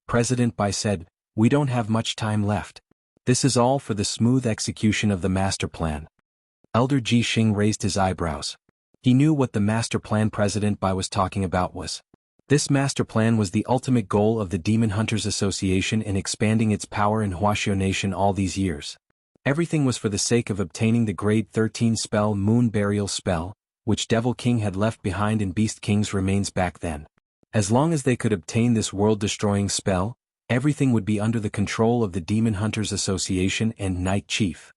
President Bai said, "We don't have much time left. This is all for the smooth execution of the master plan." Elder Ji Xing raised his eyebrows. He knew what the master plan President Bai was talking about was. This master plan was the ultimate goal of the Demon Hunters Association in expanding its power in Huaxiao Nation all these years. Everything was for the sake of obtaining the grade 13 spell Moon Burial spell, which Devil King had left behind in Beast King's remains back then. As long as they could obtain this world-destroying spell, everything would be under the control of the Demon Hunters Association and Night Chief.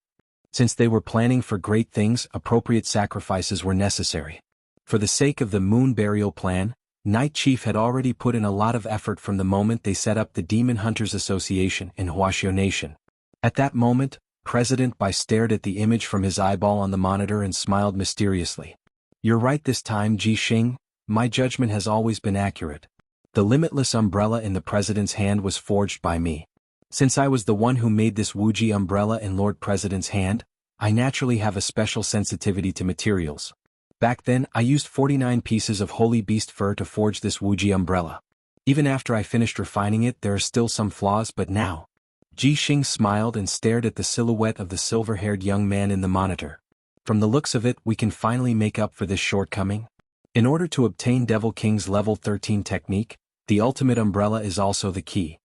Since they were planning for great things, appropriate sacrifices were necessary. For the sake of the Moon Burial plan, Night Chief had already put in a lot of effort from the moment they set up the Demon Hunters Association in Huaxiao Nation. At that moment, President Bai stared at the image from his eyeball on the monitor and smiled mysteriously. "You're right this time, Ji Xing. My judgment has always been accurate. The limitless umbrella in the President's hand was forged by me. Since I was the one who made this Wuji umbrella in Lord President's hand, I naturally have a special sensitivity to materials. Back then, I used 49 pieces of holy beast fur to forge this Wuji umbrella. Even after I finished refining it, there are still some flaws, but now..." Ji Xing smiled and stared at the silhouette of the silver-haired young man in the monitor. "From the looks of it, we can finally make up for this shortcoming. In order to obtain Devil King's level 13 technique, the ultimate umbrella is also the key."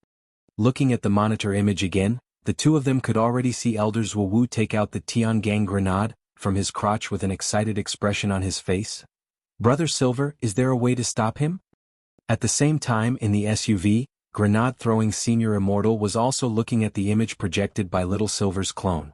Looking at the monitor image again, the two of them could already see Elder Zuowu take out the Tiangang grenade from his crotch with an excited expression on his face. "Brother Silver, is there a way to stop him?" At the same time in the SUV, grenade-throwing Senior Immortal was also looking at the image projected by Little Silver's clone.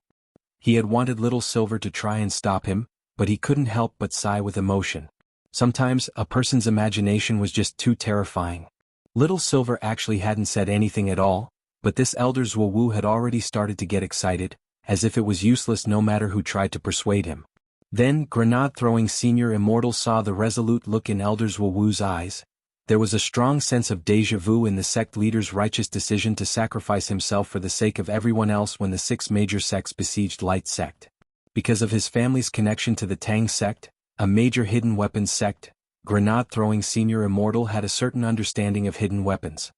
He had wanted Little Silver to try and stop him, but he couldn't help but sigh with emotion. Sometimes, a person's imagination was just too terrifying. Little Silver actually hadn't said anything at all, but this Elder Zuowu had already started to get excited, as if it was useless no matter who tried to persuade him. Then, grenade-throwing Senior Immortal saw the resolute look in Elder Zuowu's eyes. There was a strong sense of déjà vu in the sect leader's righteous decision to sacrifice himself for the sake of everyone else when the 6 major sects besieged Light Sect. Because of his family's connection to the Tang sect, a major hidden weapons sect, grenade-throwing Senior Immortal had a certain understanding of hidden weapons.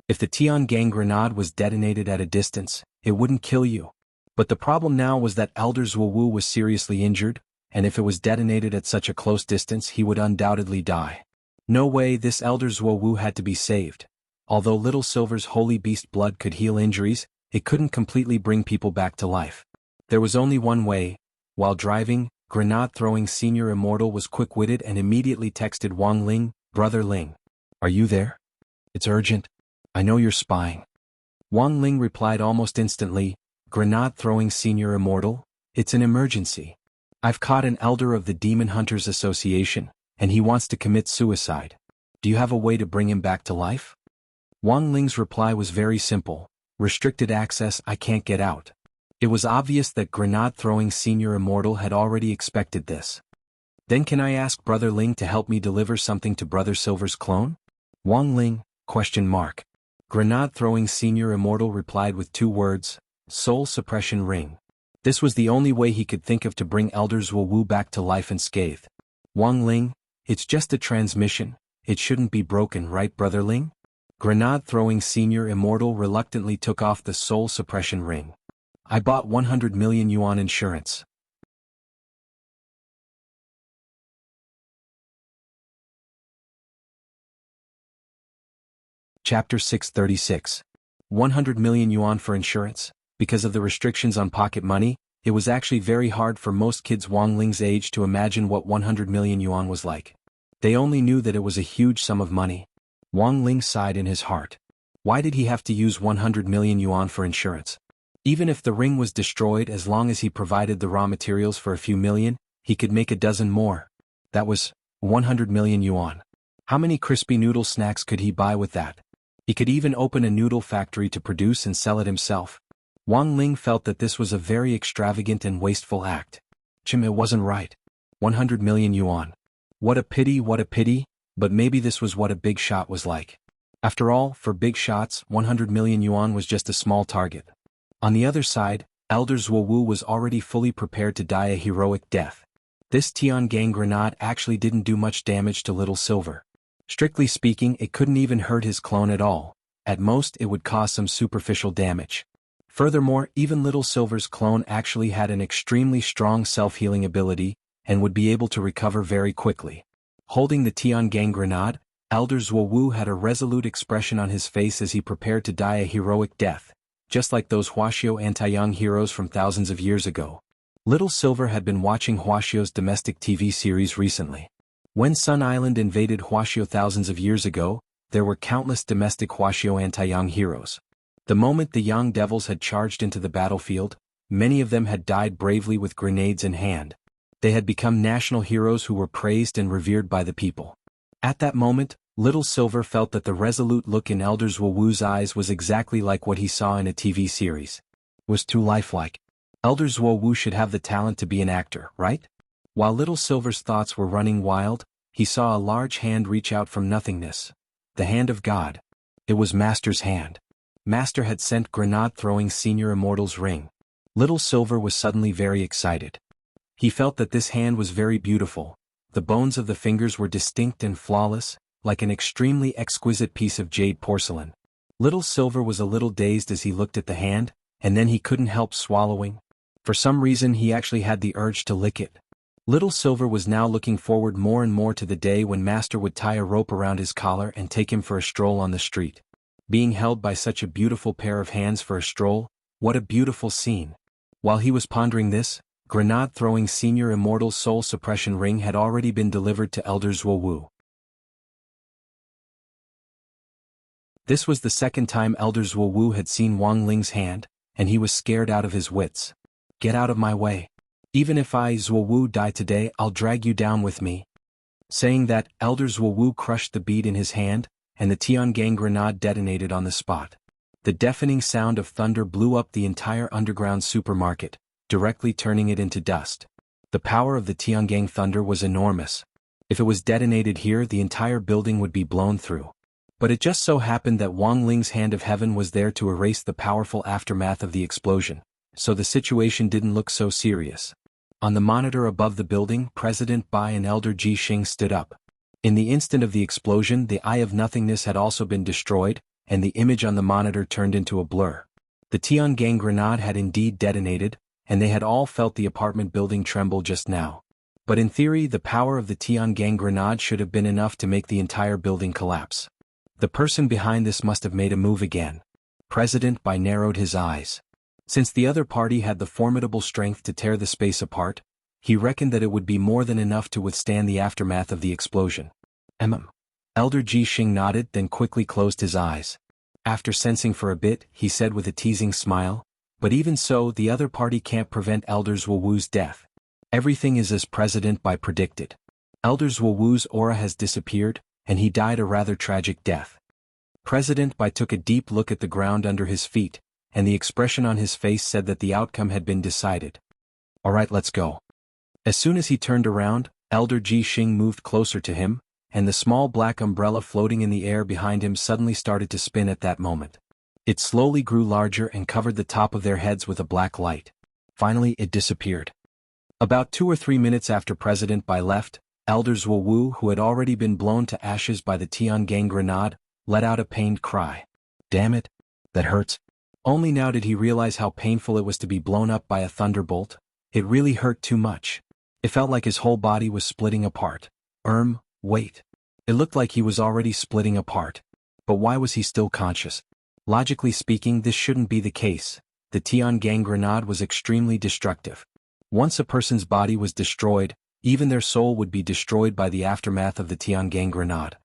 If the Tiangang grenade was detonated at a distance, it wouldn't kill you. But the problem now was that Elder Zuowu was seriously injured, and if it was detonated at such a close distance he would undoubtedly die. No way, this Elder Zuowu had to be saved. Although Little Silver's holy beast blood could heal injuries, it couldn't completely bring people back to life. There was only one way. While driving, grenade-throwing Senior Immortal was quick-witted and immediately texted Wang Ling, "Brother Ling. Are you there? It's urgent. I know you're spying." Wang Ling replied almost instantly, "Grenade-throwing Senior Immortal, it's an emergency. I've caught an elder of the Demon Hunters Association, and he wants to commit suicide. Do you have a way to bring him back to life?" Wang Ling's reply was very simple, "Restricted access, I can't get out." It was obvious that grenade-throwing Senior Immortal had already expected this. "Then can I ask Brother Ling to help me deliver something to Brother Silver's clone?" Wang Ling, ? Grenade-throwing Senior Immortal replied with 2 words, "Soul Suppression Ring." This was the only way he could think of to bring Elder Zuowu back to life unscathed. "Wang Ling, it's just a transmission, it shouldn't be broken, right Brother Ling?" Grenade-throwing senior immortal reluctantly took off the soul suppression ring. I bought 100 million yuan insurance. Chapter 636. 100 million yuan for insurance? Because of the restrictions on pocket money, it was actually very hard for most kids Wang Ling's age to imagine what 100 million yuan was like. They only knew that it was a huge sum of money. Wang Ling sighed in his heart. Why did he have to use 100 million yuan for insurance? Even if the ring was destroyed, as long as he provided the raw materials for a few million, he could make a dozen more. That was 100 million yuan. How many crispy noodle snacks could he buy with that? He could even open a noodle factory to produce and sell it himself. Wang Ling felt that this was a very extravagant and wasteful act. It wasn't right. 100 million yuan. What a pity, but maybe this was what a big shot was like. After all, for big shots, 100 million yuan was just a small target. On the other side, Elder Zhuowu was already fully prepared to die a heroic death. This Tiangang grenade actually didn't do much damage to Little Silver. Strictly speaking, it couldn't even hurt his clone at all. At most, it would cause some superficial damage. Furthermore, even Little Silver's clone actually had an extremely strong self-healing ability, and would be able to recover very quickly. Holding the Tiangang grenade, Elder Zhuowu had a resolute expression on his face as he prepared to die a heroic death, just like those Huaxiao anti-Yang heroes from thousands of years ago. Little Silver had been watching Huaxiao's domestic TV series recently. When Sun Island invaded Huaxiao thousands of years ago, there were countless domestic Huaxiao anti-Yang heroes. The moment the Yang devils had charged into the battlefield, many of them had died bravely with grenades in hand. They had become national heroes who were praised and revered by the people. At that moment, Little Silver felt that the resolute look in Elder Zhuowu's eyes was exactly like what he saw in a TV series. It was too lifelike. Elder Zhuowu should have the talent to be an actor, right? While Little Silver's thoughts were running wild, he saw a large hand reach out from nothingness. The hand of God. It was Master's hand. Master had sent grenade-throwing Senior Immortal's ring. Little Silver was suddenly very excited. He felt that this hand was very beautiful. The bones of the fingers were distinct and flawless, like an extremely exquisite piece of jade porcelain. Little Silver was a little dazed as he looked at the hand, and then he couldn't help swallowing. For some reason he actually had the urge to lick it. Little Silver was now looking forward more and more to the day when Master would tie a rope around his collar and take him for a stroll on the street. Being held by such a beautiful pair of hands for a stroll, what a beautiful scene. While he was pondering this, grenade-throwing Senior Immortal's soul suppression ring had already been delivered to Elder Zhuowu. This was the second time Elder Zhuowu had seen Wang Ling's hand, and he was scared out of his wits. Get out of my way. Even if I, Zhuowu, die today, I'll drag you down with me. Saying that, Elder Zhuowu crushed the bead in his hand, and the Tiangang grenade detonated on the spot. The deafening sound of thunder blew up the entire underground supermarket, directly turning it into dust. The power of the Tiangang thunder was enormous. If it was detonated here, the entire building would be blown through. But it just so happened that Wang Ling's hand of heaven was there to erase the powerful aftermath of the explosion, so the situation didn't look so serious. On the monitor above the building, President Bai and Elder Ji Xing stood up. In the instant of the explosion, the Eye of Nothingness had also been destroyed, and the image on the monitor turned into a blur. The Tiangang grenade had indeed detonated, and they had all felt the apartment building tremble just now. But in theory, the power of the Tiangang grenade should have been enough to make the entire building collapse. The person behind this must have made a move again. President Bai narrowed his eyes. Since the other party had the formidable strength to tear the space apart, he reckoned that it would be more than enough to withstand the aftermath of the explosion. Elder Ji Xing nodded, then quickly closed his eyes. After sensing for a bit, he said with a teasing smile, "But even so, the other party can't prevent Elder Zhuowu's death. Everything is as President Bai predicted. Elder Zhuowu's aura has disappeared, and he died a rather tragic death." President Bai took a deep look at the ground under his feet, and the expression on his face said that the outcome had been decided. "All right, let's go." As soon as he turned around, Elder Ji Xing moved closer to him, and the small black umbrella floating in the air behind him suddenly started to spin at that moment. It slowly grew larger and covered the top of their heads with a black light. Finally, it disappeared. About 2 or 3 minutes after President Bai left, Elder Zhuowu, who had already been blown to ashes by the Tiangang grenade, let out a pained cry. Damn it, that hurts. Only now did he realize how painful it was to be blown up by a thunderbolt. It really hurt too much. It felt like his whole body was splitting apart. Wait. It looked like he was already splitting apart. But why was he still conscious? Logically speaking, this shouldn't be the case. The Tiangang grenade was extremely destructive. Once a person's body was destroyed, even their soul would be destroyed by the aftermath of the Tiangang grenade.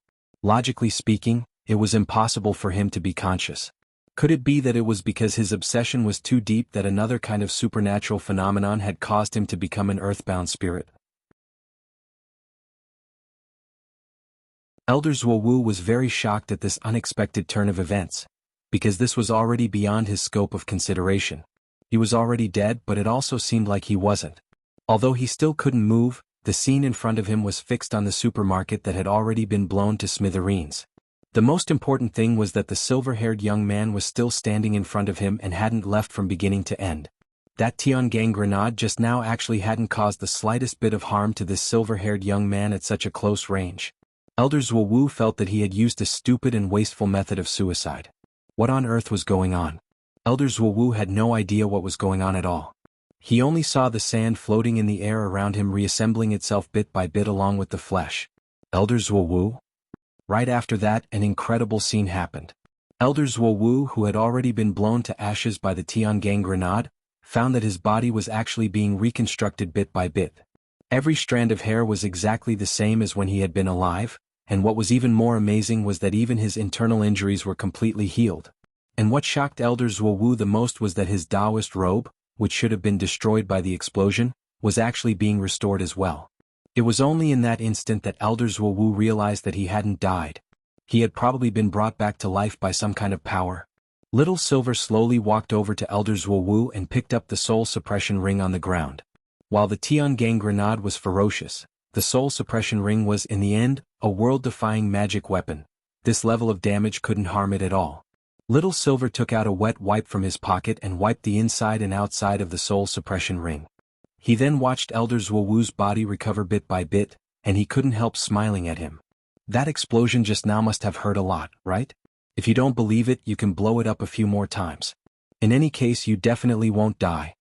Logically speaking, it was impossible for him to be conscious. Could it be that it was because his obsession was too deep that another kind of supernatural phenomenon had caused him to become an earthbound spirit? Elder Zhuowu was very shocked at this unexpected turn of events, because this was already beyond his scope of consideration. He was already dead, but it also seemed like he wasn't. Although he still couldn't move, the scene in front of him was fixed on the supermarket that had already been blown to smithereens. The most important thing was that the silver-haired young man was still standing in front of him and hadn't left from beginning to end. That Tiangang grenade just now actually hadn't caused the slightest bit of harm to this silver-haired young man at such a close range. Elder Zhuowu felt that he had used a stupid and wasteful method of suicide. What on earth was going on? Elder Zhuowu had no idea what was going on at all. He only saw the sand floating in the air around him reassembling itself bit by bit along with the flesh. Elder Zhuowu? Right after that, an incredible scene happened. Elder Zhuowu, who had already been blown to ashes by the Tiangang grenade, found that his body was actually being reconstructed bit by bit. Every strand of hair was exactly the same as when he had been alive, and what was even more amazing was that even his internal injuries were completely healed. And what shocked Elder Zhuowu the most was that his Taoist robe, which should have been destroyed by the explosion, was actually being restored as well. It was only in that instant that Elder Zhuowu realized that he hadn't died. He had probably been brought back to life by some kind of power. Little Silver slowly walked over to Elder Zhuowu and picked up the soul suppression ring on the ground. While the Tiangang grenade was ferocious, the soul suppression ring was, in the end, a world-defying magic weapon. This level of damage couldn't harm it at all. Little Silver took out a wet wipe from his pocket and wiped the inside and outside of the soul suppression ring. He then watched Elder Zhuowu's body recover bit by bit, and he couldn't help smiling at him. That explosion just now must have hurt a lot, right? If you don't believe it, you can blow it up a few more times. In any case, you definitely won't die.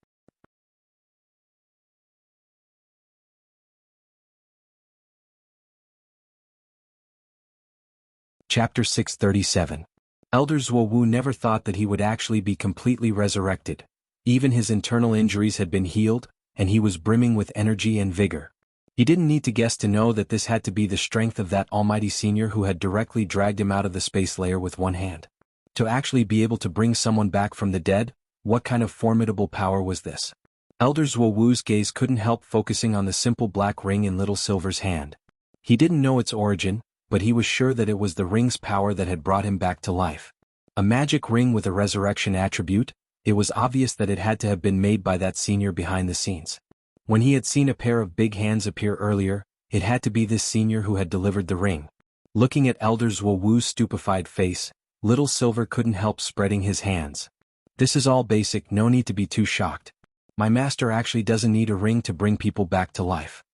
Chapter 637. Elder Zhuowu never thought that he would actually be completely resurrected. Even his internal injuries had been healed, and he was brimming with energy and vigor. He didn't need to guess to know that this had to be the strength of that almighty senior who had directly dragged him out of the space layer with one hand. To actually be able to bring someone back from the dead, what kind of formidable power was this? Elder Zhuowu's gaze couldn't help focusing on the simple black ring in Little Silver's hand. He didn't know its origin, but he was sure that it was the ring's power that had brought him back to life. A magic ring with a resurrection attribute, it was obvious that it had to have been made by that senior behind the scenes. When he had seen a pair of big hands appear earlier, it had to be this senior who had delivered the ring. Looking at Elder Zhuowu's stupefied face, Little Silver couldn't help spreading his hands. This is all basic, no need to be too shocked. My master actually doesn't need a ring to bring people back to life.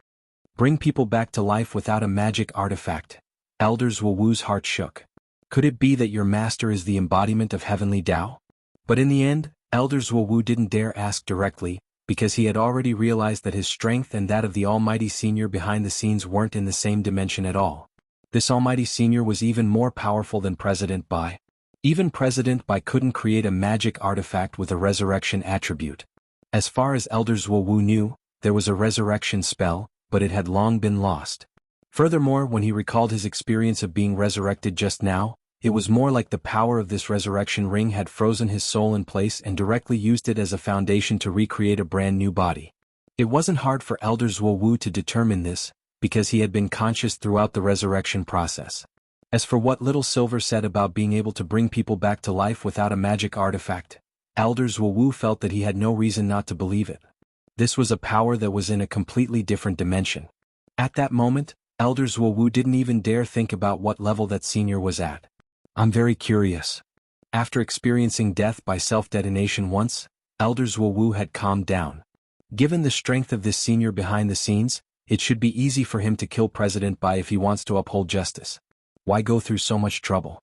Bring people back to life without a magic artifact. Elder Zhuowu's heart shook. Could it be that your master is the embodiment of heavenly Tao? But in the end, Elder Zhuowu didn't dare ask directly, because he had already realized that his strength and that of the almighty senior behind the scenes weren't in the same dimension at all. This almighty senior was even more powerful than President Bai. Even President Bai couldn't create a magic artifact with a resurrection attribute. As far as Elder Zhuowu knew, there was a resurrection spell, but it had long been lost. Furthermore, when he recalled his experience of being resurrected just now, it was more like the power of this resurrection ring had frozen his soul in place and directly used it as a foundation to recreate a brand new body. It wasn't hard for Elder Zhuowu to determine this, because he had been conscious throughout the resurrection process. As for what Little Silver said about being able to bring people back to life without a magic artifact, Elder Zhuowu felt that he had no reason not to believe it. This was a power that was in a completely different dimension. At that moment, Elder Zhuowu didn't even dare think about what level that senior was at. I'm very curious. After experiencing death by self-detonation once, Elder Zhuowu had calmed down. Given the strength of this senior behind the scenes, it should be easy for him to kill President Bai if he wants to uphold justice. Why go through so much trouble?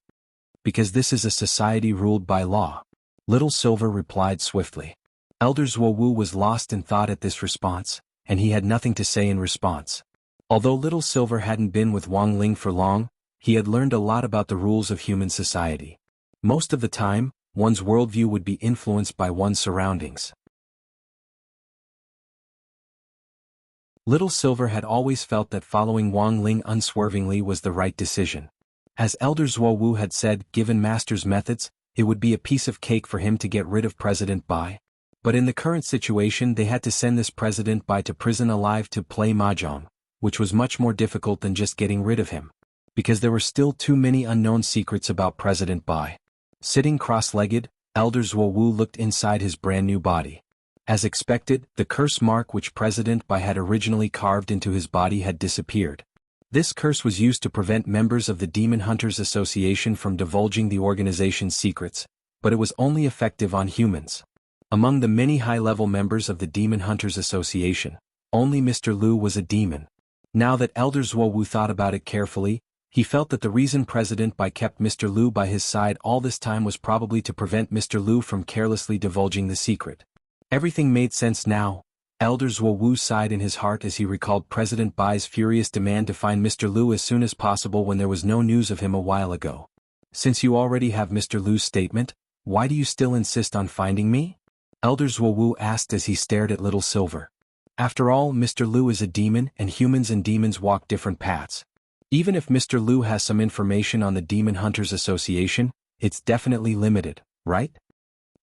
Because this is a society ruled by law. Little Silver replied swiftly. Elder Zhuowu was lost in thought at this response, and he had nothing to say in response. Although Little Silver hadn't been with Wang Ling for long, he had learned a lot about the rules of human society. Most of the time, one's worldview would be influenced by one's surroundings. Little Silver had always felt that following Wang Ling unswervingly was the right decision. As Elder Zhuowu had said, given Master's methods, it would be a piece of cake for him to get rid of President Bai. But in the current situation they had to send this President Bai to prison alive to play mahjong, which was much more difficult than just getting rid of him. Because there were still too many unknown secrets about President Bai. Sitting cross-legged, Elder Zhuowu looked inside his brand new body. As expected, the curse mark which President Bai had originally carved into his body had disappeared. This curse was used to prevent members of the Demon Hunters Association from divulging the organization's secrets, but it was only effective on humans. Among the many high-level members of the Demon Hunters Association, only Mr. Liu was a demon. Now that Elder Zhuowu thought about it carefully, he felt that the reason President Bai kept Mr. Liu by his side all this time was probably to prevent Mr. Liu from carelessly divulging the secret. Everything made sense now. Elder Zhuowu sighed in his heart as he recalled President Bai's furious demand to find Mr. Liu as soon as possible when there was no news of him a while ago. Since you already have Mr. Liu's statement, why do you still insist on finding me? Elder Zhuowu asked as he stared at Little Silver. After all, Mr. Liu is a demon and humans and demons walk different paths. Even if Mr. Liu has some information on the Demon Hunters Association, it's definitely limited, right?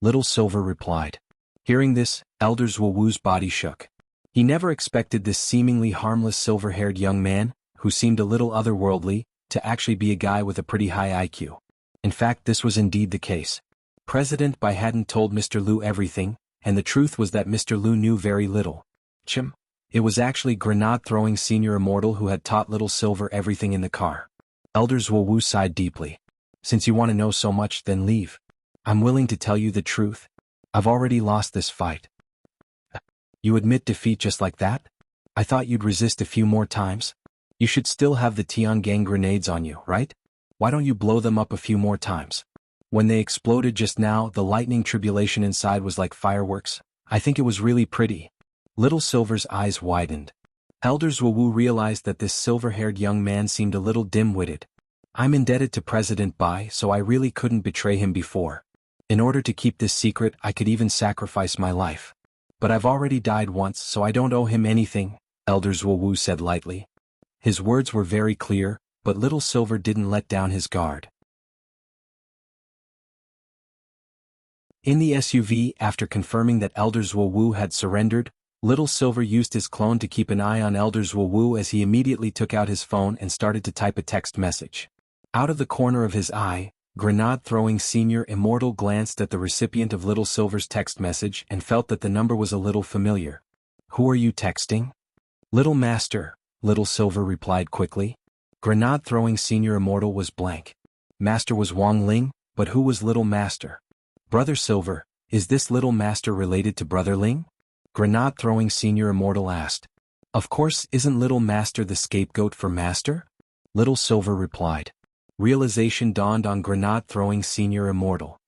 Little Silver replied. Hearing this, Elder Zhuowu's body shook. He never expected this seemingly harmless silver-haired young man, who seemed a little otherworldly, to actually be a guy with a pretty high IQ. In fact, this was indeed the case. President Bai hadn't told Mr. Liu everything, and the truth was that Mr. Liu knew very little. It was actually grenade-throwing Senior Immortal who had taught Little Silver everything in the car. Elder Zhuowu sighed deeply. Since you want to know so much, then leave. I'm willing to tell you the truth. I've already lost this fight. You admit defeat just like that? I thought you'd resist a few more times. You should still have the Tiangang grenades on you, right? Why don't you blow them up a few more times? When they exploded just now, the lightning tribulation inside was like fireworks. I think it was really pretty. Little Silver's eyes widened. Elder Zhuowu realized that this silver-haired young man seemed a little dim-witted. I'm indebted to President Bai, so I really couldn't betray him before. In order to keep this secret, I could even sacrifice my life. But I've already died once, so I don't owe him anything, Elder Zhuowu said lightly. His words were very clear, but Little Silver didn't let down his guard. In the SUV, after confirming that Elder Zhuowu had surrendered, Little Silver used his clone to keep an eye on Elder Zhuowu as he immediately took out his phone and started to type a text message. Out of the corner of his eye, grenade-throwing Senior Immortal glanced at the recipient of Little Silver's text message and felt that the number was a little familiar. Who are you texting? Little Master, Little Silver replied quickly. Grenade-throwing Senior Immortal was blank. Master was Wang Ling, but who was Little Master? Brother Silver, is this Little Master related to Brother Ling? Grenade-throwing Senior Immortal asked. Of course, isn't Little Master the scapegoat for Master? Little Silver replied. Realization dawned on grenade-throwing Senior Immortal.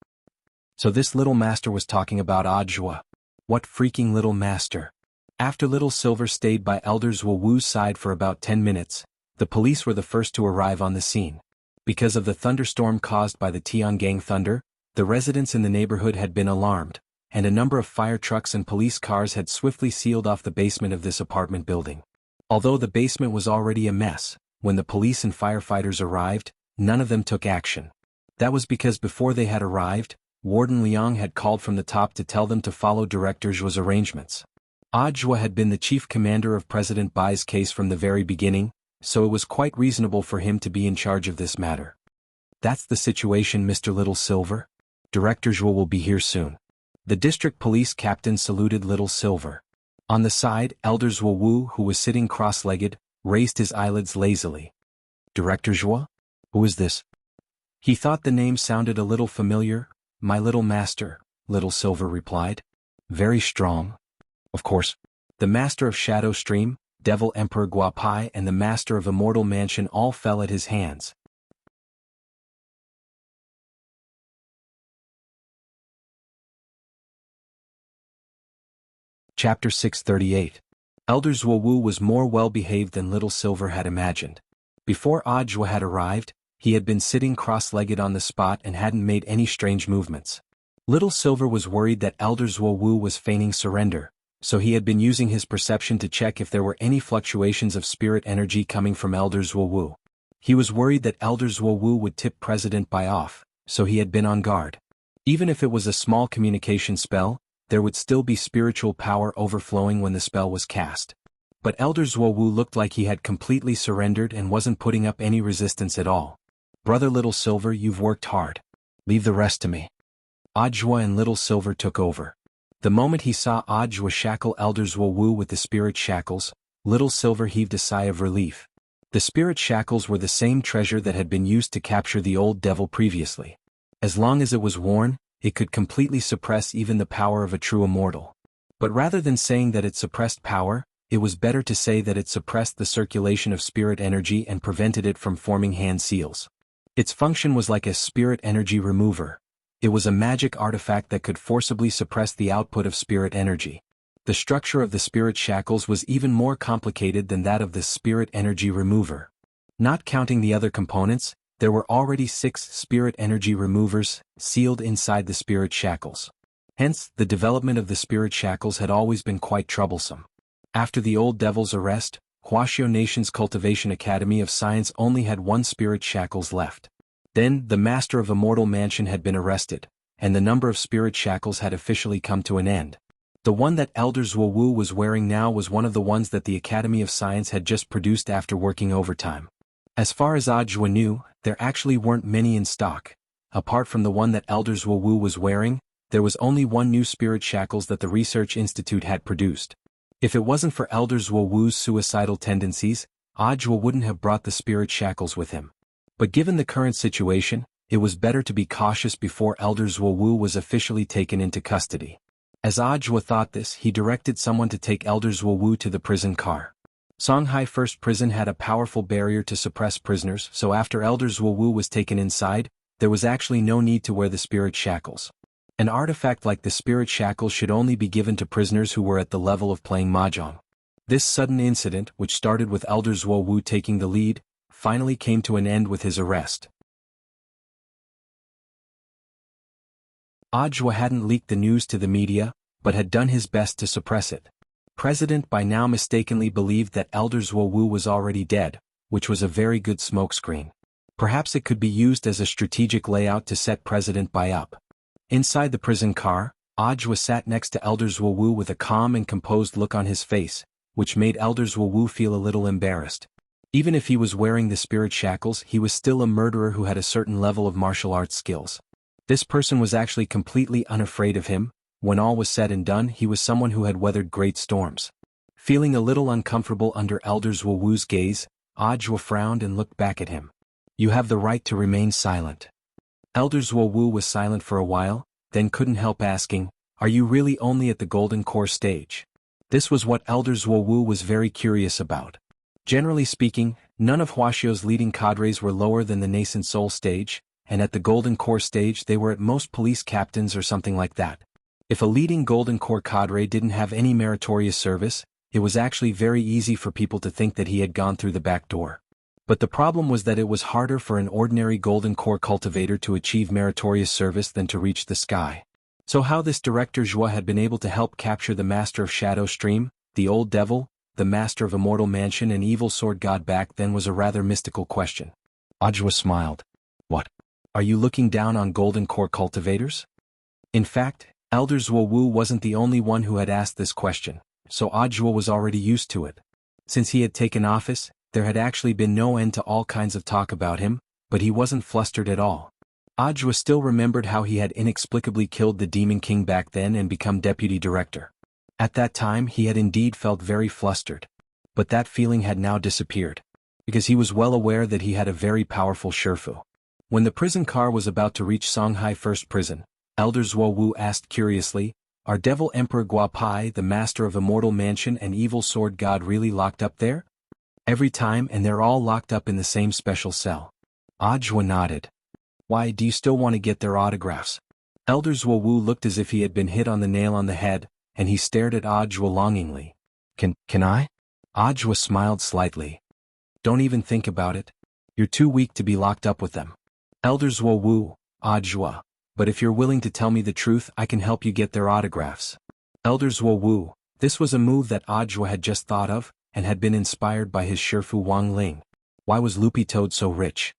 So this Little Master was talking about Audiobook. What freaking Little Master? After Little Silver stayed by Elder Zhuowu's side for about 10 minutes, the police were the first to arrive on the scene. Because of the thunderstorm caused by the Tiangang thunder, the residents in the neighborhood had been alarmed, and a number of fire trucks and police cars had swiftly sealed off the basement of this apartment building. Although the basement was already a mess, when the police and firefighters arrived, none of them took action. That was because before they had arrived, Warden Liang had called from the top to tell them to follow Director Zhuo's arrangements. Zhuo had been the chief commander of President Bai's case from the very beginning, so it was quite reasonable for him to be in charge of this matter. That's the situation, Mr. Little Silver. Director Zhuo will be here soon. The district police captain saluted Little Silver. On the side, Elder Zhuowu, who was sitting cross-legged, raised his eyelids lazily. Director Zhuo? Who is this? He thought the name sounded a little familiar. My little master, Little Silver replied. Very strong. Of course. The master of Shadow Stream, Devil Emperor Guapai and the master of Immortal Mansion all fell at his hands. Chapter 638. Elder Zhuowu was more well-behaved than Little Silver had imagined. Before Audiobook had arrived, he had been sitting cross-legged on the spot and hadn't made any strange movements. Little Silver was worried that Elder Zhuowu was feigning surrender, so he had been using his perception to check if there were any fluctuations of spirit energy coming from Elder Zhuowu. He was worried that Elder Zhuowu would tip President Bai off, so he had been on guard. Even if it was a small communication spell, there would still be spiritual power overflowing when the spell was cast. But Elder Zhuowu looked like he had completely surrendered and wasn't putting up any resistance at all. "Brother Little Silver, you've worked hard. Leave the rest to me." Audiobook and Little Silver took over. The moment he saw Audiobook shackle Elder Zhuowu with the spirit shackles, Little Silver heaved a sigh of relief. The spirit shackles were the same treasure that had been used to capture the old devil previously. As long as it was worn, it could completely suppress even the power of a true immortal. But rather than saying that it suppressed power, it was better to say that it suppressed the circulation of spirit energy and prevented it from forming hand seals. Its function was like a spirit energy remover. It was a magic artifact that could forcibly suppress the output of spirit energy. The structure of the spirit shackles was even more complicated than that of the spirit energy remover. Not counting the other components, there were already 6 spirit energy removers sealed inside the spirit shackles. Hence, the development of the spirit shackles had always been quite troublesome. After the old devil's arrest, Wuxia Nation's Cultivation Academy of Science only had 1 spirit shackles left. Then, the Master of Immortal Mansion had been arrested, and the number of spirit shackles had officially come to an end. The one that Elder Zhuowu was wearing now was one of the ones that the Academy of Science had just produced after working overtime. As far as Audiobook knew, there actually weren't many in stock. Apart from the one that Elder Zhuowu was wearing, there was only 1 new spirit shackles that the Research Institute had produced. If it wasn't for Elder Zhuowu's suicidal tendencies, Audiobook wouldn't have brought the spirit shackles with him. But given the current situation, it was better to be cautious before Elder Zhuowu was officially taken into custody. As Audiobook thought this, he directed someone to take Elder Zhuowu to the prison car. Songhai First Prison had a powerful barrier to suppress prisoners, so after Elder Zhuowu was taken inside, there was actually no need to wear the spirit shackles. An artifact like the spirit shackles should only be given to prisoners who were at the level of playing mahjong. This sudden incident, which started with Elder Zhuowu taking the lead, finally came to an end with his arrest. Audiobook hadn't leaked the news to the media, but had done his best to suppress it. President Bai now mistakenly believed that Elder Zhuowu was already dead, which was a very good smokescreen. Perhaps it could be used as a strategic layout to set President Bai up. Inside the prison car, Audiobook sat next to Elder Zhuowu with a calm and composed look on his face, which made Elder Zhuowu feel a little embarrassed. Even if he was wearing the spirit shackles, he was still a murderer who had a certain level of martial arts skills. This person was actually completely unafraid of him. When all was said and done, he was someone who had weathered great storms. Feeling a little uncomfortable under Elder Zhuowu's gaze, Audiobook frowned and looked back at him. "You have the right to remain silent." Elder Zhuowu was silent for a while, then couldn't help asking, "Are you really only at the Golden Core stage?" This was what Elder Zhuowu was very curious about. Generally speaking, none of Huaxia's leading cadres were lower than the nascent soul stage, and at the Golden Core stage they were at most police captains or something like that. If a leading Golden Core cadre didn't have any meritorious service, it was actually very easy for people to think that he had gone through the back door. But the problem was that it was harder for an ordinary Golden Core cultivator to achieve meritorious service than to reach the sky. So how this Director Zhuo had been able to help capture the Master of Shadow Stream, the Old Devil, the Master of Immortal Mansion and Evil Sword God back then was a rather mystical question. Audiobook smiled. "What? Are you looking down on Golden Core cultivators?" In fact, Elder Zhuowu wasn't the only one who had asked this question, so Audiobook was already used to it. Since he had taken office, there had actually been no end to all kinds of talk about him, but he wasn't flustered at all. Audiobook still remembered how he had inexplicably killed the Demon King back then and become deputy director. At that time he had indeed felt very flustered. But that feeling had now disappeared, because he was well aware that he had a very powerful Shifu. When the prison car was about to reach Songhai First Prison, Elder Zhuowu asked curiously, "Are Devil Emperor Guapai, the Master of Immortal Mansion and Evil Sword God really locked up there?" "Every time, and they're all locked up in the same special cell." Audiobook nodded. "Why, do you still want to get their autographs?" Elder Zhuowu looked as if he had been hit on the nail on the head. and he stared at Audiobook longingly. Can I? Audiobook smiled slightly. Don't even think about it. You're too weak to be locked up with them. Elder Zhuo Wu, Audiobook, but if you're willing to tell me the truth, I can help you get their autographs. Elder Zhuo Wu, this was a move that Audiobook had just thought of, and had been inspired by his Shifu Wang Ling. Why was Loopy Toad so rich?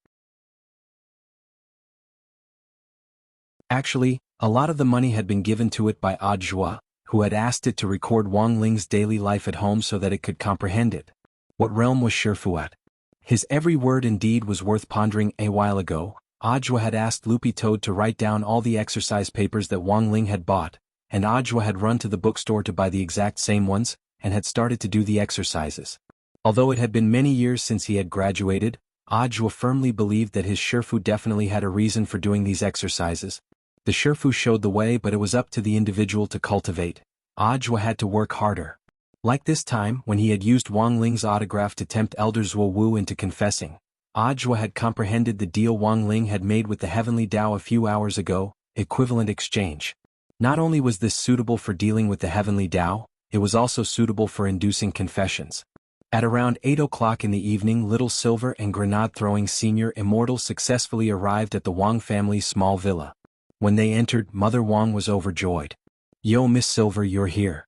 Actually, a lot of the money had been given to it by Audiobook, who had asked it to record Wang Ling's daily life at home so that it could comprehend it. What realm was Shifu at? His every word and deed was worth pondering. A while ago, Audiobook had asked Loopy Toad to write down all the exercise papers that Wang Ling had bought, and Audiobook had run to the bookstore to buy the exact same ones, and had started to do the exercises. Although it had been many years since he had graduated, Audiobook firmly believed that his Shifu definitely had a reason for doing these exercises. The Shifu showed the way, but it was up to the individual to cultivate. Audiobook had to work harder. Like this time, when he had used Wang Ling's autograph to tempt Elder Zhuo Wu into confessing, Audiobook had comprehended the deal Wang Ling had made with the Heavenly Tao a few hours ago, equivalent exchange. Not only was this suitable for dealing with the Heavenly Tao, it was also suitable for inducing confessions. At around 8 o'clock in the evening, Little Silver and grenade-throwing Senior Immortal successfully arrived at the Wang family's small villa. When they entered, Mother Wang was overjoyed. "Yo, Miss Silver, you're here."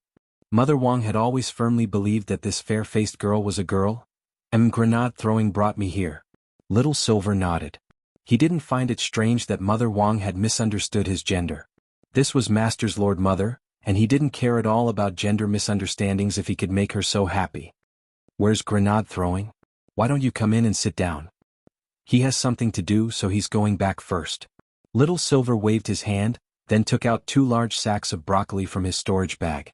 Mother Wang had always firmly believed that this fair-faced girl was a girl. Grenade-throwing brought me here. Little Silver nodded. He didn't find it strange that Mother Wang had misunderstood his gender. This was Master's Lord Mother, and he didn't care at all about gender misunderstandings if he could make her so happy. "Where's grenade-throwing? Why don't you come in and sit down?" "He has something to do, so he's going back first." Little Silver waved his hand, then took out 2 large sacks of broccoli from his storage bag.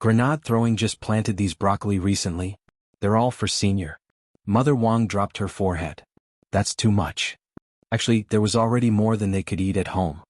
"Grenade-throwing just planted these broccoli recently. They're all for Senior." Mother Wang dropped her forehead. "That's too much. Actually, there was already more than they could eat at home."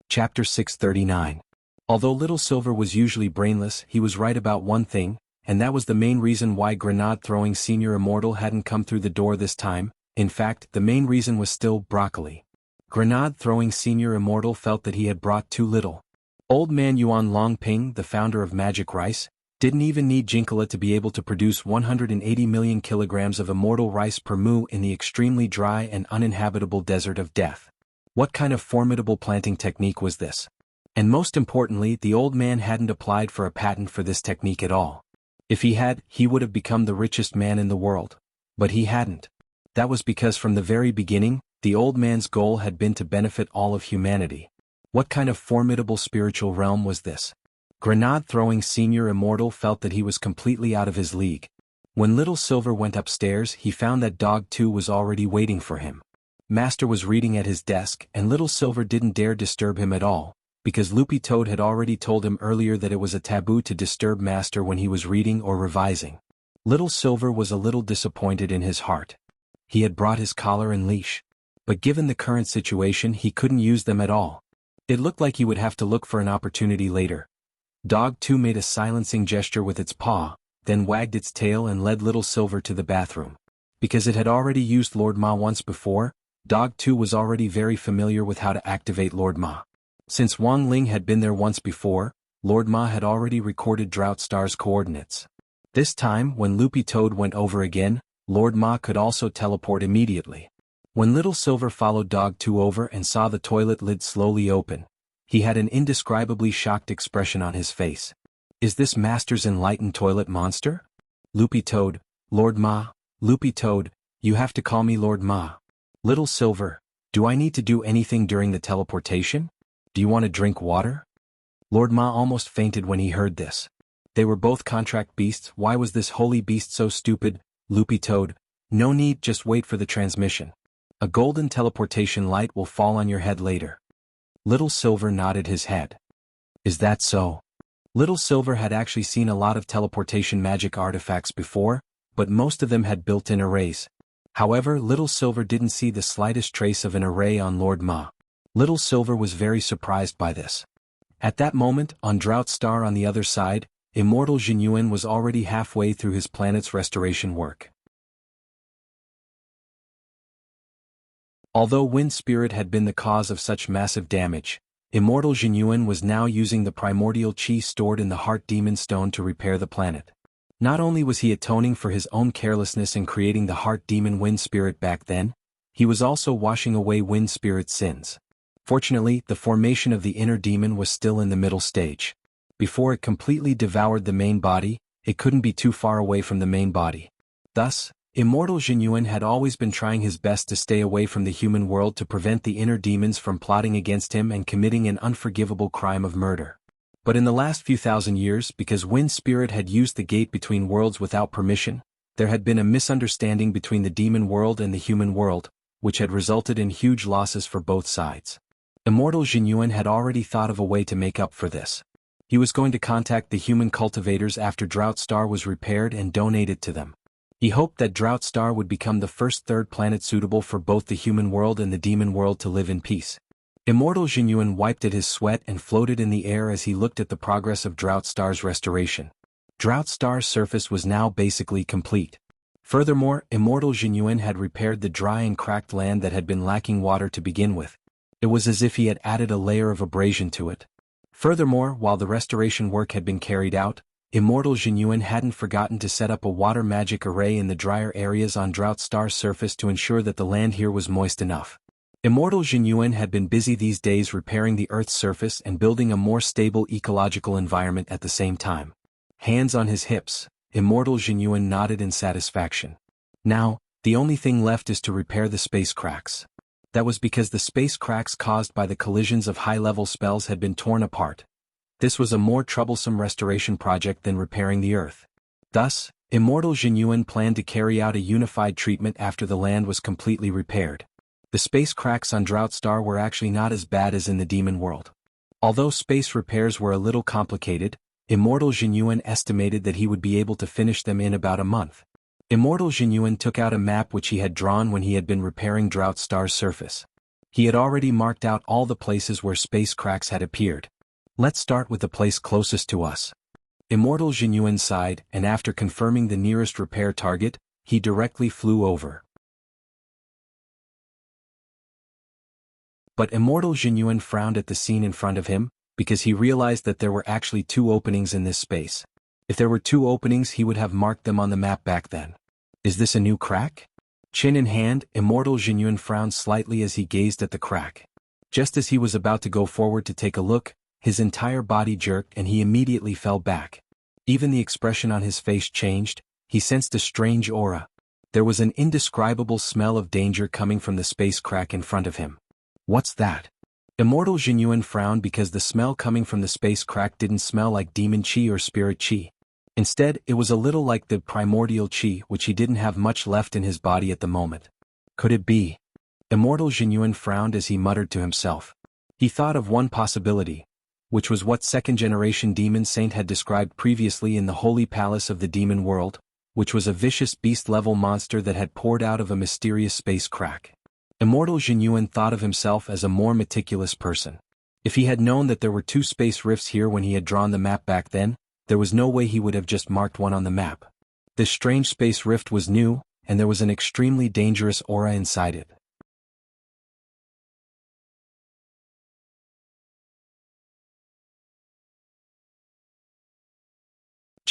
Chapter 639. Although Little Silver was usually brainless, he was right about one thing, and that was the main reason why grenade-throwing Senior Immortal hadn't come through the door this time. In fact, the main reason was still broccoli. Grenade-throwing Senior Immortal felt that he had brought too little. Old man Yuan Longping, the founder of Magic Rice, didn't even need Jinkala to be able to produce 180 million kilograms of immortal rice per mu in the extremely dry and uninhabitable desert of death. What kind of formidable planting technique was this? And most importantly, the old man hadn't applied for a patent for this technique at all. If he had, he would have become the richest man in the world. But he hadn't. That was because from the very beginning, the old man's goal had been to benefit all of humanity. What kind of formidable spiritual realm was this? Grenade-throwing Senior Immortal felt that he was completely out of his league. When Little Silver went upstairs, he found that Dog 2 was already waiting for him. Master was reading at his desk, and Little Silver didn't dare disturb him at all, because Loopy Toad had already told him earlier that it was a taboo to disturb Master when he was reading or revising. Little Silver was a little disappointed in his heart. He had brought his collar and leash. But given the current situation, he couldn't use them at all. It looked like he would have to look for an opportunity later. Dog 2 made a silencing gesture with its paw, then wagged its tail and led Little Silver to the bathroom. Because it had already used Lord Ma once before, Dog 2 was already very familiar with how to activate Lord Ma. Since Wang Ling had been there once before, Lord Ma had already recorded Drought Star's coordinates. This time, when Loopy Toad went over again, Lord Ma could also teleport immediately. When Little Silver followed Dog 2 over and saw the toilet lid slowly open, he had an indescribably shocked expression on his face. "Is this Master's enlightened toilet monster?" "Loopy Toad, Lord Ma, Loopy Toad, you have to call me Lord Ma." "Little Silver, do I need to do anything during the teleportation? Do you want to drink water?" Lord Ma almost fainted when he heard this. They were both contract beasts. Why was this holy beast so stupid? "Loopy Toad, no need, just wait for the transmission. A golden teleportation light will fall on your head later." Little Silver nodded his head. "Is that so?" Little Silver had actually seen a lot of teleportation magic artifacts before, but most of them had built-in arrays. However, Little Silver didn't see the slightest trace of an array on Lord Ma. Little Silver was very surprised by this. At that moment, on Drought Star on the other side, Immortal Jinyuan was already halfway through his planet's restoration work. Although Wind Spirit had been the cause of such massive damage, Immortal Jinyuan was now using the primordial chi stored in the Heart Demon Stone to repair the planet. Not only was he atoning for his own carelessness in creating the Heart Demon Wind Spirit back then, he was also washing away Wind Spirit's sins. Fortunately, the formation of the inner demon was still in the middle stage. Before it completely devoured the main body, it couldn't be too far away from the main body. Thus, Immortal Jinyuan had always been trying his best to stay away from the human world to prevent the inner demons from plotting against him and committing an unforgivable crime of murder. But in the last few thousand years, because Wind Spirit had used the gate between worlds without permission, there had been a misunderstanding between the demon world and the human world, which had resulted in huge losses for both sides. Immortal Jinyuan had already thought of a way to make up for this. He was going to contact the human cultivators after Drought Star was repaired and donate it to them. He hoped that Drought Star would become the first third planet suitable for both the human world and the demon world to live in peace. Immortal Jinyuan wiped at his sweat and floated in the air as he looked at the progress of Drought Star's restoration. Drought Star's surface was now basically complete. Furthermore, Immortal Jinyuan had repaired the dry and cracked land that had been lacking water to begin with. It was as if he had added a layer of abrasion to it. Furthermore, while the restoration work had been carried out, Immortal Jinyuan hadn't forgotten to set up a water magic array in the drier areas on Drought Star's surface to ensure that the land here was moist enough. Immortal Jinyuan had been busy these days repairing the Earth's surface and building a more stable ecological environment at the same time. Hands on his hips, Immortal Jinyuan nodded in satisfaction. Now, the only thing left is to repair the space cracks. That was because the space cracks caused by the collisions of high-level spells had been torn apart. This was a more troublesome restoration project than repairing the Earth. Thus, Immortal Jinyuan planned to carry out a unified treatment after the land was completely repaired. The space cracks on Drought Star were actually not as bad as in the demon world. Although space repairs were a little complicated, Immortal Jinyuan estimated that he would be able to finish them in about a month. Immortal Jinyuan took out a map which he had drawn when he had been repairing Drought Star's surface. He had already marked out all the places where space cracks had appeared. Let's start with the place closest to us. Immortal Jinyuan sighed, and after confirming the nearest repair target, he directly flew over. But Immortal Jinyuan frowned at the scene in front of him, because he realized that there were actually two openings in this space. If there were two openings, he would have marked them on the map back then. Is this a new crack? Chin in hand, Immortal Jinyuan frowned slightly as he gazed at the crack. Just as he was about to go forward to take a look, his entire body jerked and he immediately fell back. Even the expression on his face changed. He sensed a strange aura. There was an indescribable smell of danger coming from the space crack in front of him. What's that? Immortal Jinyuan frowned because the smell coming from the space crack didn't smell like demon chi or spirit chi. Instead, it was a little like the primordial chi, which he didn't have much left in his body at the moment. Could it be? Immortal Jinyuan frowned as he muttered to himself. He thought of one possibility, which was what second-generation demon saint had described previously in the holy palace of the demon world, which was a vicious beast-level monster that had poured out of a mysterious space crack. Immortal Jinyuan thought of himself as a more meticulous person. If he had known that there were two space rifts here when he had drawn the map back then, there was no way he would have just marked one on the map. This strange space rift was new, and there was an extremely dangerous aura inside it.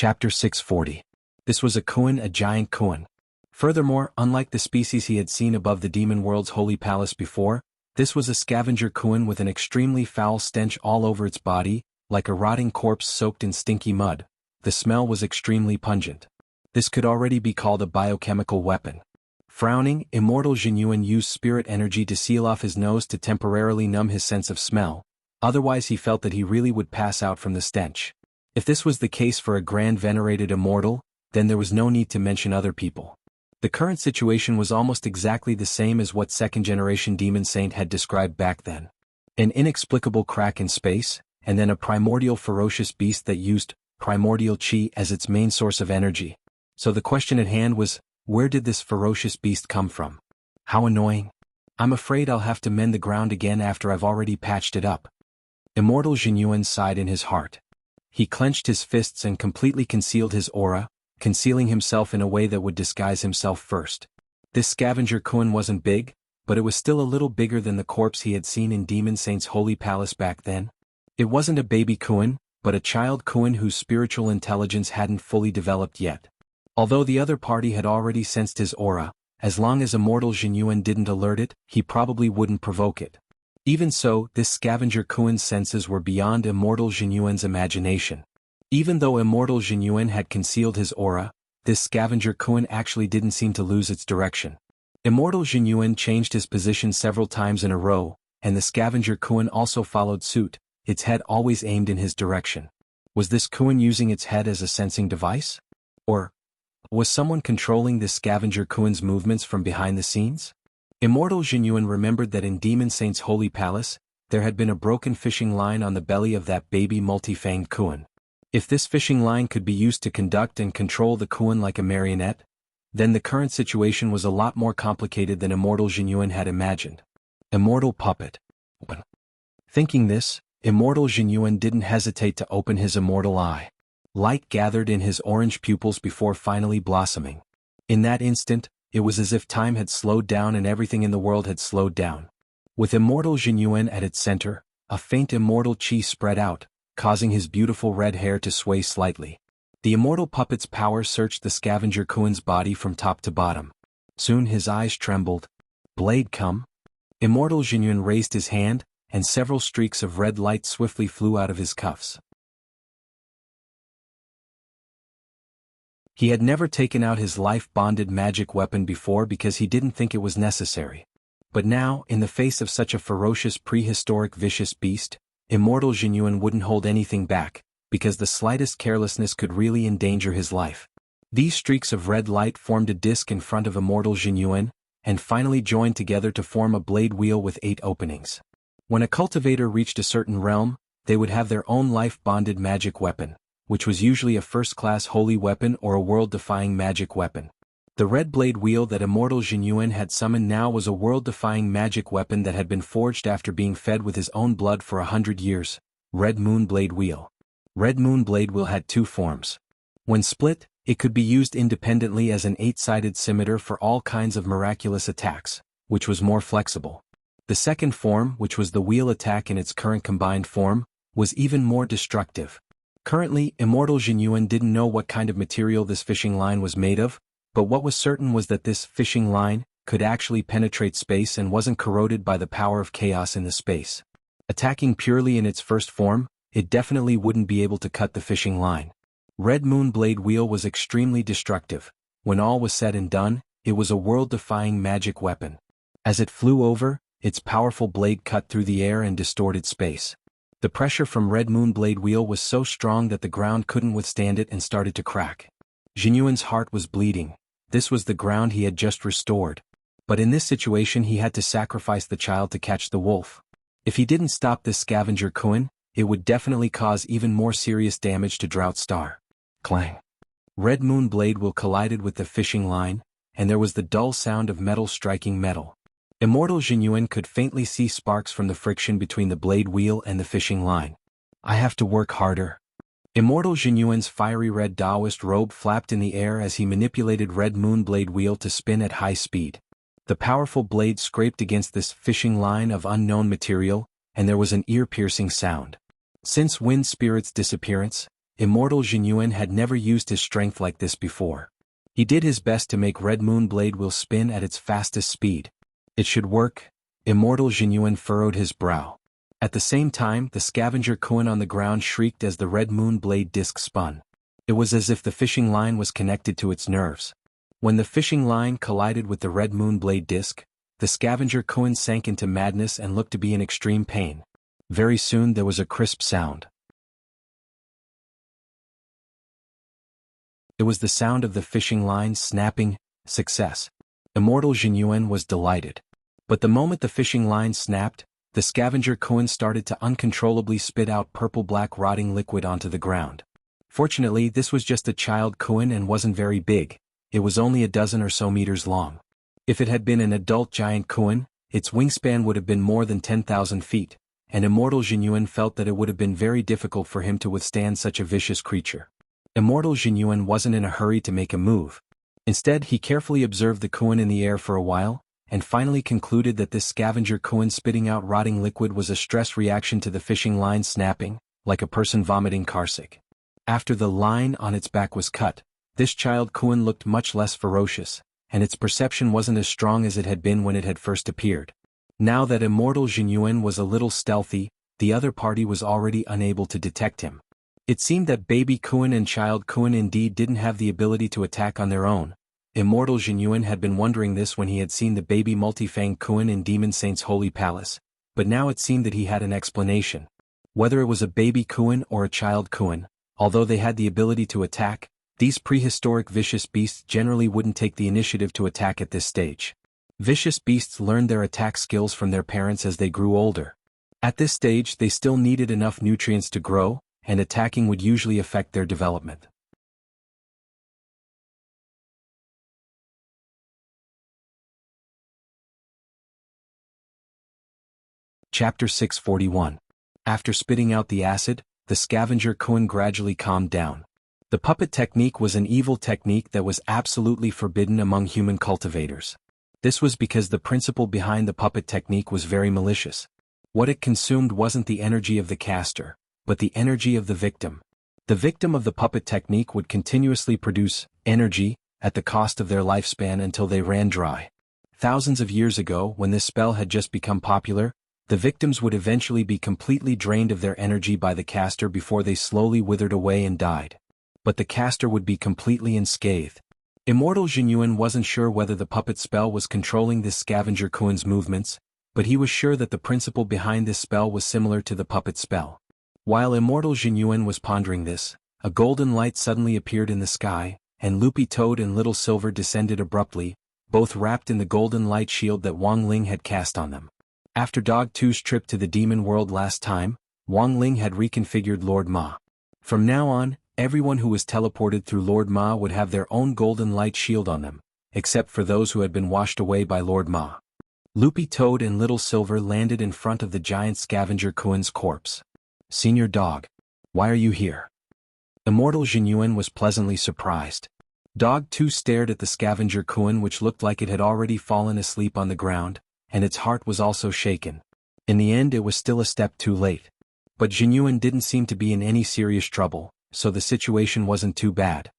Chapter 640. This was a Kuan, a giant Kuan. Furthermore, unlike the species he had seen above the demon world's holy palace before, this was a scavenger Kuan with an extremely foul stench all over its body, like a rotting corpse soaked in stinky mud. The smell was extremely pungent. This could already be called a biochemical weapon. Frowning, Immortal Jinyuan used spirit energy to seal off his nose to temporarily numb his sense of smell, otherwise he felt that he really would pass out from the stench. If this was the case for a grand venerated immortal, then there was no need to mention other people. The current situation was almost exactly the same as what second-generation demon saint had described back then. An inexplicable crack in space, and then a primordial ferocious beast that used primordial chi as its main source of energy. So the question at hand was, where did this ferocious beast come from? How annoying. I'm afraid I'll have to mend the ground again after I've already patched it up. Immortal Jinyuan sighed in his heart. He clenched his fists and completely concealed his aura, concealing himself in a way that would disguise himself first. This scavenger Kuan wasn't big, but it was still a little bigger than the corpse he had seen in Demon Saint's holy palace back then. It wasn't a baby Kuan, but a child Kuan whose spiritual intelligence hadn't fully developed yet. Although the other party had already sensed his aura, as long as Immortal Jinyuan didn't alert it, he probably wouldn't provoke it. Even so, this scavenger Kuan's senses were beyond Immortal Jinyuan's imagination. Even though Immortal Jinyuan had concealed his aura, this scavenger Kuan actually didn't seem to lose its direction. Immortal Jinyuan changed his position several times in a row, and the scavenger Kuan also followed suit, its head always aimed in his direction. Was this Kuan using its head as a sensing device? Or was someone controlling this scavenger Kuan's movements from behind the scenes? Immortal Jinyuan remembered that in Demon Saint's holy palace, there had been a broken fishing line on the belly of that baby multi-fanged Kuan. If this fishing line could be used to conduct and control the Kuan like a marionette, then the current situation was a lot more complicated than Immortal Jinyuan had imagined. Immortal puppet. Thinking this, Immortal Jinyuan didn't hesitate to open his immortal eye. Light gathered in his orange pupils before finally blossoming. In that instant, it was as if time had slowed down and everything in the world had slowed down. With Immortal Jinyuan at its center, a faint immortal chi spread out, causing his beautiful red hair to sway slightly. The immortal puppet's power searched the scavenger Kuan's body from top to bottom. Soon his eyes trembled. Blade come? Immortal Jinyuan raised his hand, and several streaks of red light swiftly flew out of his cuffs. He had never taken out his life-bonded magic weapon before because he didn't think it was necessary. But now, in the face of such a ferocious prehistoric vicious beast, Immortal Jinyuan wouldn't hold anything back, because the slightest carelessness could really endanger his life. These streaks of red light formed a disc in front of Immortal Jinyuan, and finally joined together to form a blade wheel with 8 openings. When a cultivator reached a certain realm, they would have their own life-bonded magic weapon, which was usually a first-class holy weapon or a world-defying magic weapon. The red blade wheel that Immortal Jinyuan had summoned now was a world-defying magic weapon that had been forged after being fed with his own blood for 100 years. Red Moon Blade Wheel. Red Moon Blade Wheel had 2 forms. When split, it could be used independently as an 8-sided scimitar for all kinds of miraculous attacks, which was more flexible. The second form, which was the wheel attack in its current combined form, was even more destructive. Currently, Immortal Jinyuan didn't know what kind of material this fishing line was made of, but what was certain was that this fishing line could actually penetrate space and wasn't corroded by the power of chaos in the space. Attacking purely in its first form, it definitely wouldn't be able to cut the fishing line. Red Moon Blade Wheel was extremely destructive. When all was said and done, it was a world-defying magic weapon. As it flew over, its powerful blade cut through the air and distorted space. The pressure from Red Moon Blade Wheel was so strong that the ground couldn't withstand it and started to crack. Jinyuan's heart was bleeding. This was the ground he had just restored. But in this situation he had to sacrifice the child to catch the wolf. If he didn't stop this scavenger Kuan, it would definitely cause even more serious damage to Drought Star. Clang. Red Moon Blade Wheel collided with the fishing line, and there was the dull sound of metal striking metal. Immortal Jinyuan could faintly see sparks from the friction between the blade wheel and the fishing line. I have to work harder. Immortal Jinyuan's fiery red Taoist robe flapped in the air as he manipulated Red Moon Blade Wheel to spin at high speed. The powerful blade scraped against this fishing line of unknown material, and there was an ear-piercing sound. Since Wind Spirit's disappearance, Immortal Jinyuan had never used his strength like this before. He did his best to make Red Moon Blade Wheel spin at its fastest speed. It should work. Immortal Jinyuan furrowed his brow. At the same time, the scavenger Kuan on the ground shrieked as the Red Moon Blade disc spun. It was as if the fishing line was connected to its nerves. When the fishing line collided with the Red Moon Blade disc, the scavenger Kuan sank into madness and looked to be in extreme pain. Very soon there was a crisp sound. It was the sound of the fishing line snapping. Success. Immortal Jinyuan was delighted. But the moment the fishing line snapped, the scavenger Kuan started to uncontrollably spit out purple-black rotting liquid onto the ground. Fortunately, this was just a child Kuan and wasn't very big. It was only a dozen or so meters long. If it had been an adult giant Kuan, its wingspan would have been more than 10,000 feet, and Immortal Jinyuan felt that it would have been very difficult for him to withstand such a vicious creature. Immortal Jinyuan wasn't in a hurry to make a move. Instead, he carefully observed the Kuan in the air for a while, and finally concluded that this scavenger Kuan spitting out rotting liquid was a stress reaction to the fishing line snapping, like a person vomiting karsik. After the line on its back was cut, this child Kuan looked much less ferocious, and its perception wasn't as strong as it had been when it had first appeared. Now that Immortal Jinyuan was a little stealthy, the other party was already unable to detect him. It seemed that baby Kuan and child Kuan indeed didn't have the ability to attack on their own. Immortal Jinyuan had been wondering this when he had seen the baby multifang Kuan in Demon Saint's holy palace, but now it seemed that he had an explanation. Whether it was a baby Kuan or a child Kuan, although they had the ability to attack, these prehistoric vicious beasts generally wouldn't take the initiative to attack at this stage. Vicious beasts learned their attack skills from their parents as they grew older. At this stage they still needed enough nutrients to grow, and attacking would usually affect their development. Chapter 641. After spitting out the acid, the scavenger Kuan gradually calmed down. The puppet technique was an evil technique that was absolutely forbidden among human cultivators. This was because the principle behind the puppet technique was very malicious. What it consumed wasn't the energy of the caster, but the energy of the victim. The victim of the puppet technique would continuously produce energy at the cost of their lifespan until they ran dry. Thousands of years ago, when this spell had just become popular, the victims would eventually be completely drained of their energy by the caster before they slowly withered away and died. But the caster would be completely unscathed. Immortal Jinyuan wasn't sure whether the puppet spell was controlling this scavenger Kuan's movements, but he was sure that the principle behind this spell was similar to the puppet spell. While Immortal Jinyuan was pondering this, a golden light suddenly appeared in the sky, and Loopy Toad and Little Silver descended abruptly, both wrapped in the golden light shield that Wang Ling had cast on them. After Dog 2's trip to the demon world last time, Wang Ling had reconfigured Lord Ma. From now on, everyone who was teleported through Lord Ma would have their own golden light shield on them, except for those who had been washed away by Lord Ma. Loopy Toad and Little Silver landed in front of the giant scavenger Kuan's corpse. "Senior Dog, why are you here?" Immortal Jinyuan was pleasantly surprised. Dog 2 stared at the scavenger Kuan, which looked like it had already fallen asleep on the ground, and its heart was also shaken. In the end it was still a step too late. But Jinyuan didn't seem to be in any serious trouble, so the situation wasn't too bad.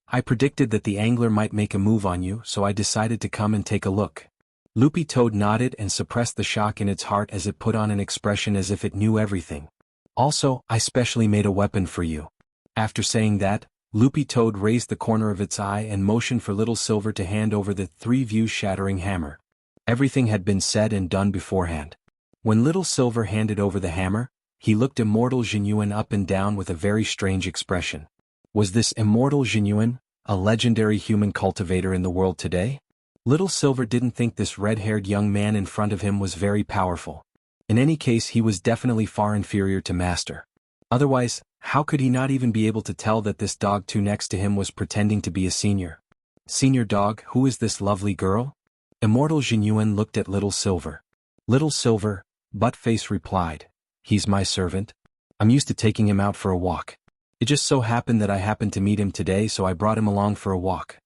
"I predicted that the angler might make a move on you, so I decided to come and take a look." Loopy Toad nodded and suppressed the shock in its heart as it put on an expression as if it knew everything. "Also, I specially made a weapon for you." After saying that, Loopy Toad raised the corner of its eye and motioned for Little Silver to hand over the 3-view-shattering hammer. Everything had been said and done beforehand. When Little Silver handed over the hammer, he looked Immortal Jinyuan up and down with a very strange expression. Was this Immortal Jinyuan, a legendary human cultivator in the world today? Little Silver didn't think this red-haired young man in front of him was very powerful. In any case, he was definitely far inferior to Master. Otherwise, how could he not even be able to tell that this Dog 2 next to him was pretending to be a senior? "Senior Dog, who is this lovely girl?" Immortal Jinyuan looked at Little Silver. "Little Silver," Buttface replied, "he's my servant. I'm used to taking him out for a walk. It just so happened that I happened to meet him today, so I brought him along for a walk."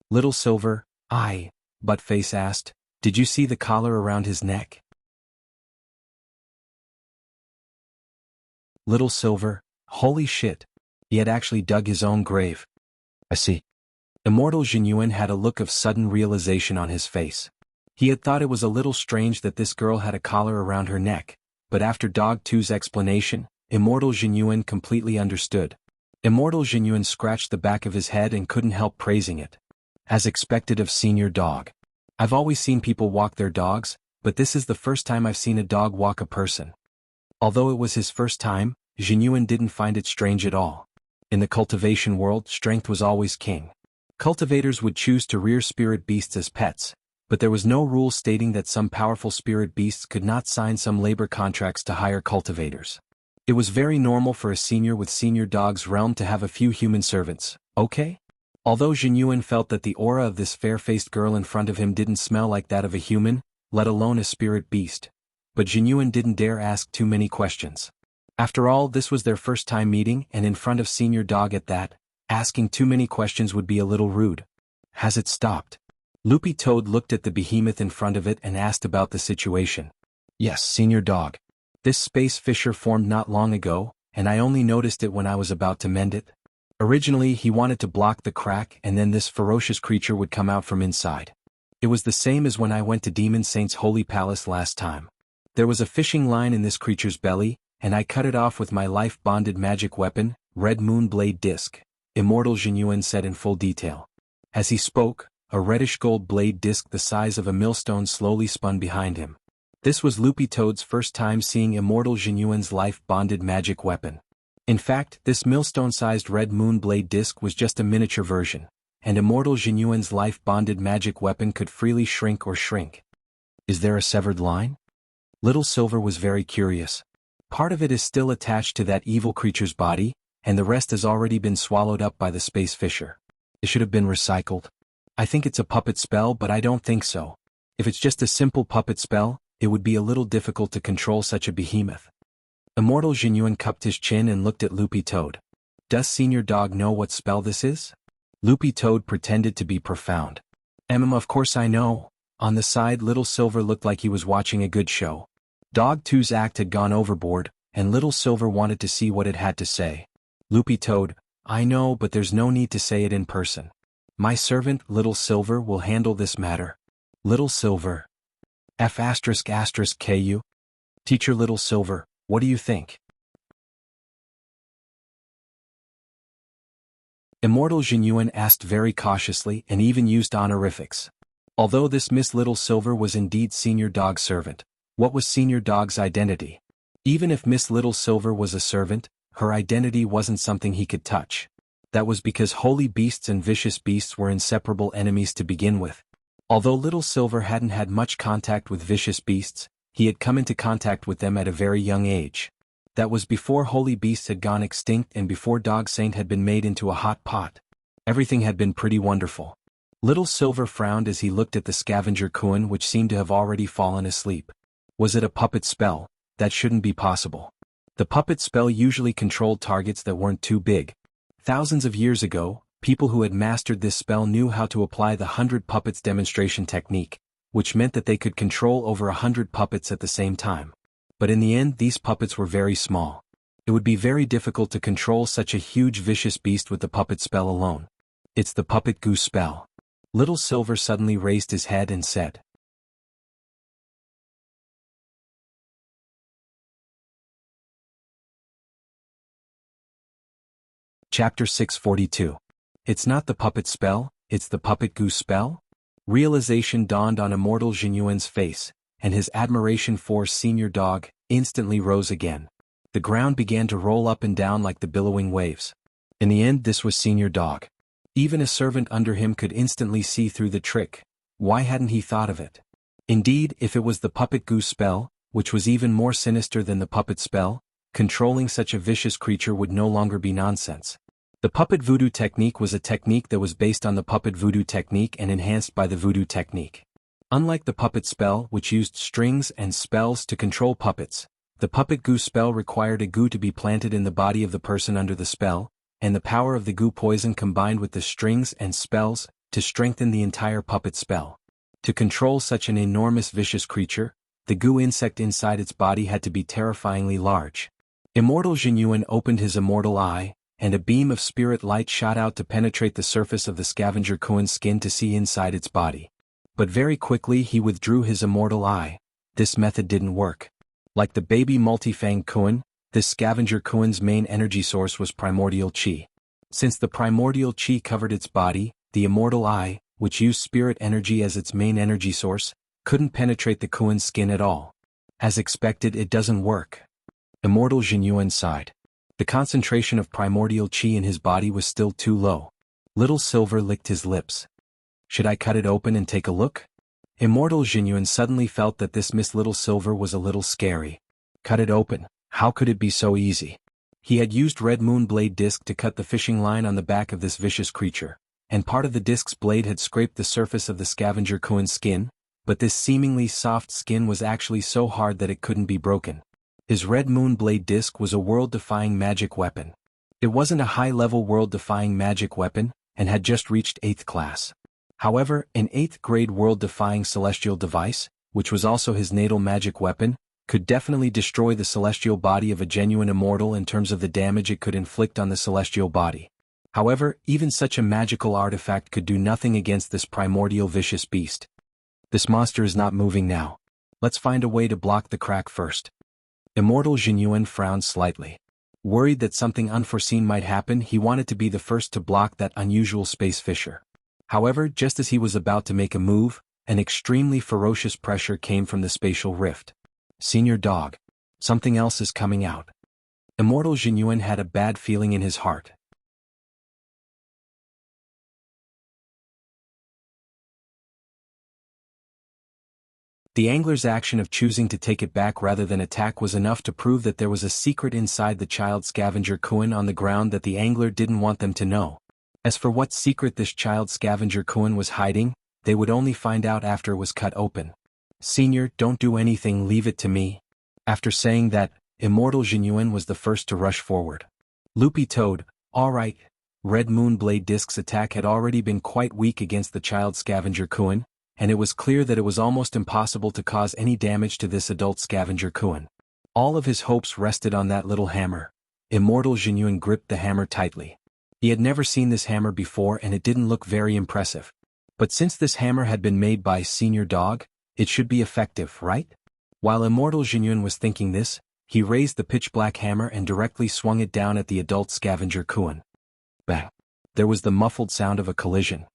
Little Silver, Buttface asked, "did you see the collar around his neck?" Little Silver, "Holy shit. He had actually dug his own grave." "I see." Immortal Jinyuan had a look of sudden realization on his face. He had thought it was a little strange that this girl had a collar around her neck, but after Dog 2's explanation, Immortal Jinyuan completely understood. Immortal Jinyuan scratched the back of his head and couldn't help praising it. As expected of Senior Dog. "I've always seen people walk their dogs, but this is the first time I've seen a dog walk a person." Although it was his first time, Jinyuan didn't find it strange at all. In the cultivation world, strength was always king. Cultivators would choose to rear spirit beasts as pets, but there was no rule stating that some powerful spirit beasts could not sign some labor contracts to hire cultivators. It was very normal for a senior with Senior Dog's realm to have a few human servants, okay? Although Jinyuan felt that the aura of this fair-faced girl in front of him didn't smell like that of a human, let alone a spirit beast, but Jinyuan didn't dare ask too many questions. After all, this was their first time meeting, and in front of Senior Dog at that, asking too many questions would be a little rude. "Has it stopped?" Loopy Toad looked at the behemoth in front of it and asked about the situation. Yes, Senior Dog. This space fissure formed not long ago, and I only noticed it when I was about to mend it. Originally he wanted to block the crack and then this ferocious creature would come out from inside. It was the same as when I went to Demon Saint's holy palace last time. There was a fishing line in this creature's belly, and I cut it off with my life-bonded magic weapon, Red Moon Blade Disc, Immortal Jianghu said in full detail. As he spoke, a reddish-gold blade disc the size of a millstone slowly spun behind him. This was Loopy Toad's first time seeing Immortal Jianghu's life-bonded magic weapon. In fact, this millstone-sized Red Moon Blade Disc was just a miniature version, and Immortal Jianghu's life-bonded magic weapon could freely shrink or shrink. Is there a severed line? Little Silver was very curious. Part of it is still attached to that evil creature's body, and the rest has already been swallowed up by the space fissure. It should have been recycled. I think it's a puppet spell, but I don't think so. If it's just a simple puppet spell, it would be a little difficult to control such a behemoth. Immortal Jianghu cupped his chin and looked at Loopy Toad. Does Senior Dog know what spell this is? Loopy Toad pretended to be profound. Of course I know. On the side, Little Silver looked like he was watching a good show. Dog 2's act had gone overboard, and Little Silver wanted to see what it had to say. Loopy Toad, I know, but there's no need to say it in person. My servant, Little Silver, will handle this matter. Little Silver. F***ku? Teacher Little Silver, what do you think? Immortal Jianghu asked very cautiously and even used honorifics. Although this Miss Little Silver was indeed Senior Dog's servant, what was Senior Dog's identity? Even if Miss Little Silver was a servant, her identity wasn't something he could touch. That was because holy beasts and vicious beasts were inseparable enemies to begin with. Although Little Silver hadn't had much contact with vicious beasts, he had come into contact with them at a very young age. That was before holy beasts had gone extinct and before Dog Saint had been made into a hot pot. Everything had been pretty wonderful. Little Silver frowned as he looked at the scavenger Kuan, which seemed to have already fallen asleep. Was it a puppet spell? That shouldn't be possible. The puppet spell usually controlled targets that weren't too big. Thousands of years ago, people who had mastered this spell knew how to apply the 100 puppets demonstration technique, which meant that they could control over 100 puppets at the same time. But in the end, these puppets were very small. It would be very difficult to control such a huge vicious beast with the puppet spell alone. It's the puppet goo spell. Little Silver suddenly raised his head and said. Chapter 642. It's not the puppet spell, it's the puppet goo spell? Realization dawned on Immortal Jianghu's face, and his admiration for Senior Dog instantly rose again. The ground began to roll up and down like the billowing waves. In the end, this was Senior Dog. Even a servant under him could instantly see through the trick. Why hadn't he thought of it? Indeed, if it was the puppet goo spell, which was even more sinister than the puppet spell, controlling such a vicious creature would no longer be nonsense. The puppet voodoo technique was a technique that was based on the puppet voodoo technique and enhanced by the voodoo technique. Unlike the puppet spell, which used strings and spells to control puppets, the puppet goo spell required a goo to be planted in the body of the person under the spell, and the power of the goo poison combined with the strings and spells to strengthen the entire puppet spell. To control such an enormous vicious creature, the goo insect inside its body had to be terrifyingly large. Immortal Jianghu opened his immortal eye, and a beam of spirit light shot out to penetrate the surface of the scavenger Kuan's skin to see inside its body. But very quickly he withdrew his immortal eye. This method didn't work. Like the baby multi-fanged Kuan, this scavenger Kuan's main energy source was primordial chi. Since the primordial chi covered its body, the immortal eye, which used spirit energy as its main energy source, couldn't penetrate the Kuan's skin at all. As expected, it doesn't work. Immortal Jianghu sighed. The concentration of primordial chi in his body was still too low. Little Silver licked his lips. Should I cut it open and take a look? Immortal Jianghu suddenly felt that this Miss Little Silver was a little scary. Cut it open? How could it be so easy? He had used Red Moon Blade Disc to cut the fishing line on the back of this vicious creature, and part of the disc's blade had scraped the surface of the scavenger Kuan's skin, but this seemingly soft skin was actually so hard that it couldn't be broken. His Red Moon Blade Disc was a world-defying magic weapon. It wasn't a high-level world-defying magic weapon, and had just reached 8th class. However, an 8th grade world-defying celestial device, which was also his natal magic weapon, could definitely destroy the celestial body of a genuine immortal in terms of the damage it could inflict on the celestial body. However, even such a magical artifact could do nothing against this primordial vicious beast. This monster is not moving now. Let's find a way to block the crack first. Immortal Jianghu frowned slightly. Worried that something unforeseen might happen, he wanted to be the first to block that unusual space fissure. However, just as he was about to make a move, an extremely ferocious pressure came from the spatial rift. Senior dog. Something else is coming out. Immortal Jianghu had a bad feeling in his heart. The angler's action of choosing to take it back rather than attack was enough to prove that there was a secret inside the child scavenger Kuan on the ground that the angler didn't want them to know. As for what secret this child scavenger Kuan was hiding, they would only find out after it was cut open. Senior, don't do anything, leave it to me. After saying that, Immortal Jianghu was the first to rush forward. Loopy Toad, alright. Red Moon Blade Disc's attack had already been quite weak against the child scavenger Kuan, and it was clear that it was almost impossible to cause any damage to this adult scavenger Kuan. All of his hopes rested on that little hammer. Immortal Jianghu gripped the hammer tightly. He had never seen this hammer before and it didn't look very impressive. But since this hammer had been made by Senior Dog, it should be effective, right? While Immortal Jianghu was thinking this, he raised the pitch-black hammer and directly swung it down at the adult scavenger Kuan. Bang! There was the muffled sound of a collision.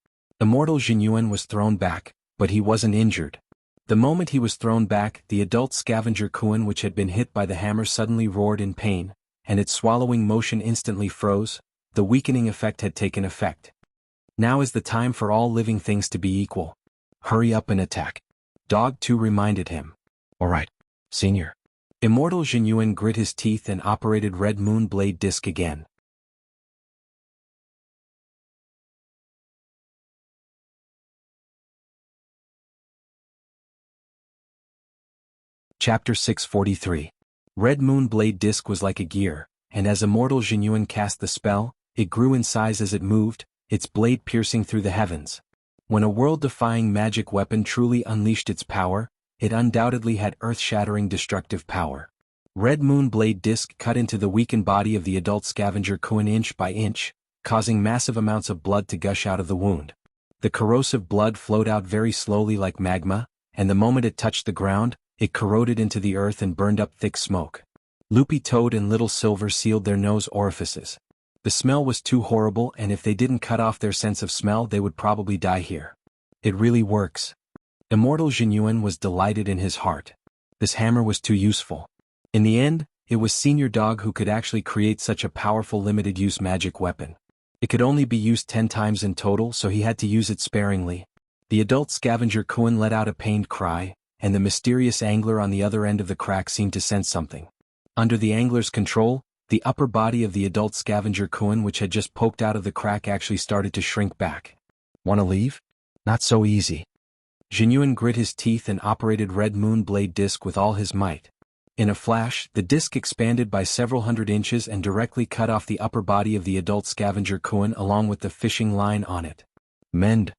Immortal Jianghu was thrown back, but he wasn't injured. The moment he was thrown back, the adult scavenger Kuan which had been hit by the hammer suddenly roared in pain, and its swallowing motion instantly froze. The weakening effect had taken effect. Now is the time for all living things to be equal. Hurry up and attack. Dog 2 reminded him. Alright, Senior. Immortal Jianghu grit his teeth and operated Red Moon Blade Disc again. Chapter 643. Red Moon Blade Disc was like a gear, and as Immortal Jianghu cast the spell, it grew in size as it moved, its blade piercing through the heavens. When a world-defying magic weapon truly unleashed its power, it undoubtedly had earth-shattering destructive power. Red Moon Blade Disc cut into the weakened body of the adult scavenger Kuan inch by inch, causing massive amounts of blood to gush out of the wound. The corrosive blood flowed out very slowly like magma, and the moment it touched the ground, it corroded into the earth and burned up thick smoke. Loopy Toad and Little Silver sealed their nose orifices. The smell was too horrible, and if they didn't cut off their sense of smell they would probably die here. It really works. Immortal Jianghu was delighted in his heart. This hammer was too useful. In the end, it was Senior Dog who could actually create such a powerful limited-use magic weapon. It could only be used 10 times in total, so he had to use it sparingly. The adult scavenger Kuan let out a pained cry, and the mysterious angler on the other end of the crack seemed to sense something. Under the angler's control, the upper body of the adult scavenger Kuan which had just poked out of the crack actually started to shrink back. Wanna leave? Not so easy. Jianghu grit his teeth and operated Red Moon Blade Disc with all his might. In a flash, the disc expanded by several hundred inches and directly cut off the upper body of the adult scavenger Kuan along with the fishing line on it. Mend.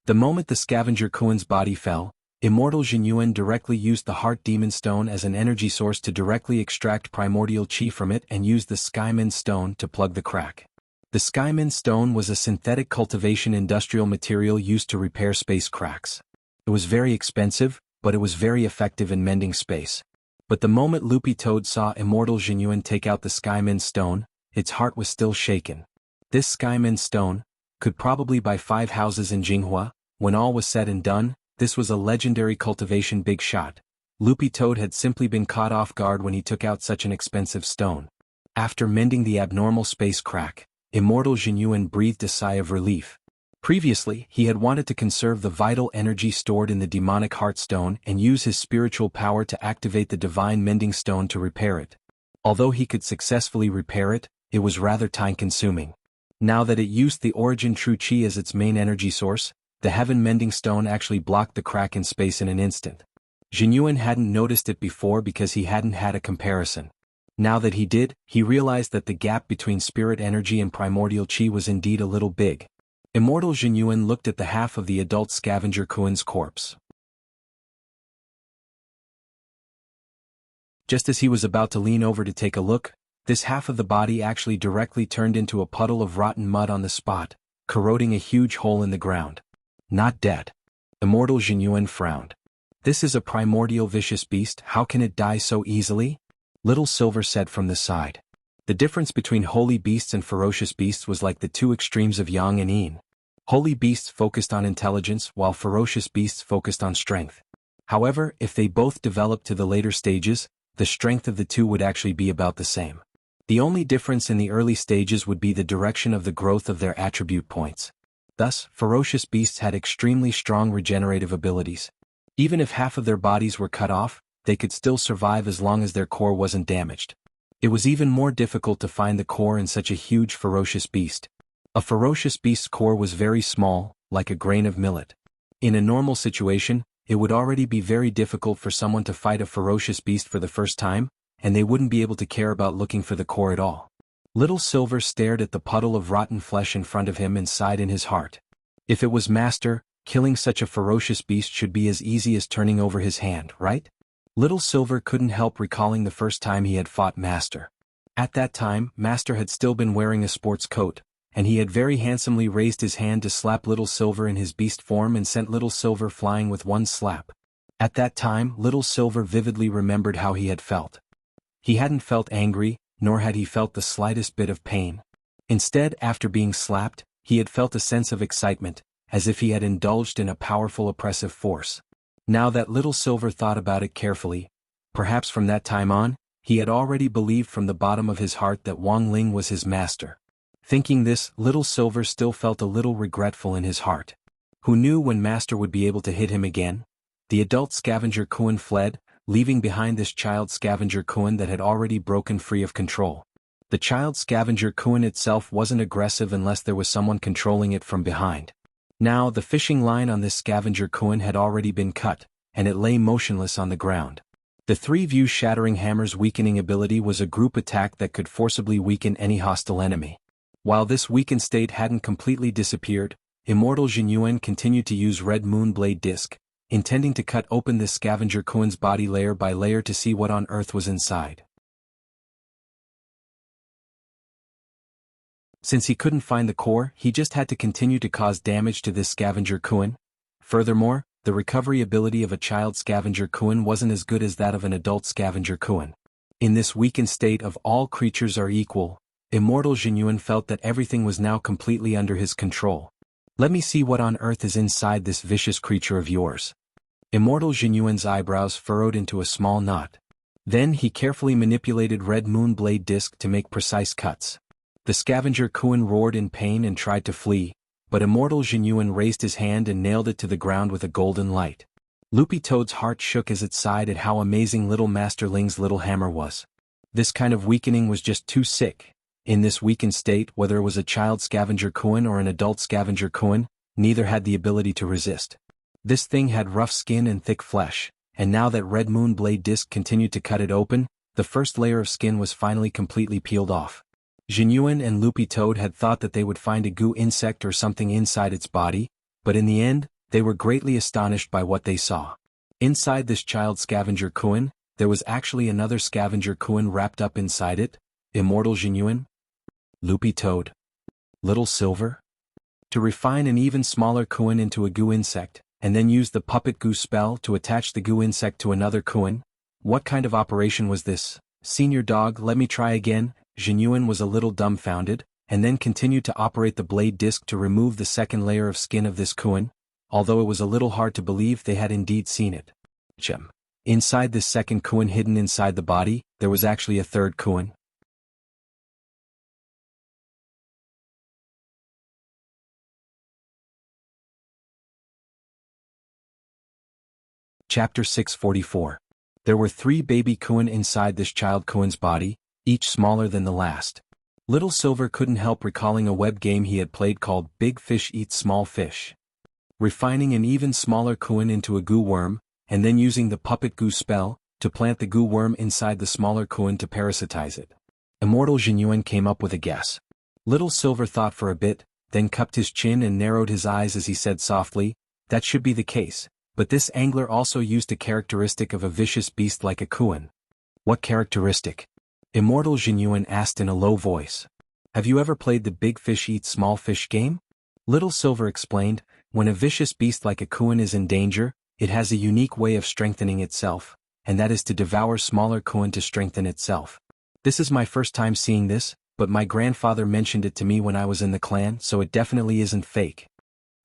The moment the scavenger Kuan's body fell, Immortal Jianghu directly used the Heart Demon Stone as an energy source to directly extract primordial chi from it and used the Skyman Stone to plug the crack. The Skyman Stone was a synthetic cultivation industrial material used to repair space cracks. It was very expensive, but it was very effective in mending space. But the moment Loopy Toad saw Immortal Jianghu take out the Skyman Stone, its heart was still shaken. This Skyman Stone could probably buy 5 houses in Jianghu. When all was said and done, this was a legendary cultivation big shot. Loopy Toad had simply been caught off guard when he took out such an expensive stone. After mending the abnormal space crack, Immortal Jianghu breathed a sigh of relief. Previously, he had wanted to conserve the vital energy stored in the demonic heart stone and use his spiritual power to activate the divine mending stone to repair it. Although he could successfully repair it, it was rather time-consuming. Now that it used the origin true chi as its main energy source, the heaven mending stone actually blocked the crack in space in an instant. Jianghu hadn't noticed it before because he hadn't had a comparison. Now that he did, he realized that the gap between spirit energy and primordial chi was indeed a little big. Immortal Jianghu looked at the half of the adult scavenger Kuen's corpse. Just as he was about to lean over to take a look, this half of the body actually directly turned into a puddle of rotten mud on the spot, corroding a huge hole in the ground. Not dead. Immortal Jianghu frowned. This is a primordial vicious beast, how can it die so easily? Little Silver said from the side. The difference between holy beasts and ferocious beasts was like the two extremes of yang and yin. Holy beasts focused on intelligence while ferocious beasts focused on strength. However, if they both developed to the later stages, the strength of the two would actually be about the same. The only difference in the early stages would be the direction of the growth of their attribute points. Thus, ferocious beasts had extremely strong regenerative abilities. Even if half of their bodies were cut off, they could still survive as long as their core wasn't damaged. It was even more difficult to find the core in such a huge ferocious beast. A ferocious beast's core was very small, like a grain of millet. In a normal situation, it would already be very difficult for someone to fight a ferocious beast for the first time, and they wouldn't be able to care about looking for the core at all. Little Silver stared at the puddle of rotten flesh in front of him and sighed in his heart. If it was Master, killing such a ferocious beast should be as easy as turning over his hand, right? Little Silver couldn't help recalling the first time he had fought Master. At that time, Master had still been wearing a sports coat, and he had very handsomely raised his hand to slap Little Silver in his beast form and sent Little Silver flying with one slap. At that time, Little Silver vividly remembered how he had felt. He hadn't felt angry, nor had he felt the slightest bit of pain. Instead, after being slapped, he had felt a sense of excitement, as if he had indulged in a powerful oppressive force. Now that Little Silver thought about it carefully, perhaps from that time on, he had already believed from the bottom of his heart that Wang Ling was his master. Thinking this, Little Silver still felt a little regretful in his heart. Who knew when Master would be able to hit him again? The adult scavenger Kuen fled, leaving behind this child scavenger Kuen that had already broken free of control. The child scavenger Kuen itself wasn't aggressive unless there was someone controlling it from behind. Now the fishing line on this scavenger Kuen had already been cut, and it lay motionless on the ground. The three-view shattering hammer's weakening ability was a group attack that could forcibly weaken any hostile enemy. While this weakened state hadn't completely disappeared, Immortal Jianghu continued to use Red Moon Blade Disc, intending to cut open this scavenger Kuen's body layer by layer to see what on earth was inside. Since he couldn't find the core, he just had to continue to cause damage to this scavenger Kuen. Furthermore, the recovery ability of a child scavenger Kuen wasn't as good as that of an adult scavenger Kuen. In this weakened state of all creatures are equal, Immortal Jianghu felt that everything was now completely under his control. Let me see what on earth is inside this vicious creature of yours. Immortal Jianghu's eyebrows furrowed into a small knot. Then he carefully manipulated Red Moon Blade Disc to make precise cuts. The scavenger Kuen roared in pain and tried to flee, but Immortal Jianghu raised his hand and nailed it to the ground with a golden light. Loopy Toad's heart shook as it sighed at how amazing little Master Ling's little hammer was. This kind of weakening was just too sick. In this weakened state, whether it was a child scavenger Kuen or an adult scavenger Kuen, neither had the ability to resist. This thing had rough skin and thick flesh, and now that Red Moon Blade Disc continued to cut it open, the first layer of skin was finally completely peeled off. Jianghu and Loopy Toad had thought that they would find a goo insect or something inside its body, but in the end, they were greatly astonished by what they saw. Inside this child scavenger Kuen, there was actually another scavenger Kuen wrapped up inside it, Immortal Jianghu, Loopy Toad, Little Silver. To refine an even smaller Kuen into a goo insect, and then use the puppet goo spell to attach the goo insect to another Kuen? What kind of operation was this? Senior Dog, let me try again. Jianghu was a little dumbfounded, and then continued to operate the blade disc to remove the second layer of skin of this Kuen, although it was a little hard to believe they had indeed seen it. Inside this second Kuen hidden inside the body, there was actually a third Kuen. Chapter 644. There were 3 baby Kuen inside this child Kuen's body, each smaller than the last. Little Silver couldn't help recalling a web game he had played called Big Fish Eats Small Fish. Refining an even smaller Kuen into a goo worm, and then using the puppet goo spell, to plant the goo worm inside the smaller Kuen to parasitize it. Immortal Jianghu came up with a guess. Little Silver thought for a bit, then cupped his chin and narrowed his eyes as he said softly, "That should be the case, but this angler also used a characteristic of a vicious beast like a kuan." "What characteristic?" Immortal Jinyuan asked in a low voice. "Have you ever played the big fish eat small fish game?" Little Silver explained, "When a vicious beast like a kuan is in danger, it has a unique way of strengthening itself, and that is to devour smaller kuan to strengthen itself. This is my first time seeing this, but my grandfather mentioned it to me when I was in the clan, so it definitely isn't fake."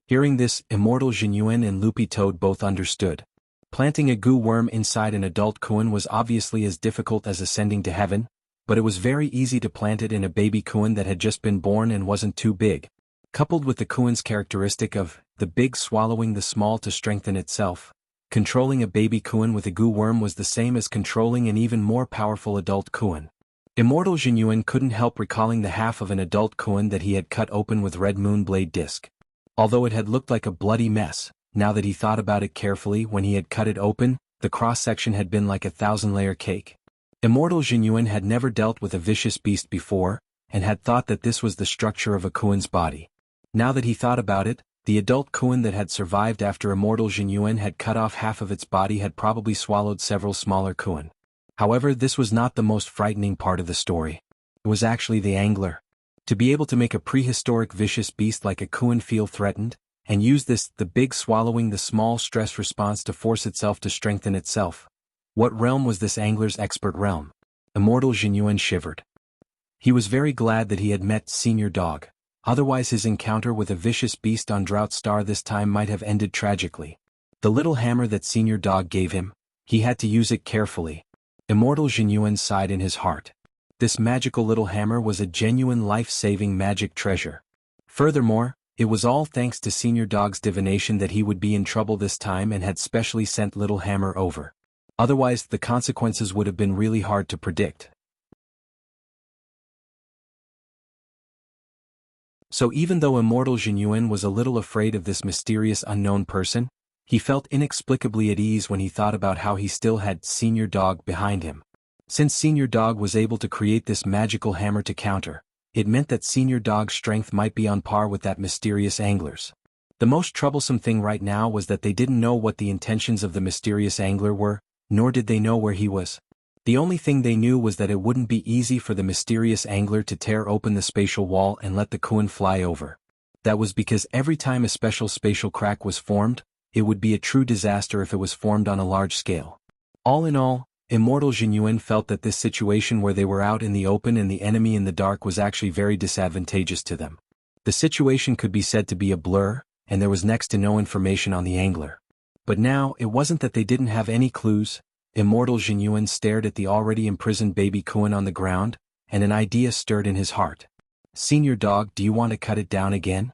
Hearing this, Immortal Jinyuan and Loopy Toad both understood. Planting a goo worm inside an adult kuan was obviously as difficult as ascending to heaven, but it was very easy to plant it in a baby kuan that had just been born and wasn't too big. Coupled with the kuan's characteristic of the big swallowing the small to strengthen itself, controlling a baby kuan with a goo worm was the same as controlling an even more powerful adult kuan. Immortal Jinyuan couldn't help recalling the half of an adult kuan that he had cut open with Red Moon Blade disc. Although it had looked like a bloody mess, now that he thought about it carefully when he had cut it open, the cross-section had been like a 1,000-layer cake. Immortal Jinyuan had never dealt with a vicious beast before, and had thought that this was the structure of a kuan's body. Now that he thought about it, the adult kuan that had survived after Immortal Jinyuan had cut off half of its body had probably swallowed several smaller kuan. However, this was not the most frightening part of the story. It was actually the angler. To be able to make a prehistoric vicious beast like a kuan feel threatened, and use this, the big swallowing the small stress response to force itself to strengthen itself. What realm was this angler's expert realm? Immortal Jinyuan shivered. He was very glad that he had met Senior Dog. Otherwise his encounter with a vicious beast on Drought Star this time might have ended tragically. The little hammer that Senior Dog gave him, he had to use it carefully. Immortal Jinyuan sighed in his heart. This magical little hammer was a genuine life-saving magic treasure. Furthermore, it was all thanks to Senior Dog's divination that he would be in trouble this time and had specially sent Little Hammer over. Otherwise the consequences would have been really hard to predict. So even though Immortal Jinyuan was a little afraid of this mysterious unknown person, he felt inexplicably at ease when he thought about how he still had Senior Dog behind him. Since Senior Dog was able to create this magical hammer to counter, it meant that Senior Dog's strength might be on par with that mysterious angler's. The most troublesome thing right now was that they didn't know what the intentions of the mysterious angler were, nor did they know where he was. The only thing they knew was that it wouldn't be easy for the mysterious angler to tear open the spatial wall and let the kuan fly over. That was because every time a special spatial crack was formed, it would be a true disaster if it was formed on a large scale. All in all, Immortal Jinyuan felt that this situation where they were out in the open and the enemy in the dark was actually very disadvantageous to them. The situation could be said to be a blur, and there was next to no information on the angler. But now, it wasn't that they didn't have any clues. Immortal Jinyuan stared at the already imprisoned baby kuan on the ground, and an idea stirred in his heart. "Senior Dog, do you want to cut it down again?"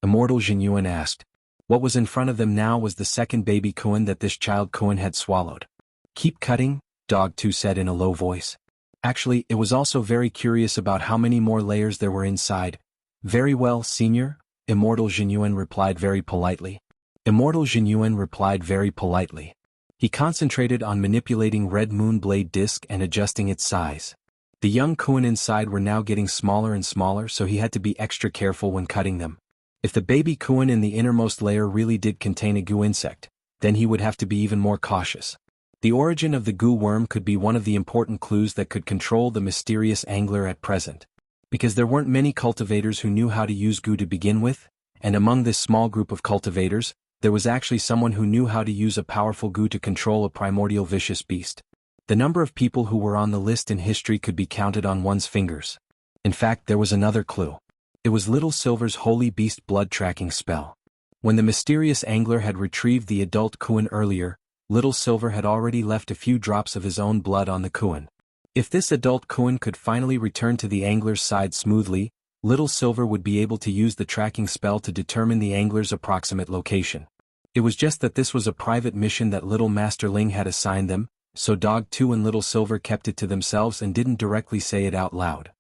Immortal Jinyuan asked. What was in front of them now was the second baby kuan that this child kuan had swallowed. "Keep cutting," Dog 2 said in a low voice. Actually, it was also very curious about how many more layers there were inside. "Very well, Senior," Immortal Jinyuan replied very politely. Immortal Jinyuan replied very politely. He concentrated on manipulating Red Moon Blade disc and adjusting its size. The young kuan inside were now getting smaller and smaller, so he had to be extra careful when cutting them. If the baby kuan in the innermost layer really did contain a goo insect, then he would have to be even more cautious. The origin of the goo worm could be one of the important clues that could control the mysterious angler at present. Because there weren't many cultivators who knew how to use goo to begin with, and among this small group of cultivators, there was actually someone who knew how to use a powerful goo to control a primordial vicious beast. The number of people who were on the list in history could be counted on one's fingers. In fact, there was another clue. It was Little Silver's Holy Beast blood tracking spell. When the mysterious angler had retrieved the adult kuan earlier, Little Silver had already left a few drops of his own blood on the kuan. If this adult kuan could finally return to the angler's side smoothly, Little Silver would be able to use the tracking spell to determine the angler's approximate location. It was just that this was a private mission that Little Master Ling had assigned them, so Dog 2 and Little Silver kept it to themselves and didn't directly say it out loud.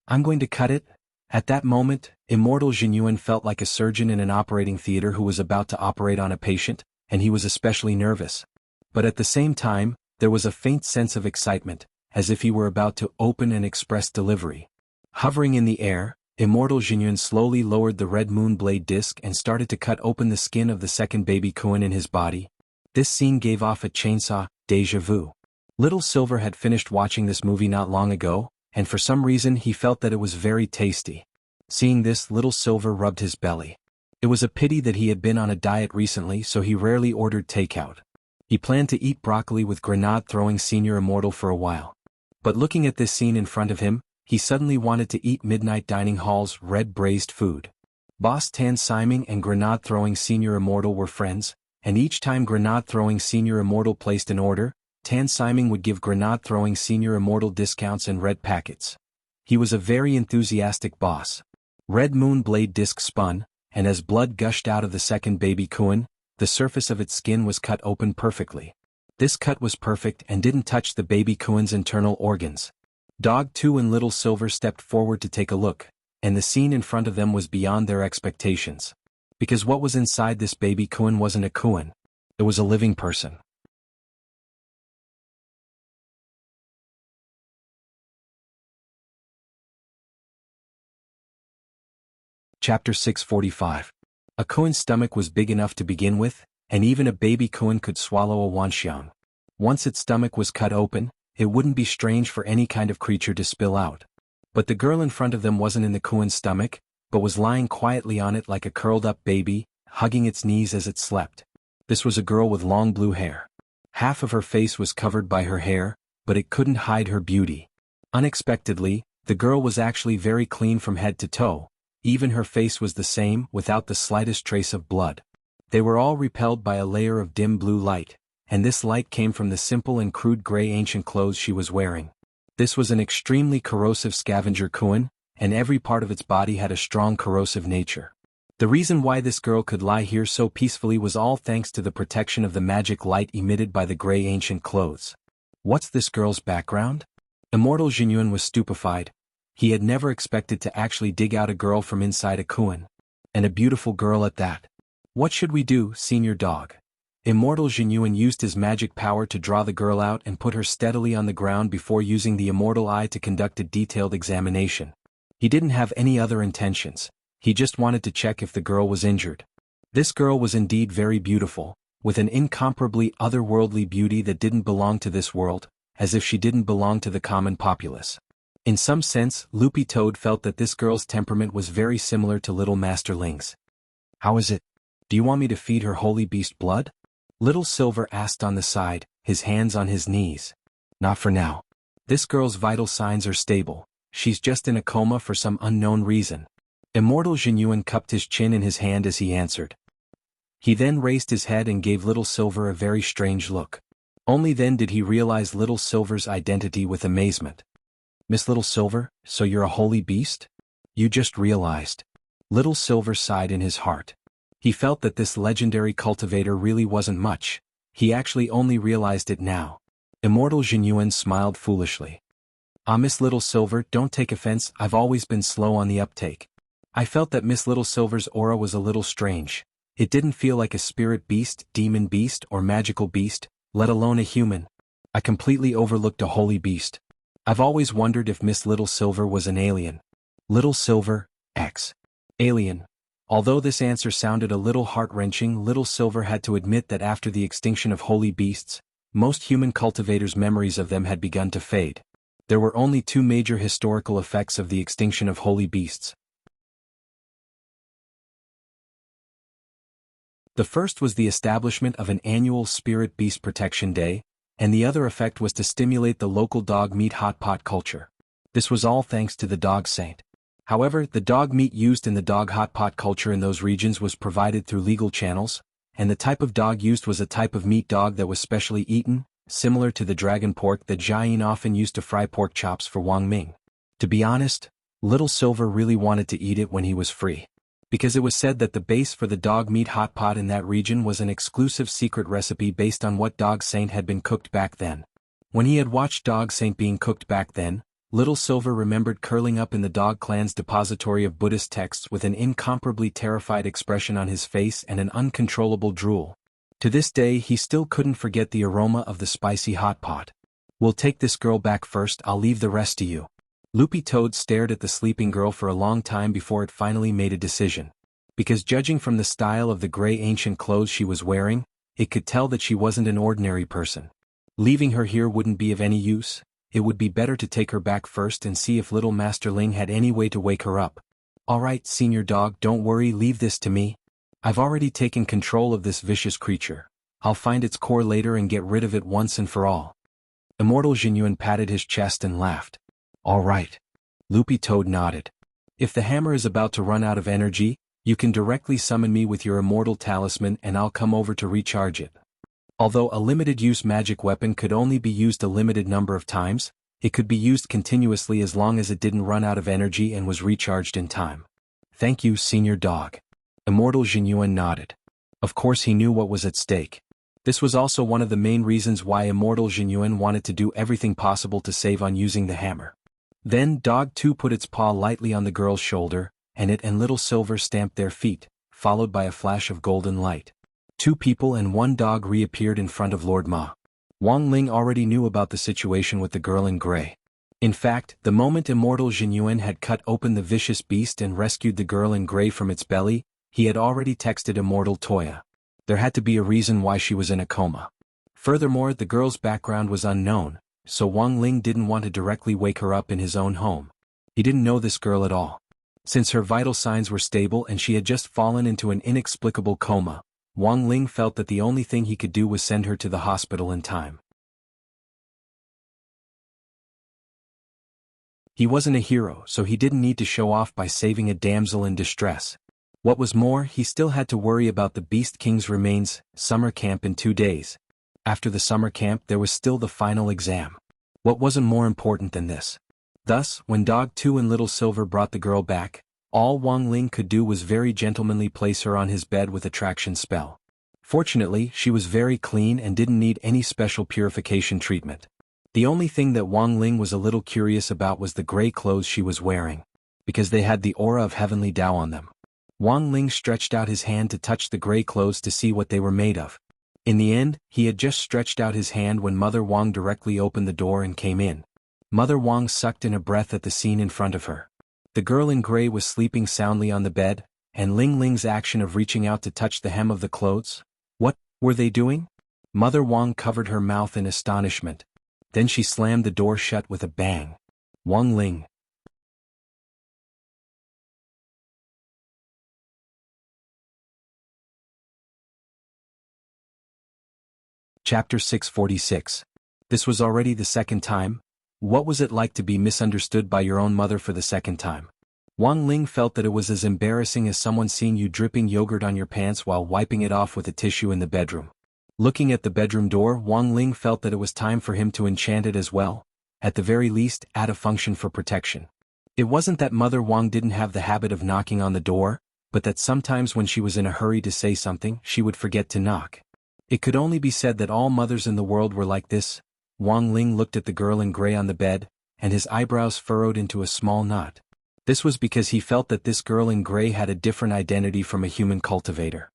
"I'm going to cut it." At that moment, Immortal Jinyuan felt like a surgeon in an operating theater who was about to operate on a patient, and he was especially nervous. But at the same time, there was a faint sense of excitement, as if he were about to open an express delivery. Hovering in the air, Immortal Jinyun slowly lowered the red moon blade disc and started to cut open the skin of the second baby Kuan in his body. This scene gave off a chainsaw, déjà vu. Little Silver had finished watching this movie not long ago, and for some reason he felt that it was very tasty. Seeing this, Little Silver rubbed his belly. It was a pity that he had been on a diet recently, so he rarely ordered takeout. He planned to eat broccoli with grenade-throwing Senior Immortal for a while. But looking at this scene in front of him, he suddenly wanted to eat Midnight Dining Hall's red braised food. Boss Tan Siming and grenade-throwing Senior Immortal were friends, and each time grenade-throwing Senior Immortal placed an order, Tan Siming would give grenade-throwing Senior Immortal discounts and red packets. He was a very enthusiastic boss. Red Moon Blade disc spun, and as blood gushed out of the second baby Kuan, the surface of its skin was cut open perfectly. This cut was perfect and didn't touch the baby Kuan's internal organs. Dog 2 and Little Silver stepped forward to take a look, and the scene in front of them was beyond their expectations. Because what was inside this baby Kuan wasn't a Kuan. It was a living person. Chapter 645. A Kuan's stomach was big enough to begin with, and even a baby Kuan could swallow a wanxiang. Once its stomach was cut open, it wouldn't be strange for any kind of creature to spill out. But the girl in front of them wasn't in the Kuan's stomach, but was lying quietly on it like a curled-up baby, hugging its knees as it slept. This was a girl with long blue hair. Half of her face was covered by her hair, but it couldn't hide her beauty. Unexpectedly, the girl was actually very clean from head to toe. Even her face was the same, without the slightest trace of blood. They were all repelled by a layer of dim blue light, and this light came from the simple and crude gray ancient clothes she was wearing. This was an extremely corrosive scavenger Kuan, and every part of its body had a strong corrosive nature. The reason why this girl could lie here so peacefully was all thanks to the protection of the magic light emitted by the gray ancient clothes. What's this girl's background? Immortal Jinyun was stupefied. He had never expected to actually dig out a girl from inside a Kuan. And a beautiful girl at that. What should we do, Senior Dog? Immortal Jinyun used his magic power to draw the girl out and put her steadily on the ground before using the Immortal Eye to conduct a detailed examination. He didn't have any other intentions. He just wanted to check if the girl was injured. This girl was indeed very beautiful, with an incomparably otherworldly beauty that didn't belong to this world, as if she didn't belong to the common populace. In some sense, Loopy Toad felt that this girl's temperament was very similar to Little Master Ling's. How is it? Do you want me to feed her holy beast blood? Little Silver asked on the side, his hands on his knees. Not for now. This girl's vital signs are stable. She's just in a coma for some unknown reason. Immortal Jinyun cupped his chin in his hand as he answered. He then raised his head and gave Little Silver a very strange look. Only then did he realize Little Silver's identity with amazement. Miss Little Silver, so you're a holy beast? You just realized. Little Silver sighed in his heart. He felt that this legendary cultivator really wasn't much. He actually only realized it now. Immortal Jinyun smiled foolishly. Miss Little Silver, don't take offense, I've always been slow on the uptake. I felt that Miss Little Silver's aura was a little strange. It didn't feel like a spirit beast, demon beast, or magical beast, let alone a human. I completely overlooked a holy beast. I've always wondered if Miss Little Silver was an alien. Little Silver, X. Alien. Although this answer sounded a little heart-wrenching, Little Silver had to admit that after the extinction of holy beasts, most human cultivators' memories of them had begun to fade. There were only two major historical effects of the extinction of holy beasts. The first was the establishment of an annual Spirit Beast Protection Day, and the other effect was to stimulate the local dog meat hot pot culture. This was all thanks to the dog saint. However, the dog meat used in the dog hot pot culture in those regions was provided through legal channels, and the type of dog used was a type of meat dog that was specially eaten, similar to the dragon pork that Jianghu often used to fry pork chops for Wang Ming. To be honest, Little Silver really wanted to eat it when he was free. Because it was said that the base for the dog meat hot pot in that region was an exclusive secret recipe based on what Dog Saint had been cooked back then. When he had watched Dog Saint being cooked back then, Little Silver remembered curling up in the dog clan's depository of Buddhist texts with an incomparably terrified expression on his face and an uncontrollable drool. To this day he still couldn't forget the aroma of the spicy hot pot. We'll take this girl back first, I'll leave the rest to you. Loopy Toad stared at the sleeping girl for a long time before it finally made a decision. Because judging from the style of the gray ancient clothes she was wearing, it could tell that she wasn't an ordinary person. Leaving her here wouldn't be of any use. It would be better to take her back first and see if little Master Ling had any way to wake her up. Alright, Senior Dog, don't worry, leave this to me. I've already taken control of this vicious creature. I'll find its core later and get rid of it once and for all. Immortal Jianghu patted his chest and laughed. Alright. Loopy Toad nodded. If the hammer is about to run out of energy, you can directly summon me with your immortal talisman and I'll come over to recharge it. Although a limited-use magic weapon could only be used a limited number of times, it could be used continuously as long as it didn't run out of energy and was recharged in time. Thank you, Senior Dog. Immortal Jianghu nodded. Of course he knew what was at stake. This was also one of the main reasons why Immortal Jianghu wanted to do everything possible to save on using the hammer. Then Dog 2 put its paw lightly on the girl's shoulder, and it and Little Silver stamped their feet, followed by a flash of golden light. 2 people and 1 dog reappeared in front of Lord Ma. Wang Ling already knew about the situation with the girl in gray. In fact, the moment Immortal Jianghu had cut open the vicious beast and rescued the girl in gray from its belly, he had already texted Immortal Toya. There had to be a reason why she was in a coma. Furthermore, the girl's background was unknown, so Wang Ling didn't want to directly wake her up in his own home. He didn't know this girl at all. Since her vital signs were stable and she had just fallen into an inexplicable coma, Wang Ling felt that the only thing he could do was send her to the hospital in time. He wasn't a hero, so he didn't need to show off by saving a damsel in distress. What was more, he still had to worry about the Beast King's remains, summer camp in 2 days. After the summer camp there was still the final exam. What wasn't more important than this? Thus, when Dog 2 and Little Silver brought the girl back, all Wang Ling could do was very gentlemanly place her on his bed with attraction spell. Fortunately, she was very clean and didn't need any special purification treatment. The only thing that Wang Ling was a little curious about was the gray clothes she was wearing, because they had the aura of heavenly Tao on them. Wang Ling stretched out his hand to touch the gray clothes to see what they were made of. In the end, he had just stretched out his hand when Mother Wang directly opened the door and came in. Mother Wang sucked in a breath at the scene in front of her. The girl in gray was sleeping soundly on the bed, and Ling Ling's action of reaching out to touch the hem of the clothes? What were they doing? Mother Wang covered her mouth in astonishment. Then she slammed the door shut with a bang. Wang Ling. Chapter 646. This was already the second time. What was it like to be misunderstood by your own mother for the second time? Wang Ling felt that it was as embarrassing as someone seeing you dripping yogurt on your pants while wiping it off with a tissue in the bedroom. Looking at the bedroom door, Wang Ling felt that it was time for him to enchant it as well, at the very least, add a function for protection. It wasn't that Mother Wang didn't have the habit of knocking on the door, but that sometimes when she was in a hurry to say something, she would forget to knock. It could only be said that all mothers in the world were like this. Wang Ling looked at the girl in gray on the bed, and his eyebrows furrowed into a small knot. This was because he felt that this girl in gray had a different identity from a human cultivator.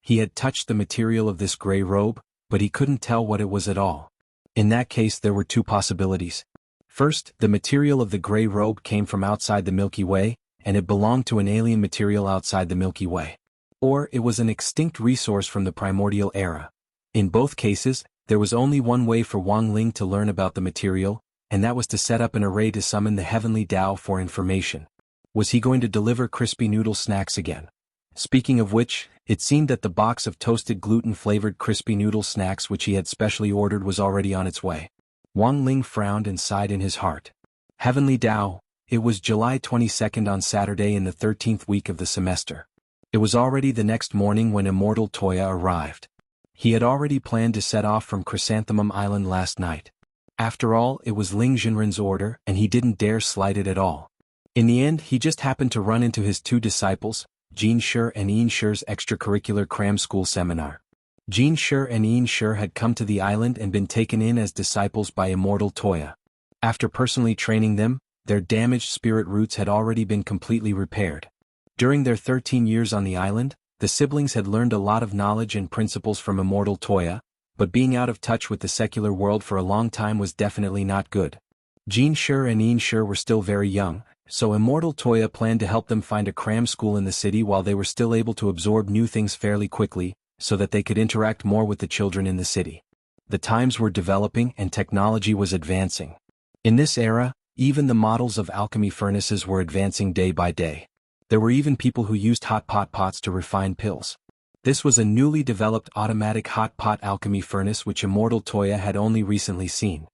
He had touched the material of this gray robe, but he couldn't tell what it was at all. In that case there were 2 possibilities. First, the material of the gray robe came from outside the Milky Way, and it belonged to an alien material outside the Milky Way. Or it was an extinct resource from the primordial era. In both cases, there was only one way for Wang Ling to learn about the material, and that was to set up an array to summon the heavenly Tao for information. Was he going to deliver crispy noodle snacks again? Speaking of which, it seemed that the box of toasted gluten-flavored crispy noodle snacks which he had specially ordered was already on its way. Wang Ling frowned and sighed in his heart. Heavenly Tao. It was July 22nd on Saturday in the 13th week of the semester. It was already the next morning when Immortal Toya arrived. He had already planned to set off from Chrysanthemum Island last night. After all, it was Ling Jinren's order, and he didn't dare slight it at all. In the end, he just happened to run into his 2 disciples, Jin Shi and Yin Shi's extracurricular cram school seminar. Jin Shi and Yin Shi had come to the island and been taken in as disciples by Immortal Toya. After personally training them, their damaged spirit roots had already been completely repaired. During their 13 years on the island, the siblings had learned a lot of knowledge and principles from Immortal Toya, but being out of touch with the secular world for a long time was definitely not good. Jianghu and Immortal were still very young, so Immortal Toya planned to help them find a cram school in the city while they were still able to absorb new things fairly quickly, so that they could interact more with the children in the city. The times were developing and technology was advancing. In this era, even the models of alchemy furnaces were advancing day by day. There were even people who used hot pots to refine pills. This was a newly developed automatic hot pot alchemy furnace which Immortal Toya had only recently seen.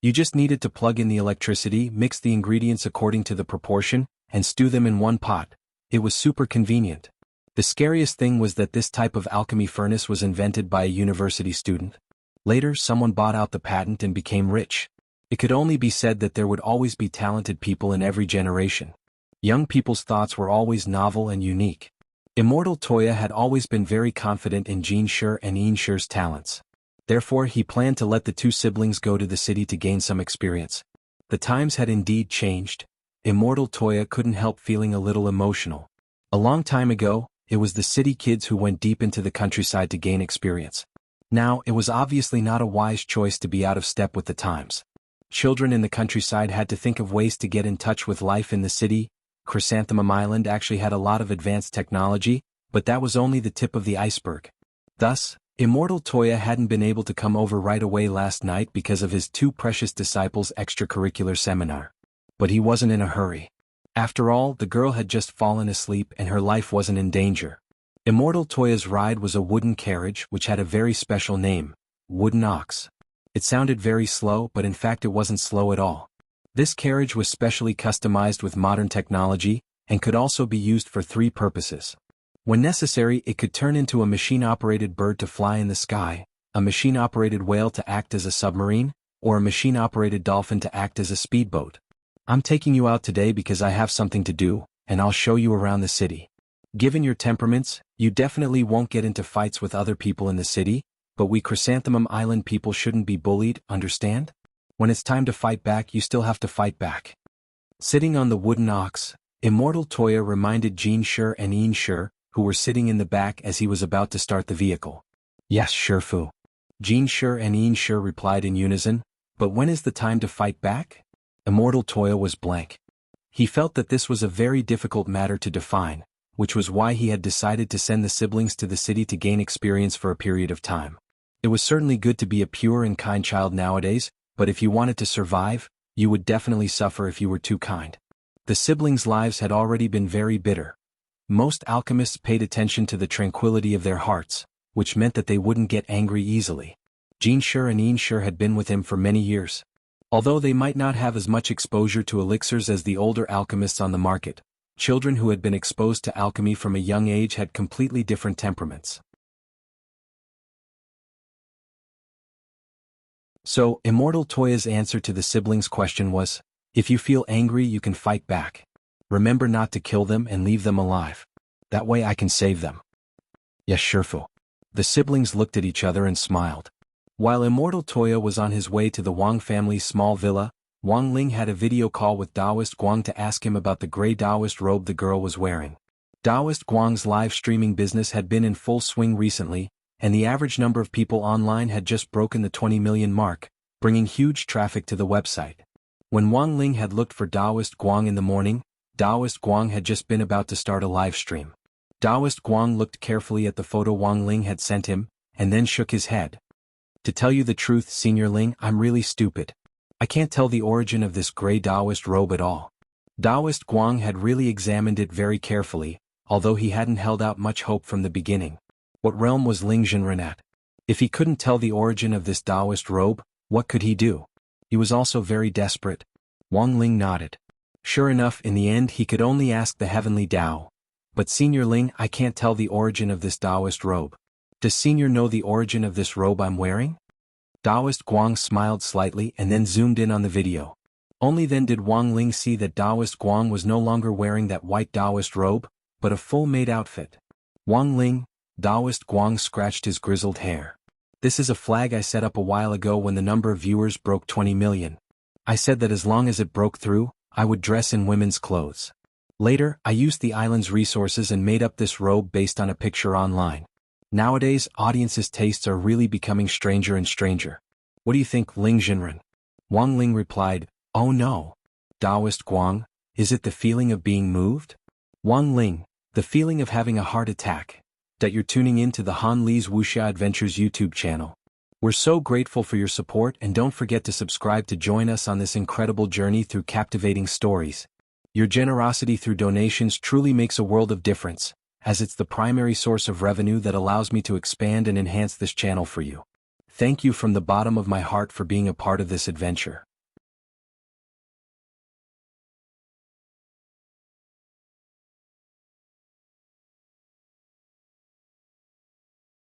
You just needed to plug in the electricity, mix the ingredients according to the proportion, and stew them in one pot. It was super convenient. The scariest thing was that this type of alchemy furnace was invented by a university student. Later, someone bought out the patent and became rich. It could only be said that there would always be talented people in every generation. Young people's thoughts were always novel and unique. Immortal Toya had always been very confident in Jianghu and Immortal's talents. Therefore, he planned to let the two siblings go to the city to gain some experience. The times had indeed changed. Immortal Toya couldn't help feeling a little emotional. A long time ago, it was the city kids who went deep into the countryside to gain experience. Now, it was obviously not a wise choice to be out of step with the times. Children in the countryside had to think of ways to get in touch with life in the city. Chrysanthemum Island actually had a lot of advanced technology, but that was only the tip of the iceberg. Thus, Immortal Toya hadn't been able to come over right away last night because of his two precious disciples' extracurricular seminar. But he wasn't in a hurry. After all, the girl had just fallen asleep and her life wasn't in danger. Immortal Toya's ride was a wooden carriage which had a very special name, Wooden Ox. It sounded very slow, but in fact it wasn't slow at all. This carriage was specially customized with modern technology, and could also be used for three purposes. When necessary, it could turn into a machine-operated bird to fly in the sky, a machine-operated whale to act as a submarine, or a machine-operated dolphin to act as a speedboat. I'm taking you out today because I have something to do, and I'll show you around the city. Given your temperaments, you definitely won't get into fights with other people in the city, but we Chrysanthemum Island people shouldn't be bullied, understand? When it's time to fight back, you still have to fight back. Sitting on the wooden ox, Immortal Toya reminded Jianghu and Immortal, who were sitting in the back as he was about to start the vehicle. Yes, Shifu. Jianghu and Immortal replied in unison, but when is the time to fight back? Immortal Toya was blank. He felt that this was a very difficult matter to define, which was why he had decided to send the siblings to the city to gain experience for a period of time. It was certainly good to be a pure and kind child nowadays, but if you wanted to survive, you would definitely suffer if you were too kind. The siblings' lives had already been very bitter. Most alchemists paid attention to the tranquility of their hearts, which meant that they wouldn't get angry easily. Jianghu and Immortal had been with him for many years. Although they might not have as much exposure to elixirs as the older alchemists on the market, children who had been exposed to alchemy from a young age had completely different temperaments. So, Immortal Toya's answer to the siblings' question was, if you feel angry you can fight back. Remember not to kill them and leave them alive. That way I can save them. Yes, Shifu. The siblings looked at each other and smiled. While Immortal Toya was on his way to the Wang family's small villa, Wang Ling had a video call with Taoist Guang to ask him about the gray Taoist robe the girl was wearing. Taoist Guang's live streaming business had been in full swing recently, and the average number of people online had just broken the 20 million mark, bringing huge traffic to the website. When Wang Ling had looked for Taoist Guang in the morning, Taoist Guang had just been about to start a live stream. Taoist Guang looked carefully at the photo Wang Ling had sent him, and then shook his head. To tell you the truth, Senior Ling, I'm really stupid. I can't tell the origin of this gray Taoist robe at all. Taoist Guang had really examined it very carefully, although he hadn't held out much hope from the beginning. What realm was Ling Zhenren at? If he couldn't tell the origin of this Taoist robe, what could he do? He was also very desperate. Wang Ling nodded. Sure enough, in the end he could only ask the heavenly Tao. But Senior Ling, I can't tell the origin of this Taoist robe. Does Senior know the origin of this robe I'm wearing? Taoist Guang smiled slightly and then zoomed in on the video. Only then did Wang Ling see that Taoist Guang was no longer wearing that white Taoist robe, but a full-made outfit. Wang Ling, Taoist Guang scratched his grizzled hair. This is a flag I set up a while ago when the number of viewers broke 20 million. I said that as long as it broke through, I would dress in women's clothes. Later, I used the island's resources and made up this robe based on a picture online. Nowadays, audiences' tastes are really becoming stranger and stranger. What do you think, Ling Jinren? Wang Ling replied, "Oh no. Taoist Guang, is it the feeling of being moved?" Wang Ling, the feeling of having a heart attack. That you're tuning in to the Han Li's Wuxia Adventures YouTube channel. We're so grateful for your support, and don't forget to subscribe to join us on this incredible journey through captivating stories. Your generosity through donations truly makes a world of difference, as it's the primary source of revenue that allows me to expand and enhance this channel for you. Thank you from the bottom of my heart for being a part of this adventure.